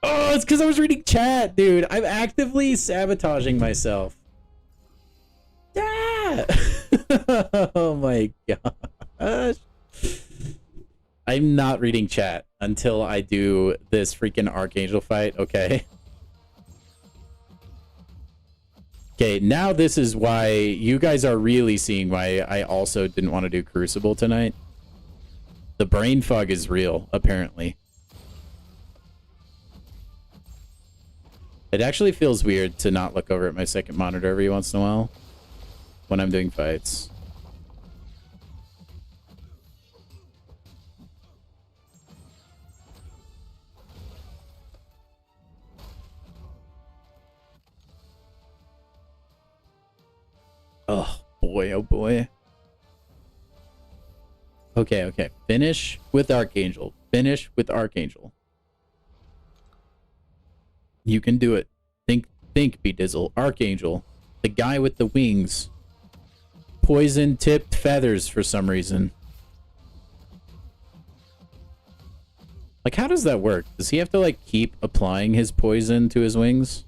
Oh, it's because I was reading chat, dude. I'm actively sabotaging myself. Yeah! Oh my gosh. I'm not reading chat until I do this freaking Archangel fight, okay? Okay, now this is why you guys are really seeing why I also didn't want to do Crucible tonight. The brain fog is real, apparently. It actually feels weird to not look over at my second monitor every once in a while when I'm doing fights. Oh boy, oh boy. Okay, okay. Finish with Archangel. Finish with Archangel. You can do it. Think, Bedizzle. Archangel. The guy with the wings. Poison-tipped feathers for some reason. Like, how does that work? Does he have to, like, keep applying his poison to his wings?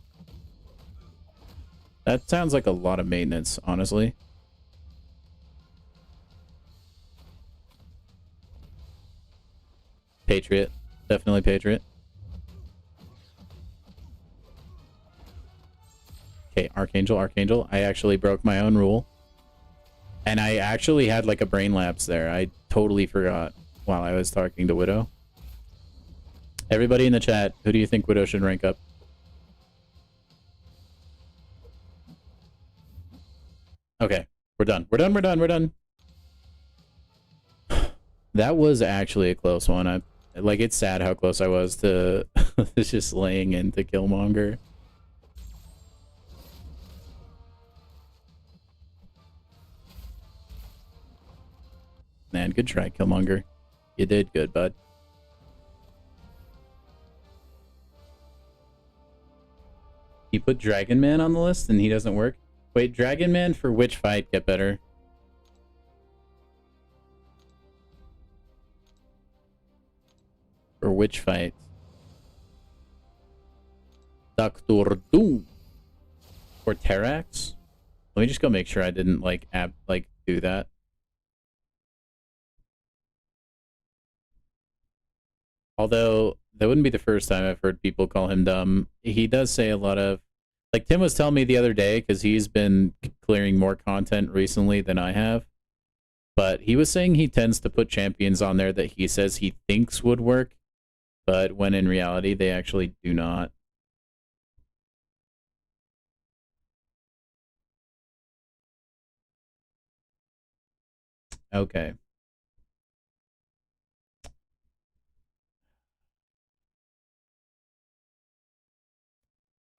That sounds like a lot of maintenance, honestly. Patriot. Definitely Patriot. Okay, Archangel, Archangel. I actually broke my own rule. And I actually had like a brain lapse there. I totally forgot while I was talking to Widow. Everybody in the chat, who do you think Widow should rank up? Okay, we're done. We're done, we're done, we're done. That was actually a close one. Like, it's sad how close I was to just laying into Killmonger. Man, good try, Killmonger. You did good, bud. You put Dragon Man on the list and he doesn't work? Wait, Dragon Man for which fight get better? For which fight? Doctor Doom. Torterax? Let me just go make sure I didn't like do that. Although that wouldn't be the first time I've heard people call him dumb. He does say a lot of, like Tim was telling me the other day, because he's been clearing more content recently than I have. But he was saying he tends to put champions on there that he says he thinks would work, but when in reality they actually do not. Okay.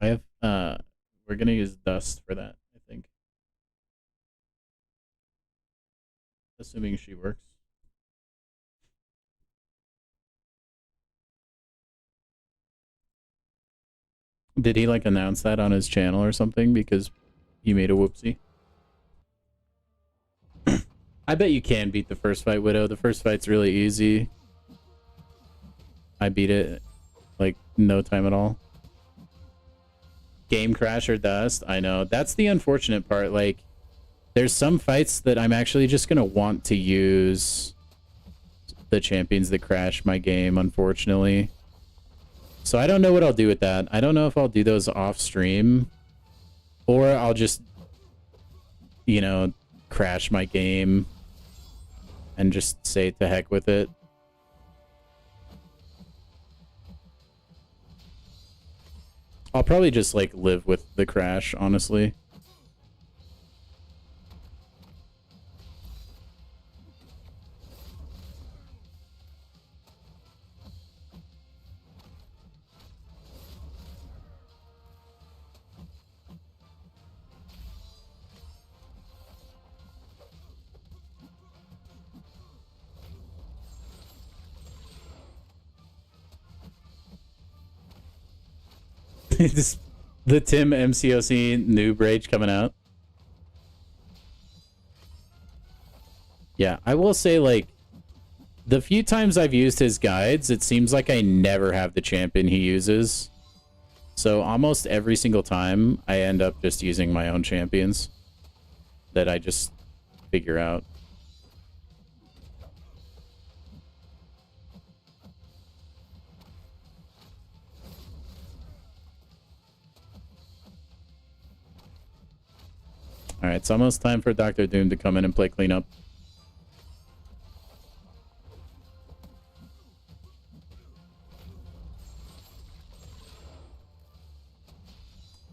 I have we're gonna use Dust for that, I think. Assuming she works. Did he like announce that on his channel or something because he made a whoopsie? I bet you can beat the first fight, Widow. The first fight's really easy. I beat it like no time at all. Game crash or Dust? I know. That's the unfortunate part. Like, there's some fights that I'm actually just gonna want to use the champions that crash my game, unfortunately. So I don't know what I'll do with that. I don't know if I'll do those off stream or I'll just, you know, crash my game and just say to heck with it. I'll probably just like live with the crash, honestly. The Tim MCOC noob rage coming out. Yeah, I will say, like, the few times I've used his guides, it seems like I never have the champion he uses. So almost every single time, I end up just using my own champions that I just figure out. Alright, it's almost time for Dr. Doom to come in and play cleanup.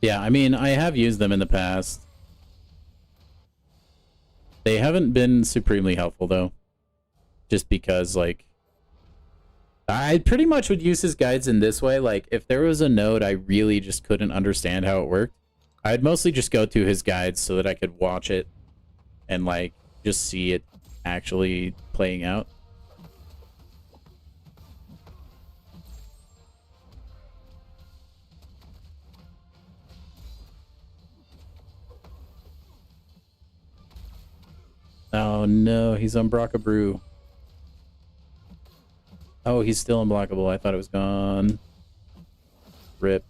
Yeah, I mean, I have used them in the past. They haven't been supremely helpful, though. Just because, like, I pretty much would use his guides in this way. Like, if there was a node I really just couldn't understand how it worked, I'd mostly just go to his guides so that I could watch it and, like, just see it actually playing out. Oh no, he's unblockable. Oh, he's still unblockable. I thought it was gone. Rip.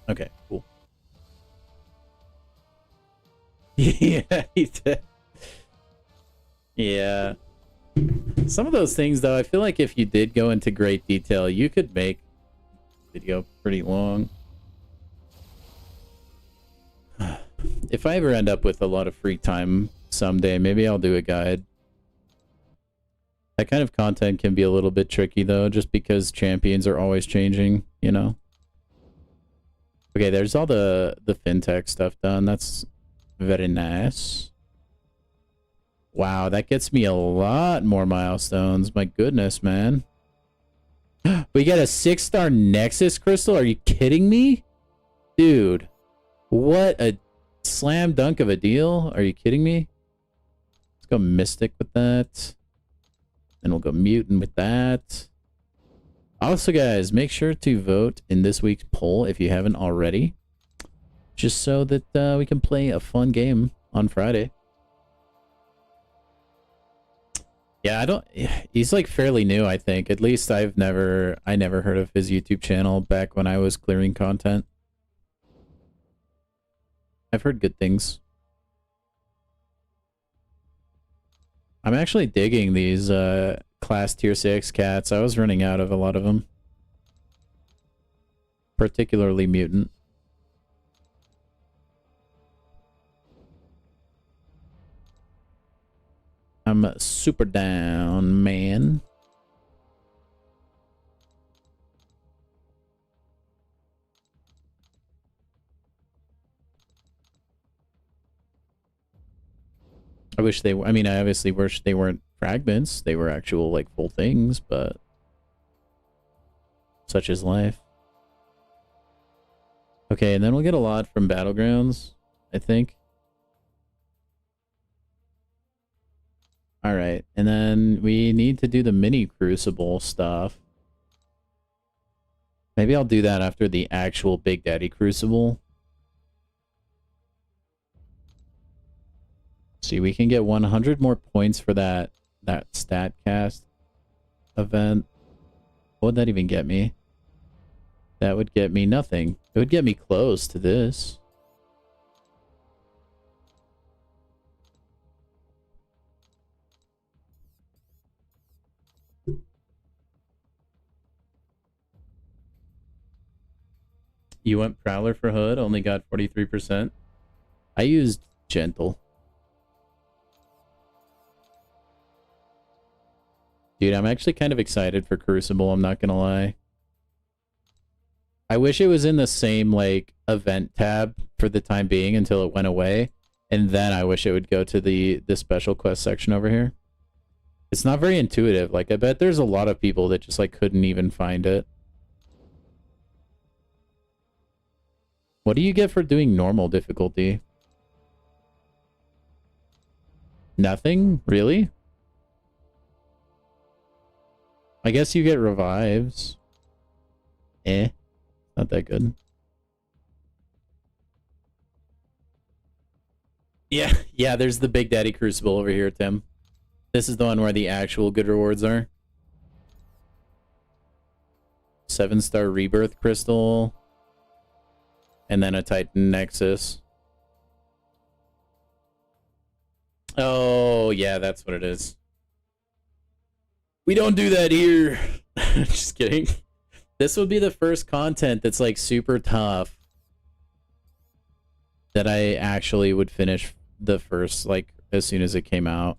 Okay, cool. Yeah, he did. Yeah. Some of those things, though, I feel like if you did go into great detail, you could make video pretty long. If I ever end up with a lot of free time someday, maybe I'll do a guide. That kind of content can be a little bit tricky, though, just because champions are always changing, you know? Okay, there's all the fintech stuff done. That's very nice. Wow, that gets me a lot more milestones. My goodness, man. We got a 6-star Nexus crystal? Are you kidding me? Dude, what a slam dunk of a deal. Are you kidding me? Let's go Mystic with that. Then we'll go Mutant with that. Also, guys, make sure to vote in this week's poll if you haven't already. Just so that we can play a fun game on Friday. Yeah, I don't. He's like fairly new, I think. At least I never heard of his YouTube channel back when I was clearing content. I've heard good things. I'm actually digging these class tier 6 cats. I was running out of a lot of them. Particularly mutant. I'm super down, man. I wish they were. I mean, I obviously wish they weren't fragments. They were actual, like, full things, but such is life. Okay, and then we'll get a lot from Battlegrounds, I think. Alright, and then we need to do the mini Crucible stuff. Maybe I'll do that after the actual Big Daddy Crucible. See, we can get 100 more points for that StatCast event. What would that even get me? That would get me nothing. It would get me close to this. You went Prowler for Hood, only got 43%. I used Gentle. Dude, I'm actually kind of excited for Crucible, I'm not gonna lie. I wish it was in the same, like, event tab for the time being until it went away. And then I wish it would go to the special quest section over here. It's not very intuitive. Like, I bet there's a lot of people that just, like, couldn't even find it. What do you get for doing normal difficulty? Nothing? Really? I guess you get revives. Not that good. Yeah, there's the Big Daddy Crucible over here, Tim. This is the one where the actual good rewards are. 7-star Rebirth Crystal. And then a Titan Nexus. Oh, yeah, that's what it is. We don't do that here. Just kidding. This would be the first content that's, like, super tough that I actually would finish the first, like, as soon as it came out.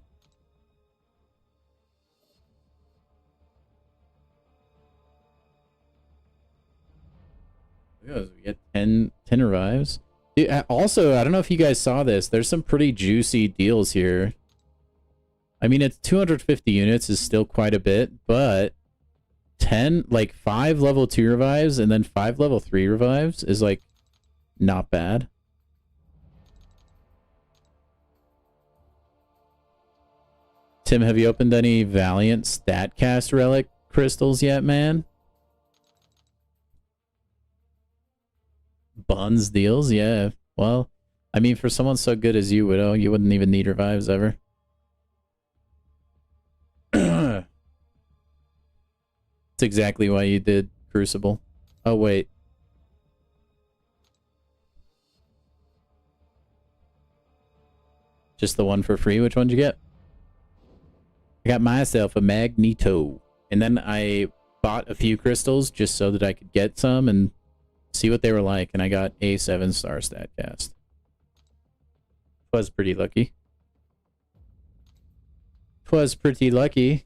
We get 10 revives. Dude, also, I don't know if you guys saw this. There's some pretty juicy deals here. I mean, it's 250 units is still quite a bit, but 5 level 2 revives and then 5 level 3 revives is, like, not bad. Tim, have you opened any Valiant StatCast Relic crystals yet, man? Buns deals? Yeah. Well, I mean, for someone so good as you, Widow, you wouldn't even need revives ever. That's exactly why you did Crucible. Oh, wait. Just the one for free? Which one did you get? I got myself a Magneto. And then I bought a few crystals just so that I could get some and see what they were like. And I got a 7-star StatCast. Was pretty lucky. Was pretty lucky.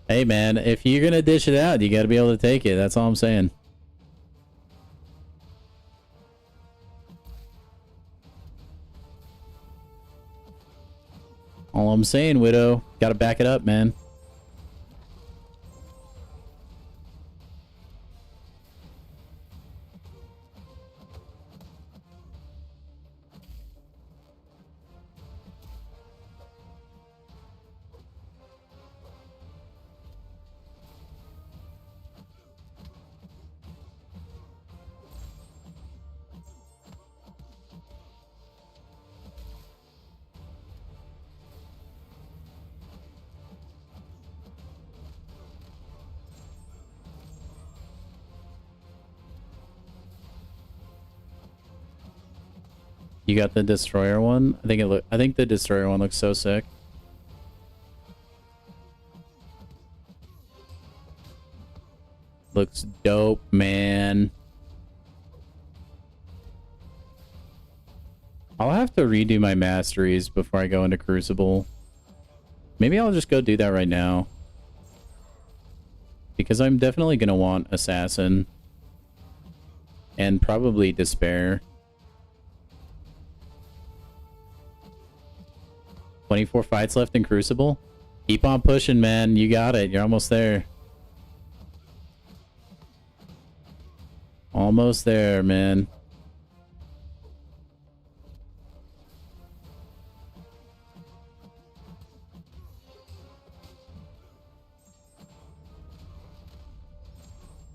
Hey man, if you're gonna dish it out, you gotta be able to take it. That's all I'm saying. All I'm saying, Widow. Gotta back it up, man. You got the destroyer one? I think the destroyer one looks so sick. Looks dope, man. I'll have to redo my masteries before I go into Crucible. Maybe I'll just go do that right now. Because I'm definitely going to want Assassin. And probably Despair. 24 fights left in Crucible. Keep on pushing, man. You got it. You're almost there. Almost there, man.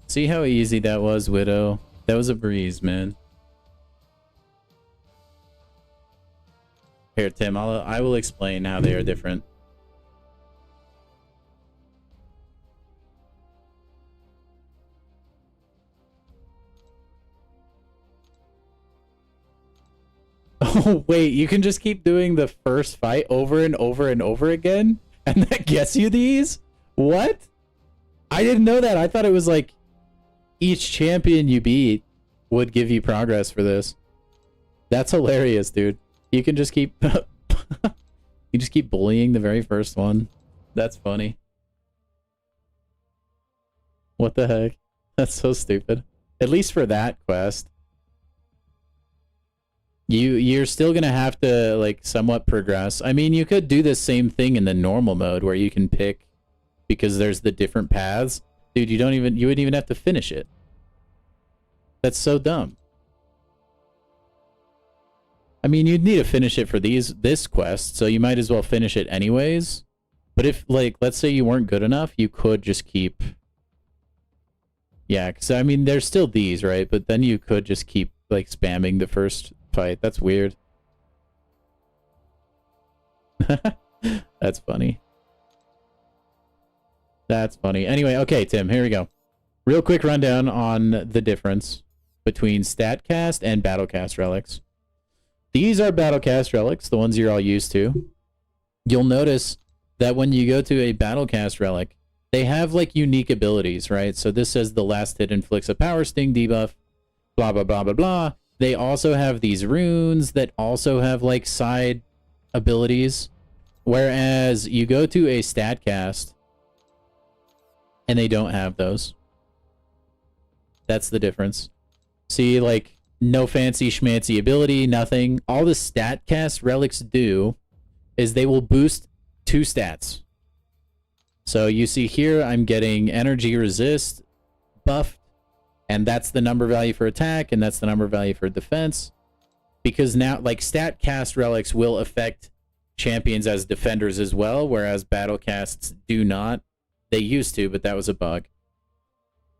See how easy that was, Widow? That was a breeze, man. Here, Tim, I will explain how they are different. Oh, wait, you can just keep doing the first fight over and over and over again? And that gets you these? What? I didn't know that. I thought it was like each champion you beat would give you progress for this. That's hilarious, dude. You can just keep you just keep bullying the very first one. That's funny. What the heck? That's so stupid. At least for that quest. You're still gonna have to like somewhat progress. I mean, you could do the same thing in the normal mode where you can pick because there's the different paths. Dude, you wouldn't even have to finish it. That's so dumb. I mean, you'd need to finish it for this quest, so you might as well finish it anyways. But if, like, let's say you weren't good enough, you could just keep... Yeah, because, I mean, there's still these, right? But then you could just keep, like, spamming the first fight. That's weird. That's funny. That's funny. Anyway, okay, Tim, here we go. Real quick rundown on the difference between StatCast and BattleCast relics. These are BattleCast relics, the ones you're all used to. You'll notice that when you go to a BattleCast relic, they have like unique abilities, right? So this says the last hit inflicts a power sting debuff, blah, blah, blah, blah, blah. They also have these runes that also have like side abilities. Whereas you go to a StatCast and they don't have those. That's the difference. See, like, no fancy schmancy ability, nothing. All the StatCast relics do is they will boost 2 stats. So you see here, I'm getting energy resist buffed, and that's the number value for attack, and that's the number value for defense. Because now, like, StatCast relics will affect champions as defenders as well, whereas BattleCasts do not. They used to, but that was a bug.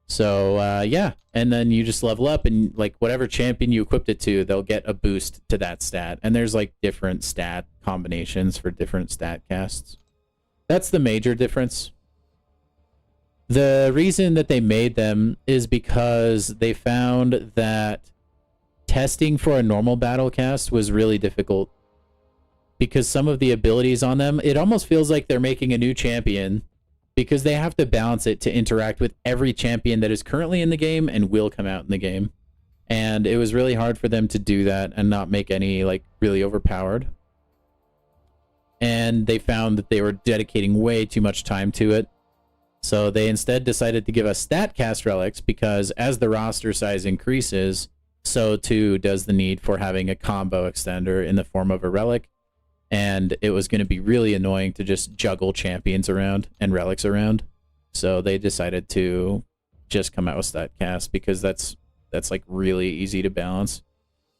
So, yeah. And then you just level up, and, like, whatever champion you equipped it to, they'll get a boost to that stat. And there's, like, different stat combinations for different StatCasts. That's the major difference. The reason that they made them is because they found that testing for a normal BattleCast was really difficult. Because some of the abilities on them, it almost feels like they're making a new champion because they have to balance it to interact with every champion that is currently in the game and will come out in the game. And it was really hard for them to do that and not make any, like, really overpowered. And they found that they were dedicating way too much time to it. So they instead decided to give us StatCast relics because as the roster size increases, so too does the need for having a combo extender in the form of a relic. And it was going to be really annoying to just juggle champions around and relics around. So they decided to just come out with StatCast because that's like really easy to balance.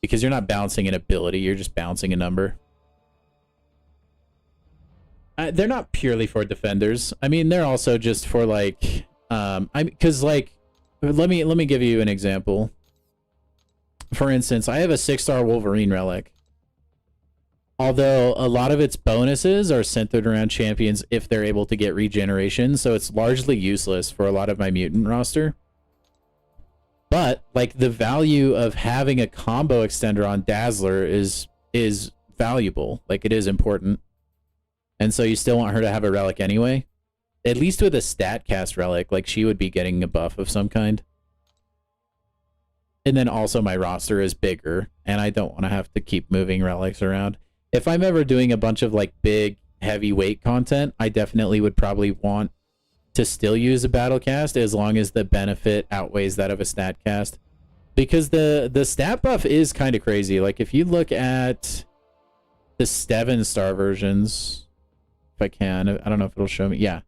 Because you're not balancing an ability, you're just balancing a number. They're not purely for defenders. I mean, they're also just for like, because like, let me give you an example. For instance, I have a 6-star Wolverine relic. Although a lot of its bonuses are centered around champions if they're able to get regeneration, so it's largely useless for a lot of my mutant roster. But like the value of having a combo extender on Dazzler is valuable. Like it is important. And so you still want her to have a relic anyway. At least with a StatCast relic, like she would be getting a buff of some kind. And then also my roster is bigger, and I don't want to have to keep moving relics around. If I'm ever doing a bunch of like big heavyweight content, I definitely would probably want to still use a battle cast as long as the benefit outweighs that of a stat cast. Because the stat buff is kind of crazy. Like if you look at the 7-star versions, if I can, I don't know if it'll show me. Yeah.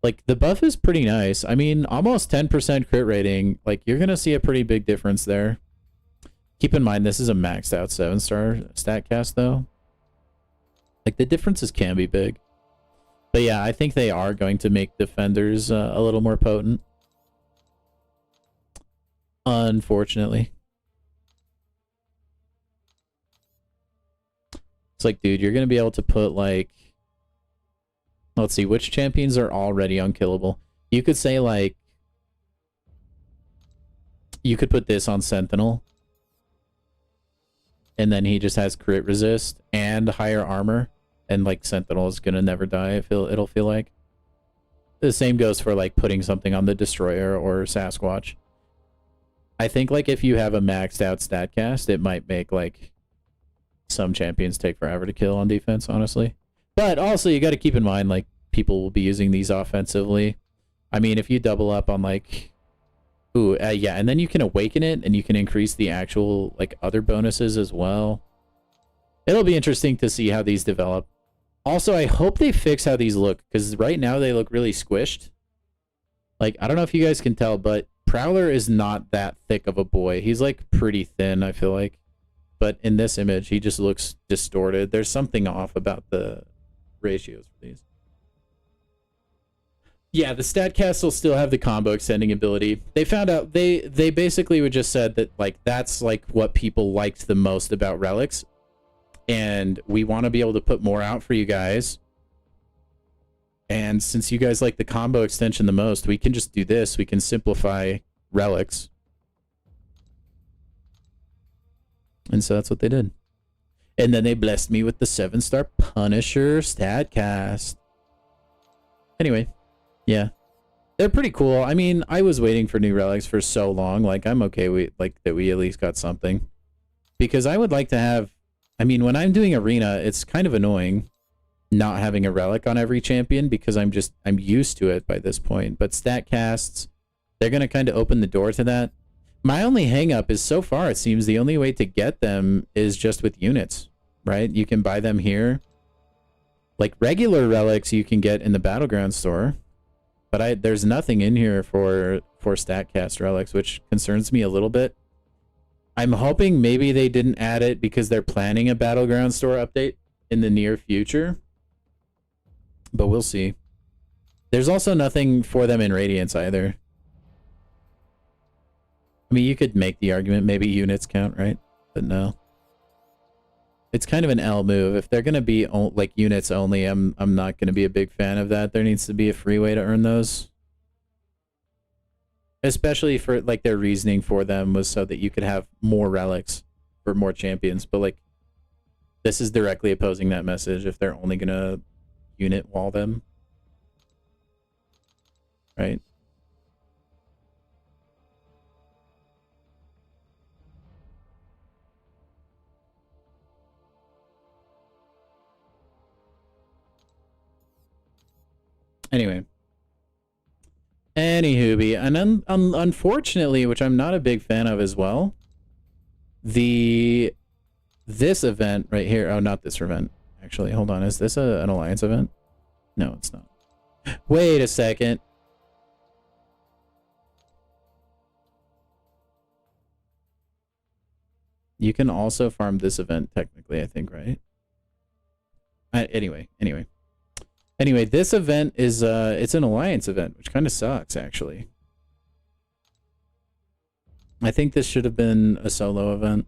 Like the buff is pretty nice. I mean, almost 10% crit rating. Like you're going to see a pretty big difference there. Keep in mind, this is a maxed out 7-star stat cast though. Like the differences can be big. But yeah, I think they are going to make defenders a little more potent. Unfortunately. It's like, dude, you're going to be able to put like... Let's see, which champions are already unkillable? You could say like... You could put this on Sentinel. And then he just has crit resist and higher armor. And like Sentinel is gonna never die, it'll feel like. The same goes for like putting something on the Destroyer or Sasquatch. I think like if you have a maxed out stat cast, it might make like some champions take forever to kill on defense, honestly. But also you gotta keep in mind like people will be using these offensively. I mean, if you double up on like... Ooh, yeah, and then you can awaken it and you can increase the actual like other bonuses as well. It'll be interesting to see how these develop. Also, I hope they fix how these look, because right now they look really squished. Like, I don't know if you guys can tell, but Prowler is not that thick of a boy. He's like pretty thin, I feel like. But in this image, he just looks distorted. There's something off about the ratios for these. Yeah, the StatCast will still have the combo extending ability. They found out, they basically would just said that like that's like what people liked the most about Relics. And we want to be able to put more out for you guys. And since you guys like the combo extension the most, we can just do this. We can simplify Relics. And so that's what they did. And then they blessed me with the 7-star Punisher StatCast. Anyway, yeah. They're pretty cool. I mean, I was waiting for new Relics for so long. Like, I'm okay with like that we at least got something. Because I would like to have... I mean, when I'm doing Arena, it's kind of annoying not having a relic on every champion because I'm used to it by this point. But StatCasts, they're going to kind of open the door to that. My only hang up is so far, it seems the only way to get them is just with units, right? You can buy them here. Like regular relics you can get in the Battleground store. But there's nothing in here for StatCast relics, which concerns me a little bit. I'm hoping maybe they didn't add it because they're planning a Battleground store update in the near future. But we'll see. There's also nothing for them in Radiance either. I mean, you could make the argument maybe units count, right? But no. It's kind of an L move. If they're going to be like units only, I'm not going to be a big fan of that. There needs to be a free way to earn those. Especially for, like, their reasoning for them was so that you could have more relics for more champions. But, like, this is directly opposing that message if they're only going to unit wall them. Right? Anyway. Anywho, and unfortunately, which I'm not a big fan of as well, this event right here, oh, not this event, actually, hold on, is this an Alliance event? No, it's not. Wait a second. You can also farm this event, technically, I think, right? Anyway. Anyway, this event is it's an Alliance event, which kind of sucks, actually. I think this should have been a solo event.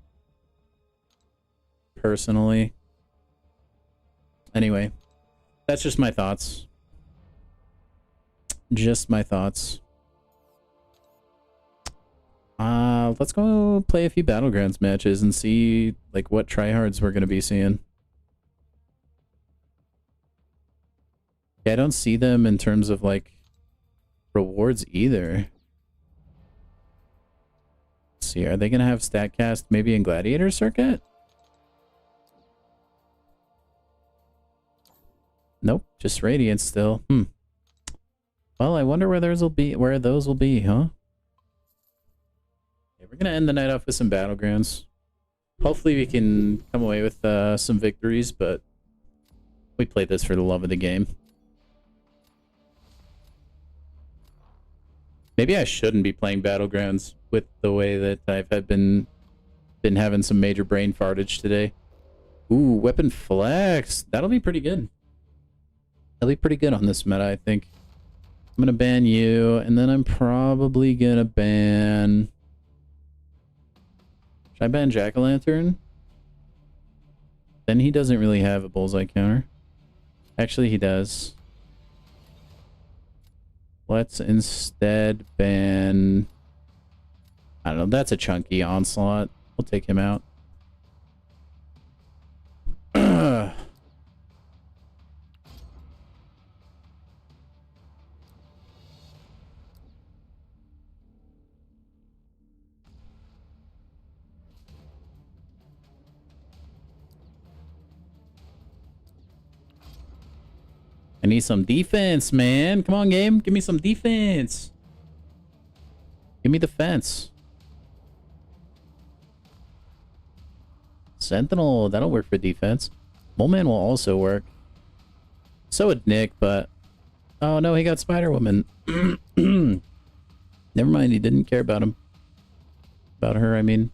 Personally. Anyway, that's just my thoughts. Just my thoughts. Let's go play a few Battlegrounds matches and see like what tryhards we're gonna be seeing. Yeah, I don't see them in terms of like rewards either. Let's see, are they gonna have StatCast maybe in Gladiator Circuit? Nope, just Radiant still. Well, I wonder where those will be, huh? Yeah, we're gonna end the night off with some Battlegrounds. Hopefully we can come away with some victories, but we played this for the love of the game. Maybe I shouldn't be playing Battlegrounds with the way that I've been having some major brain fartage today. Ooh, weapon flex. That'll be pretty good. That'll be pretty good on this meta, I think. I'm gonna ban you, and then I'm probably gonna ban... Should I ban Jack-o'-lantern? Then he doesn't really have a bullseye counter. Actually, he does. Let's instead ban... I don't know, that's a chunky onslaught. We'll take him out. I need some defense, man. Come on, game. Give me some defense. Give me the fence. Sentinel, that'll work for defense. Moleman will also work. So would Nick, but... Oh, no, he got Spider-Woman. Never mind, he didn't care about him. About her, I mean.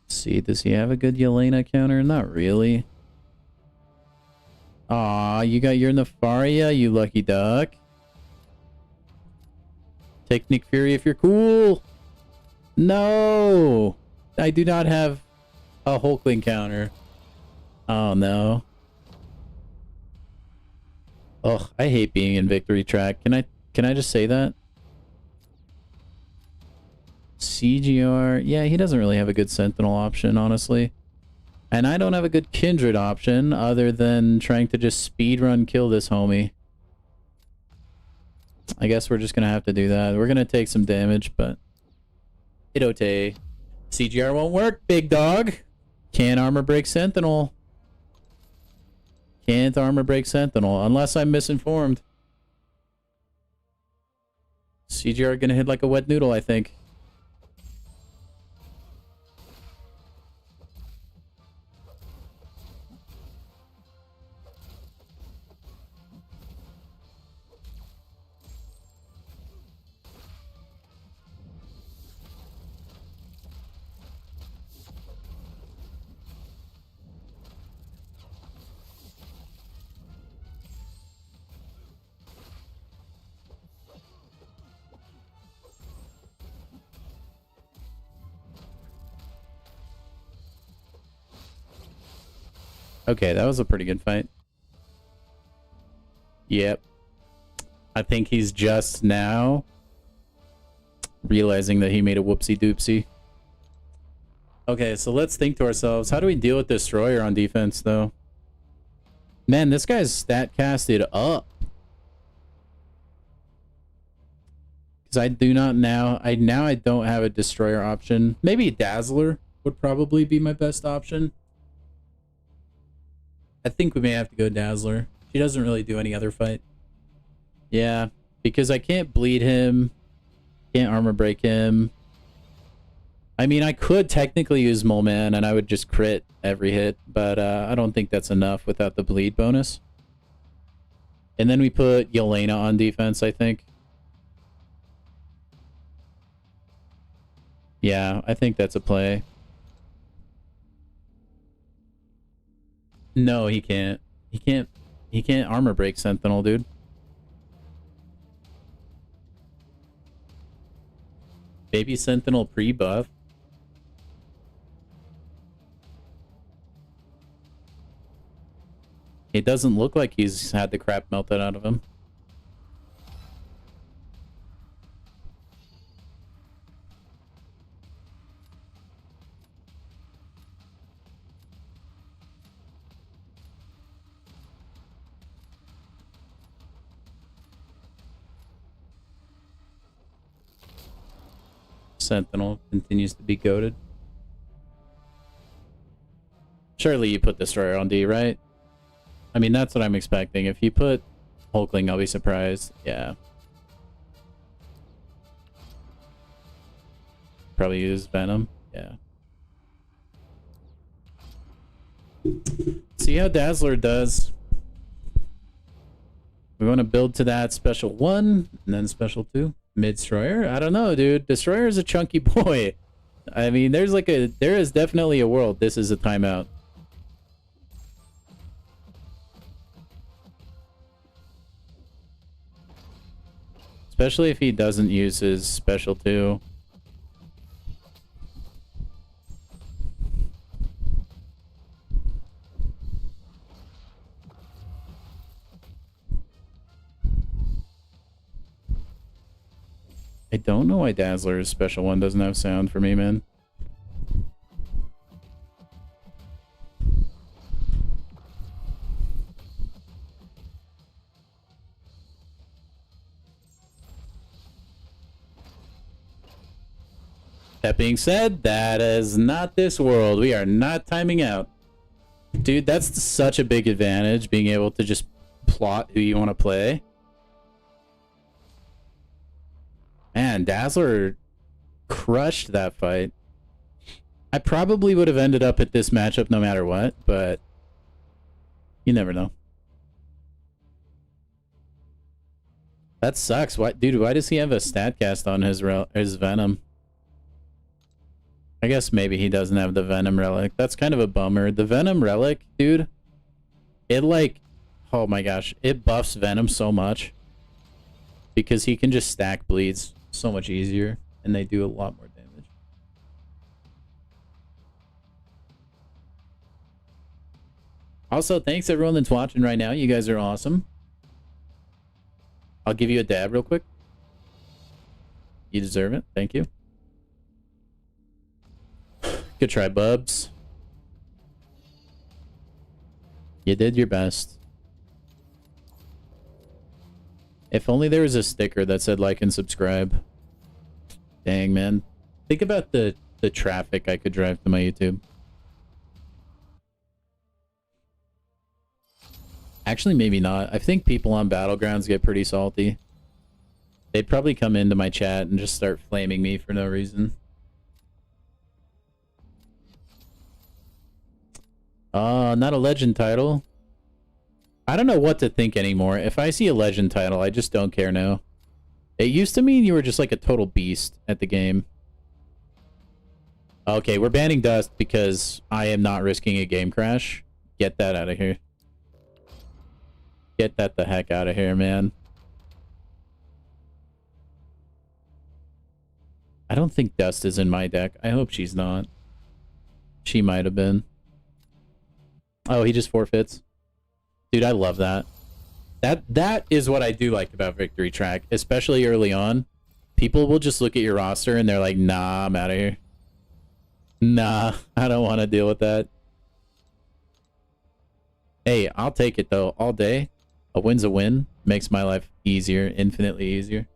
See, does he have a good Yelena counter? Not really. Aw, you got your Nefaria, you lucky duck. Take Nick Fury if you're cool. No! I do not have a Hulkling counter. Oh no. Ugh, I hate being in victory track. Can I just say that? CGR. Yeah, he doesn't really have a good Sentinel option, honestly. And I don't have a good Kindred option other than trying to just speedrun kill this homie. I guess we're just gonna have to do that. We're gonna take some damage, but... Idote. CGR won't work, big dog. Can't armor break Sentinel. Can't armor break Sentinel, unless I'm misinformed. CGR gonna hit like a wet noodle, I think. Okay, that was a pretty good fight. Yep. I think he's just now realizing that he made a whoopsie doopsie. Okay, so let's think to ourselves, how do we deal with Destroyer on defense, though? Man, this guy's stat casted up. Because I do not now... I don't have a Destroyer option. Maybe Dazzler would probably be my best option. I think we may have to go Dazzler. She doesn't really do any other fight. Yeah, because I can't bleed him. Can't armor break him. I mean, I could technically use Mole Man and I would just crit every hit, but I don't think that's enough without the bleed bonus. And then we put Yelena on defense, I think. Yeah, I think that's a play. No, he can't. He can't armor break Sentinel, dude. Baby Sentinel pre-buff. It doesn't look like he's had the crap melted out of him. Sentinel continues to be goated. Surely you put Destroyer on D, right? I mean, that's what I'm expecting. If you put Hulkling, I'll be surprised. Yeah. Probably use Venom. Yeah. See how Dazzler does. We want to build to that special 1 and then special 2. Mid-Destroyer? I don't know, dude. Destroyer is a chunky boy. I mean, there is definitely a world. This is a timeout. Especially if he doesn't use his special 2. I don't know why Dazzler's special 1 doesn't have sound for me, man. That being said, that is not this world. We are not timing out. Dude, that's such a big advantage, being able to just plot who you want to play. Man, Dazzler crushed that fight. I probably would have ended up at this matchup no matter what, but you never know. That sucks. Why, dude, why does he have a StatCast on his Venom? I guess maybe he doesn't have the Venom Relic. That's kind of a bummer. The Venom Relic, dude, it like, oh my gosh, it buffs Venom so much. Because he can just stack bleeds so much easier, and they do a lot more damage. Also, thanks everyone that's watching right now. You guys are awesome. I'll give you a dab real quick. You deserve it. Thank you. Good try, Bubs. You did your best. If only there was a sticker that said like and subscribe. Dang, man. Think about the traffic I could drive to my YouTube. Actually, maybe not. I think people on Battlegrounds get pretty salty. They'd probably come into my chat and just start flaming me for no reason. Not a legend title. I don't know what to think anymore. If I see a legend title, I just don't care now. It used to mean you were just like a total beast at the game. Okay, we're banning Dust because I am not risking a game crash. Get that out of here. Get that the heck out of here, man. I don't think Dust is in my deck. I hope she's not. She might have been. Oh, he just forfeits. Dude, I love that. That is what I do like about Victory Track, especially early on. People will just look at your roster and they're like, nah, I'm out of here. Nah, I don't want to deal with that. Hey, I'll take it though, all day. A win's a win. Makes my life easier, infinitely easier.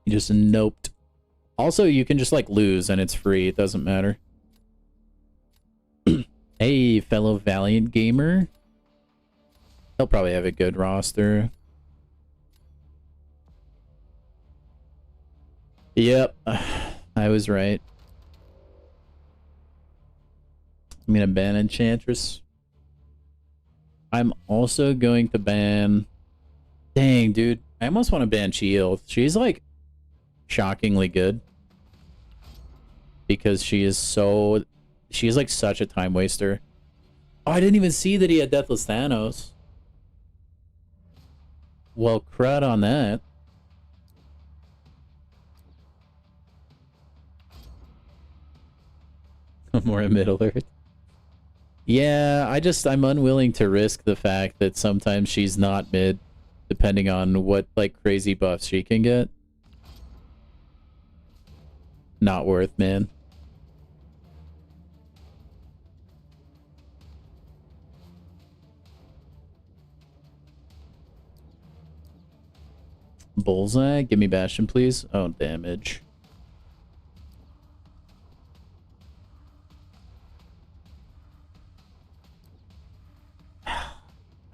You just noped. Also, you can just like lose and it's free. It doesn't matter. Hey, fellow Valiant gamer. He'll probably have a good roster. Yep, I was right. I'm gonna ban Enchantress. I'm also going to ban... Dang, dude. I almost want to ban Shield. She's like shockingly good. Because she is so... She's like such a time waster. Oh, I didn't even see that he had Deathless Thanos. Well, crud on that. More in Middle Earth. Yeah, I'm unwilling to risk the fact that sometimes she's not mid, depending on what, like, crazy buffs she can get. Not worth, man. Bullseye? Give me Bastion, please. Oh, damage.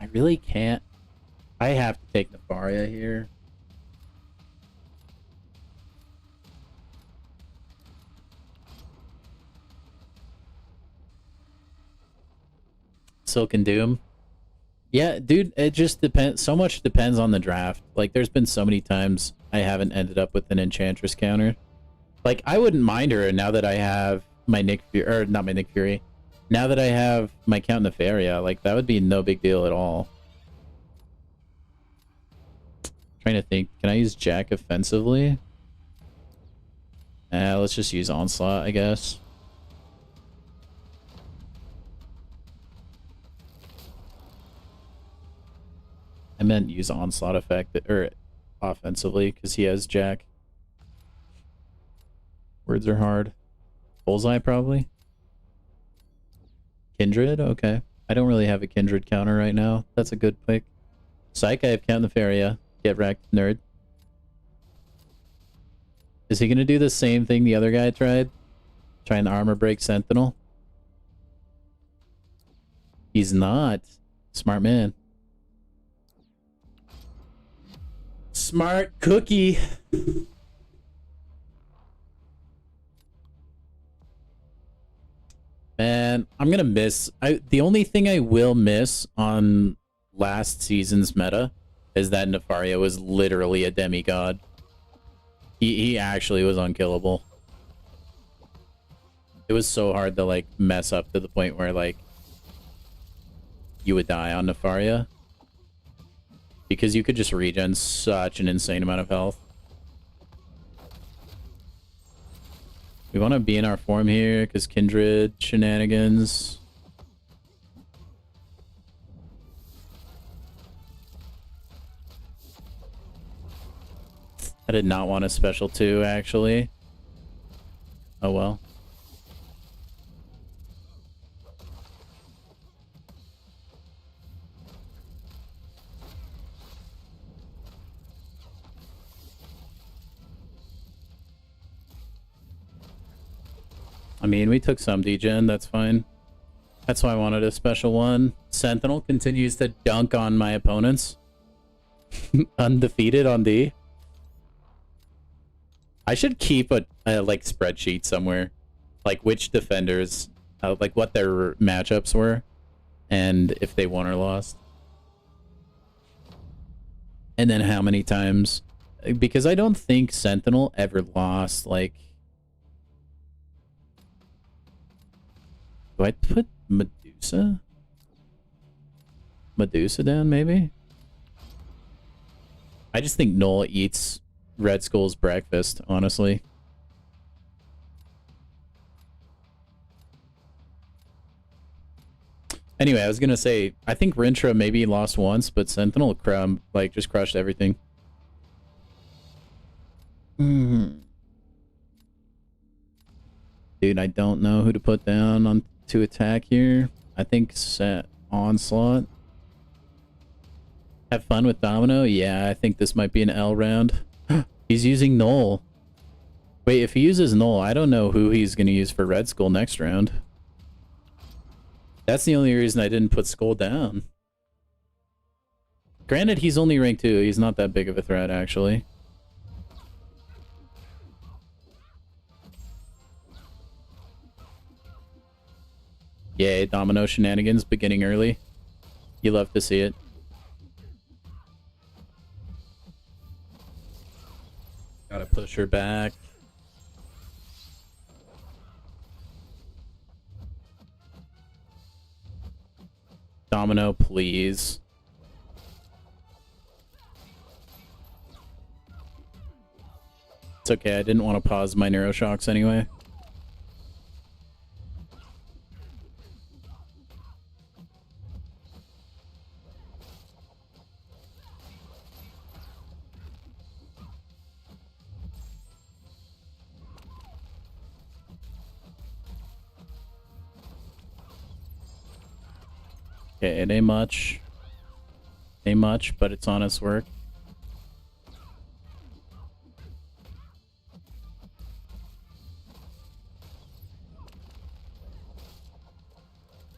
I really can't. I have to take Nefaria here. Silken Doom. Yeah, dude, it just depends. So much depends on the draft. Like, there's been so many times I haven't ended up with an Enchantress counter. Like, I wouldn't mind her now that I have my Nick Fury, or not my Nick Fury. Now that I have my Count Nefaria, like, that would be no big deal at all. Trying to think, can I use Jack offensively? Let's just use Onslaught, I guess. I meant use Onslaught effect, or offensively, because he has Jack. Words are hard. Bullseye, probably. Kindred? Okay. I don't really have a Kindred counter right now. That's a good pick. Psych, I have Count Nefaria. Get wrecked, nerd. Is he gonna do the same thing the other guy tried? Try and armor break Sentinel? He's not. Smart man. Smart cookie. Man, I'm gonna miss. The only thing I will miss on last season's meta is that Nefaria was literally a demigod. He actually was unkillable. It was so hard to, like, mess up to the point where, like, you would die on Nefaria. Because you could just regen such an insane amount of health. We want to be in our form here, because Kindred shenanigans. I did not want a special 2, actually. Oh well. I mean, we took some degen, that's fine. That's why I wanted a special 1. Sentinel continues to dunk on my opponents. Undefeated on D. I should keep a like, spreadsheet somewhere. Like, which defenders, like, what their matchups were. And if they won or lost. And then how many times. Because I don't think Sentinel ever lost, like... Do I put Medusa? Medusa down, maybe? I just think Null eats Red Skull's breakfast, honestly. Anyway, I was gonna say, I think Rintra maybe lost once, but Sentinel like, just crushed everything. Dude, I don't know who to put down on to attack here. I think set Onslaught. Have fun with Domino? Yeah, I think this might be an L round. He's using Null. Wait, if he uses Null, I don't know who he's gonna use for Red Skull next round. That's the only reason I didn't put Skull down. Granted, he's only rank 2. He's not that big of a threat, actually. Yay, Domino shenanigans beginning early. You love to see it. Gotta push her back. Domino, please. It's okay, I didn't want to pause my neuroshocks anyway. Okay, it ain't much. Ain't much, but it's honest work.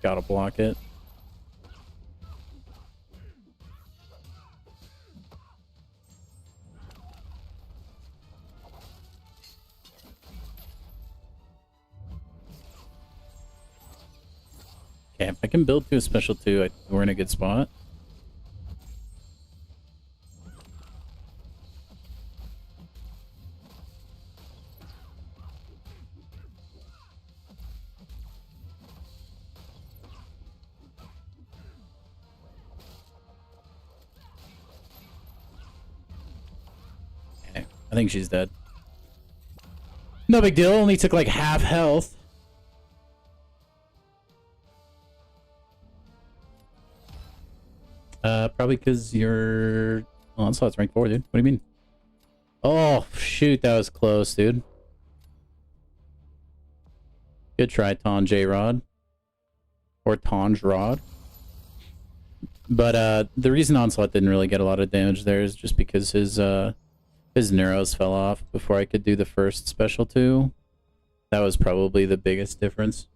Gotta block it. Okay, if I can build to a special 2, we're in a good spot. Okay, I think she's dead. No big deal, only took like half health. Probably because your onslaught's rank 4, dude. What do you mean? Oh, shoot, that was close, dude. Good try, Tanj Rod. Or Tanj Rod. But, the reason Onslaught didn't really get a lot of damage there is just because his neuros fell off before I could do the first special 2. That was probably the biggest difference.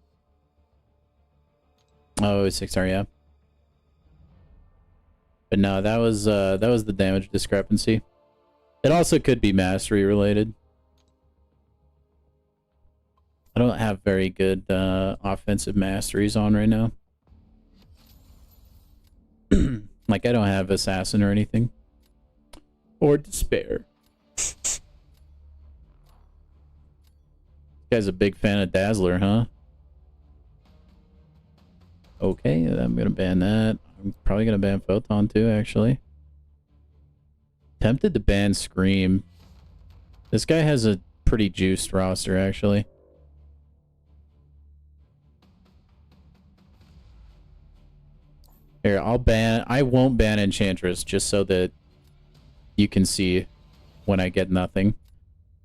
Oh, 6-star, yeah. But no, that was the damage discrepancy. It also could be mastery related. I don't have very good offensive masteries on right now. Like, I don't have assassin or anything. Or despair. This guy's a big fan of Dazzler, huh? Okay, I'm gonna ban that. I'm probably gonna ban Photon too, actually. Tempted to ban Scream. This guy has a pretty juiced roster, actually. Here, I won't ban Enchantress just so that you can see when I get nothing.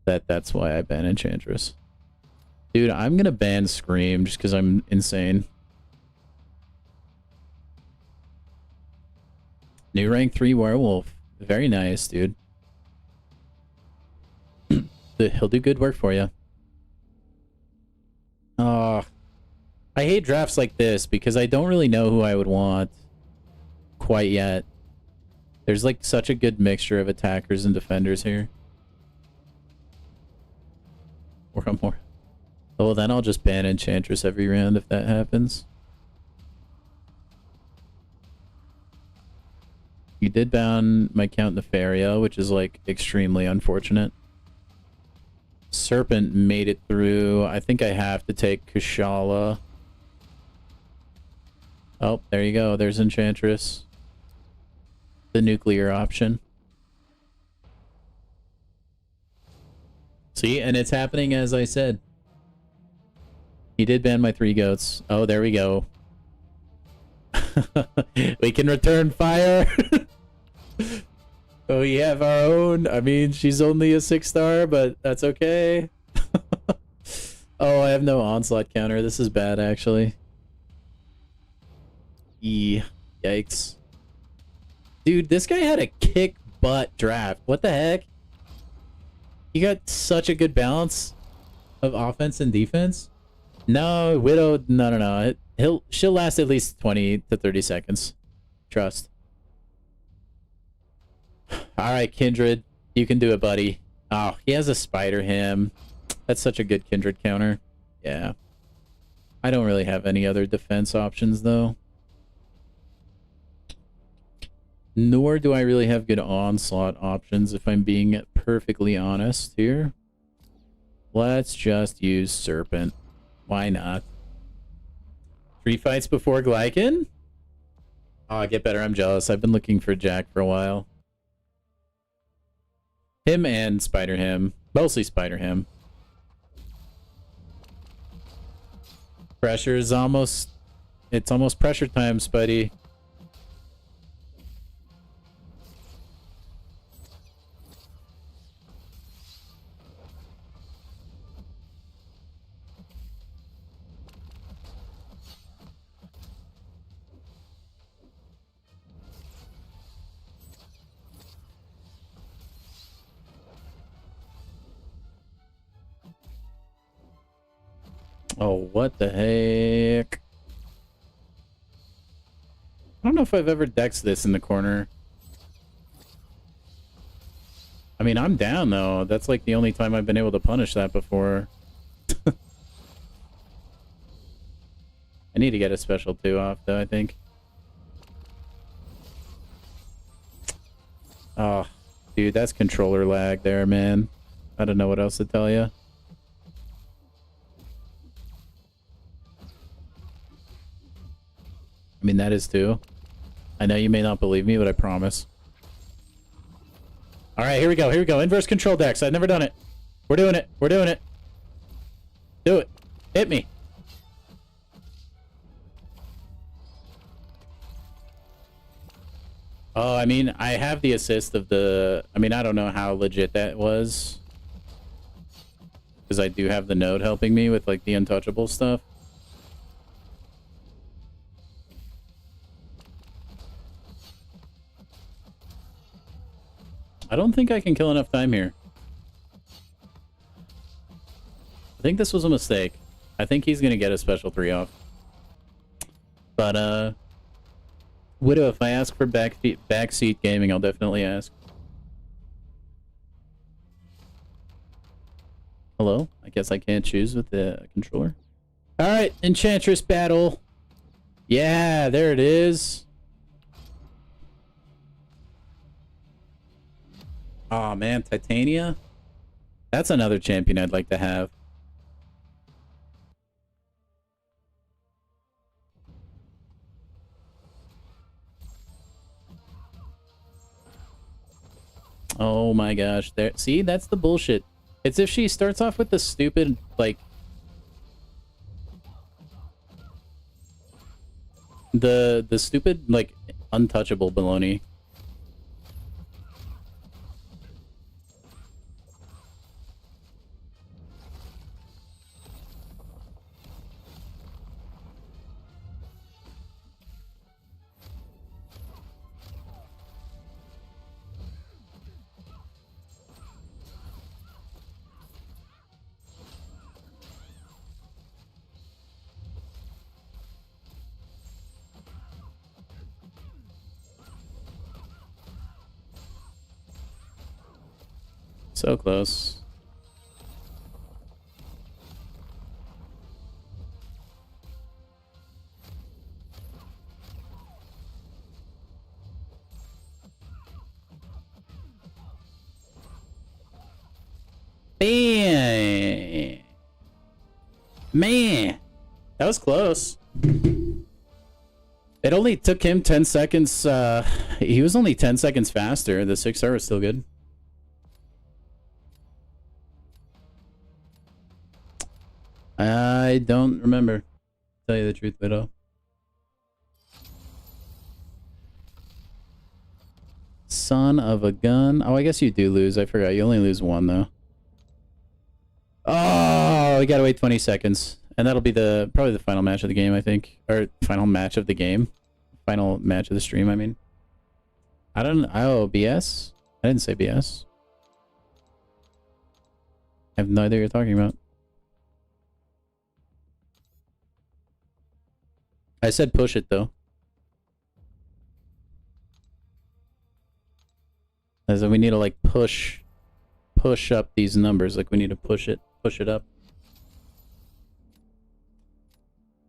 That's why I ban Enchantress. Dude, I'm gonna ban Scream just because I'm insane. New rank 3 werewolf. Very nice, dude. He'll do good work for you. Oh, I hate drafts like this because I don't really know who I would want quite yet. There's like such a good mixture of attackers and defenders here. Or more. Oh, then I'll just ban Enchantress every round if that happens. You did ban my Count Nefaria, which is like extremely unfortunate. Serpent made it through. I think I have to take Kushala. Oh, there you go. There's Enchantress. The nuclear option. See, and it's happening as I said. He did ban my 3 goats. Oh, there we go. We can return fire. Oh, we have our own. I mean, she's only a 6-star, but that's okay. Oh, I have no onslaught counter. This is bad, actually. Yikes. Dude, this guy had a kick butt draft. What the heck? He got such a good balance of offense and defense. No, Widow, no. She'll last at least 20 to 30 seconds. Trust. Alright, Kindred. You can do it, buddy. Oh, he has a Spider Ham. That's such a good Kindred counter. Yeah. I don't really have any other defense options, though. Nor do I really have good onslaught options, if I'm being perfectly honest here. Let's just use Serpent. Why not? 3 fights before Glycan? Oh, get better. I'm jealous. I've been looking for Jack for a while. Him and Spider-Ham. Mostly Spider-Ham. Pressure is almost... It's almost pressure time, Spidey. Oh, what the heck? I don't know if I've ever dexed this in the corner. I mean, I'm down, though. That's like the only time I've been able to punish that before. I need to get a special 2 off, though, I think. Oh, dude, that's controller lag there, man. I don't know what else to tell you. I mean, that is too. I know you may not believe me, but I promise. All right, here we go. Here we go. Inverse control decks. I've never done it. We're doing it. We're doing it. Do it. Hit me. Oh, I mean, I have the assist of the... I mean, I don't know how legit that was. Because I do have the node helping me with, like, the untouchable stuff. I don't think I can kill enough time here. I think this was a mistake. I think he's going to get a special 3 off. But, Widow, if I ask for backseat gaming, I'll definitely ask. Hello? I guess I can't choose with the controller. Alright, Enchantress battle. Yeah, there it is. Oh man, Titania? That's another champion I'd like to have. Oh my gosh. There, see, that's the bullshit. It's if she starts off with the stupid, like... The stupid, like, untouchable baloney. So close. Man. Man. That was close. It only took him 10 seconds. He was only 10 seconds faster. The 6-star was still good. I don't remember. To tell you the truth, Widow. Son of a gun. Oh, I guess you do lose. I forgot. You only lose 1, though. Oh, we gotta wait 20 seconds. And that'll be probably the final match of the game, I think. Or final match of the game. Final match of the stream, I mean. I don't... Oh, BS? I didn't say BS. I have no idea what you're talking about. I said push it, though. As in we need to, like, push up these numbers. Like, we need to push it up.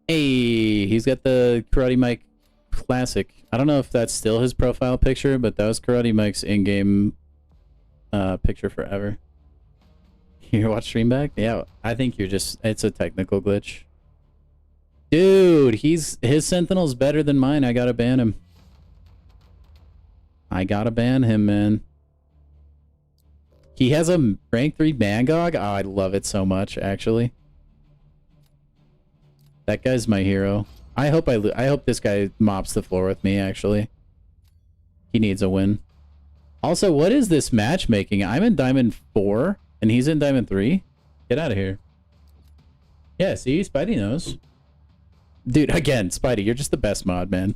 Hey, he's got the Karate Mike Classic. I don't know if that's still his profile picture, but that was Karate Mike's in-game picture forever. You watch stream back? Yeah, I think you're just... It's a technical glitch. Dude, his Sentinel's better than mine. I gotta ban him. I gotta ban him, man. He has a rank 3 Mangog? Oh, I love it so much, actually. That guy's my hero. I hope this guy mops the floor with me, actually. He needs a win. Also, what is this matchmaking? I'm in Diamond 4, and he's in Diamond 3? Get out of here. Yeah, see? Spidey knows. Dude, again, Spidey, you're just the best mod, man.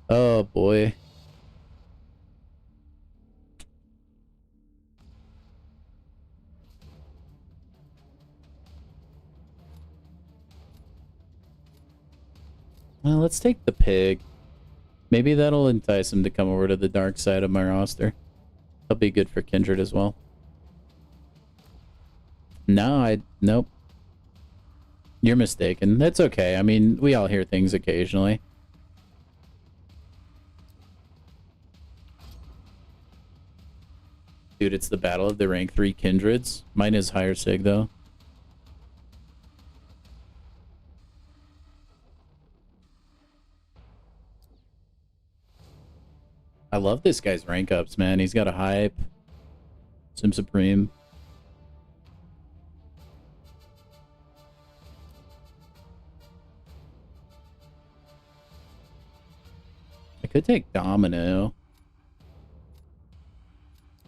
Oh, boy. Well, let's take the pig. Maybe that'll entice him to come over to the dark side of my roster. That'll be good for Kindred as well. No, nope. You're mistaken. That's okay. I mean, we all hear things occasionally. Dude, it's the battle of the rank 3 Kindreds. Mine is higher sig, though. I love this guy's rank ups, man. He's got a hype. Sim Supreme. I could take Domino.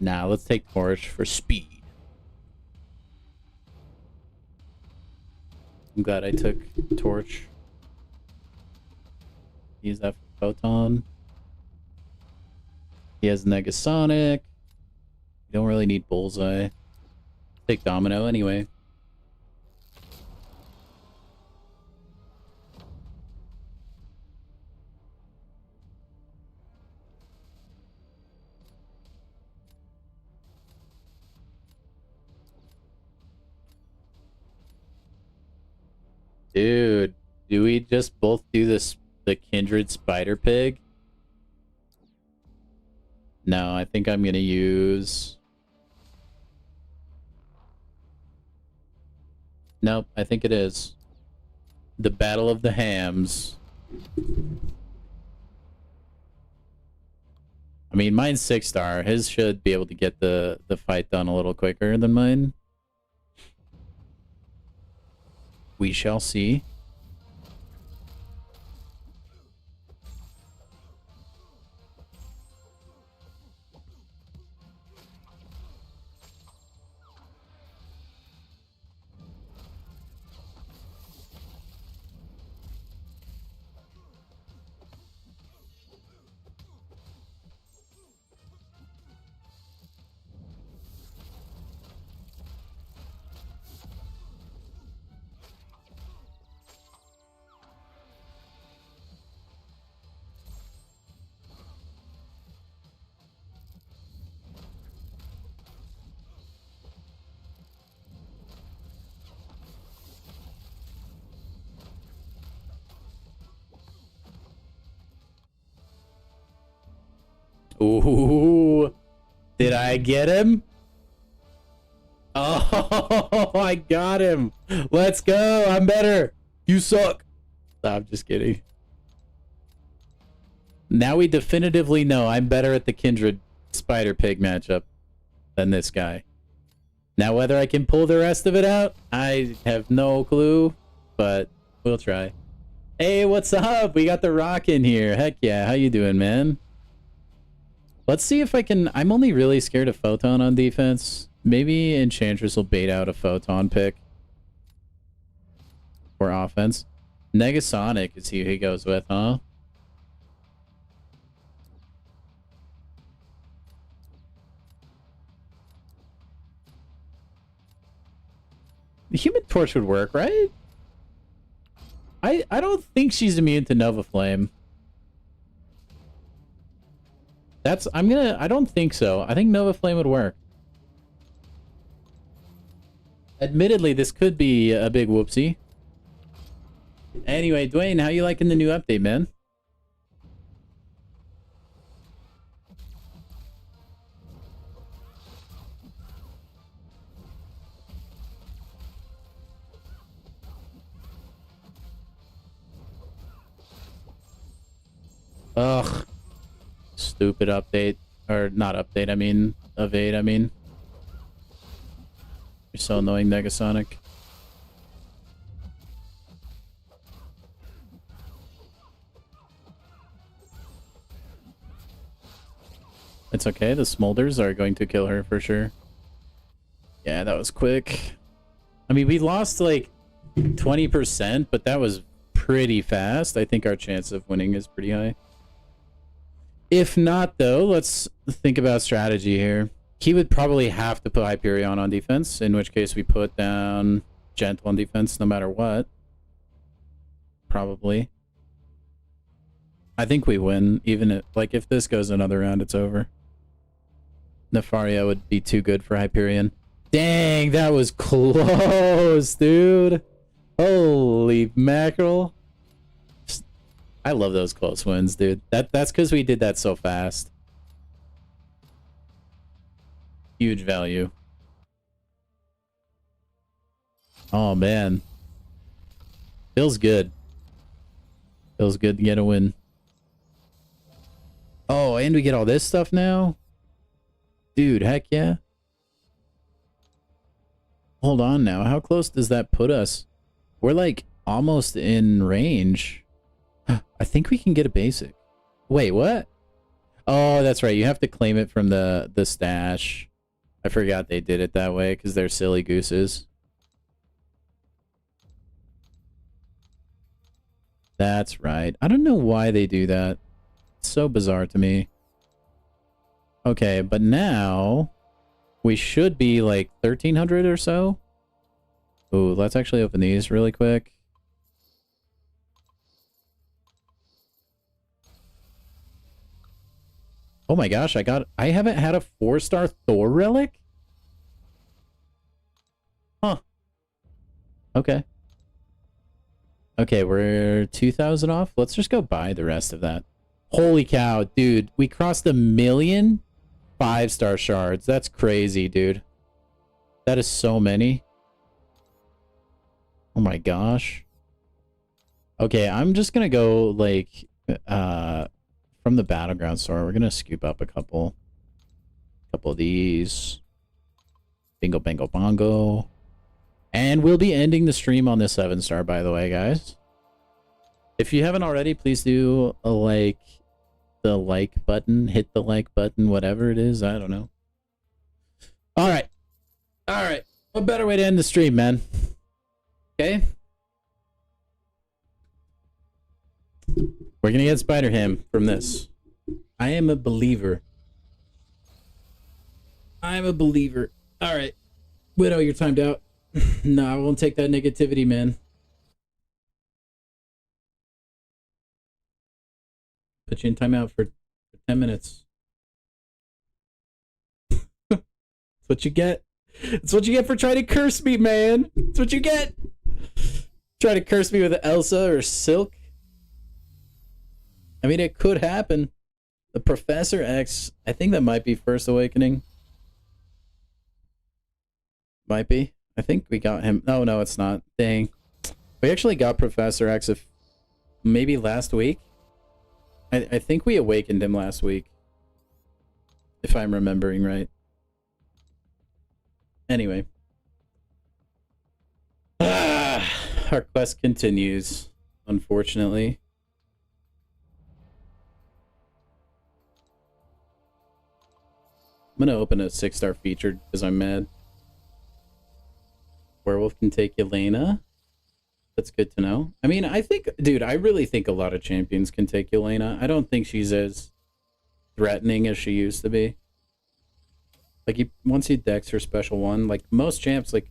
Nah, let's take Torch for speed. I'm glad I took Torch. Use that for Photon. He has Negasonic. You don't really need Bullseye. Take Domino anyway. Dude, do we just both do this, the Kindred Spider Pig? No, I think I'm gonna use... Nope, I think it is. The Battle of the Hams. I mean, mine's 6-star. His should be able to get the fight done a little quicker than mine. We shall see. Ooh, did I get him? Oh, I got him. Let's go. I'm better. You suck. I'm just kidding. Now we definitively know I'm better at the Kindred Spider Pig matchup than this guy. Now whether I can pull the rest of it out, I have no clue, but we'll try. Hey, what's up? We got the Rock in here. Heck yeah. How you doing, man? Let's see if I can... I'm only really scared of Photon on defense. Maybe Enchantress will bait out a Photon pick. For offense. Negasonic is who he goes with, huh? The Human Torch would work, right? I don't think she's immune to Nova Flame. I don't think so. I think Nova Flame would work. Admittedly, this could be a big whoopsie. Anyway, Dwayne, how you liking the new update, man? Ugh. Stupid update. Or not update, I mean evade, I mean. You're so annoying, Negasonic. It's okay, the smolders are going to kill her for sure. Yeah, that was quick. I mean, we lost like 20%, but that was pretty fast. I think our chance of winning is pretty high. If not, though, let's think about strategy here. He would probably have to put Hyperion on defense, in which case we put down Gentle on defense no matter what. Probably. I think we win, even if, like, if this goes another round, it's over. Nefaria would be too good for Hyperion. Dang, that was close, dude. Holy mackerel. I love those close wins, dude. That's because we did that so fast. Huge value. Oh, man. Feels good. Feels good to get a win. Oh, and we get all this stuff now? Dude, heck yeah. Hold on now. How close does that put us? We're like almost in range. I think we can get a basic. Wait, what? Oh, that's right. You have to claim it from the stash. I forgot they did it that way because they're silly gooses. That's right. I don't know why they do that. It's so bizarre to me. Okay, but now we should be like 1,300 or so. Ooh, let's actually open these really quick. Oh my gosh, I haven't had a 4-star Thor relic? Huh. Okay. Okay, we're 2,000 off. Let's just go buy the rest of that. Holy cow, dude. We crossed 1 million 5-star shards. That's crazy, dude. That is so many. Oh my gosh. Okay, I'm just gonna go, like, from the Battleground store. We're gonna scoop up a couple of these. Bingo, bango, bongo. And we'll be ending the stream on this 7-star, by the way, guys. If you haven't already, please do the like button, hit the like button, whatever it is. I don't know. All right. All right. What better way to end the stream, man? Okay. We're going to get Spider-Ham from this. I am a believer. I'm a believer. All right. Widow, you're timed out. No, I won't take that negativity, man. Put you in timeout for 10 minutes. That's what you get. That's what you get for trying to curse me, man. That's what you get. Try to curse me with Elsa or Silk. I mean, it could happen. The Professor X, I think that might be First Awakening. Might be. I think we got him. No, no, it's not. Dang. We actually got Professor X maybe last week. I think we awakened him last week. If I'm remembering right. Anyway. Our quest continues, unfortunately. I'm gonna open a 6-star featured because I'm mad. Werewolf can take Yelena. That's good to know. I mean, I think, dude, I really think a lot of champions can take Yelena. I don't think she's as threatening as she used to be. Like, once you dex her special one, like, most champs, like,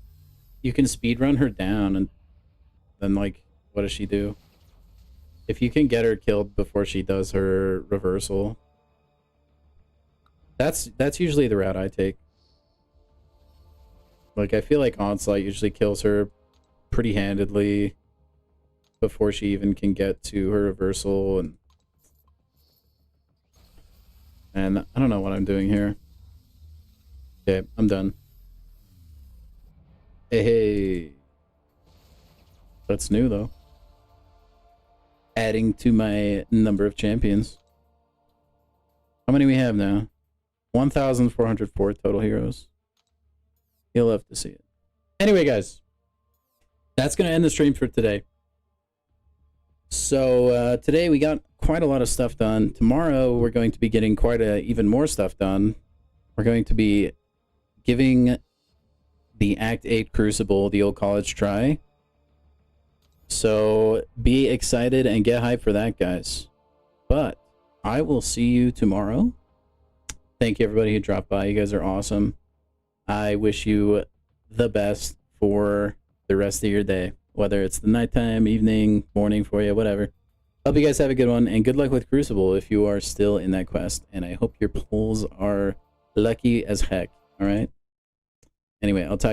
you can speedrun her down, and then, like, what does she do? If you can get her killed before she does her reversal, that's usually the route I take. Like, I feel like Onslaught usually kills her pretty handedly before she even can get to her reversal, and I don't know what I'm doing here. Okay, I'm done. Hey. That's new, though. Adding to my number of champions. How many we have now? 1,404 total heroes. You'll have to see it. Anyway, guys, that's going to end the stream for today. So today we got quite a lot of stuff done. Tomorrow we're going to be getting even more stuff done. We're going to be giving the Act 8 Crucible the old college try. So be excited and get hyped for that, guys. But I will see you tomorrow. Thank you, everybody who dropped by. You guys are awesome. I wish you the best for the rest of your day, whether it's the nighttime, evening, morning for you, whatever. Hope you guys have a good one, and good luck with Crucible if you are still in that quest. And I hope your pulls are lucky as heck. All right. Anyway, I'll talk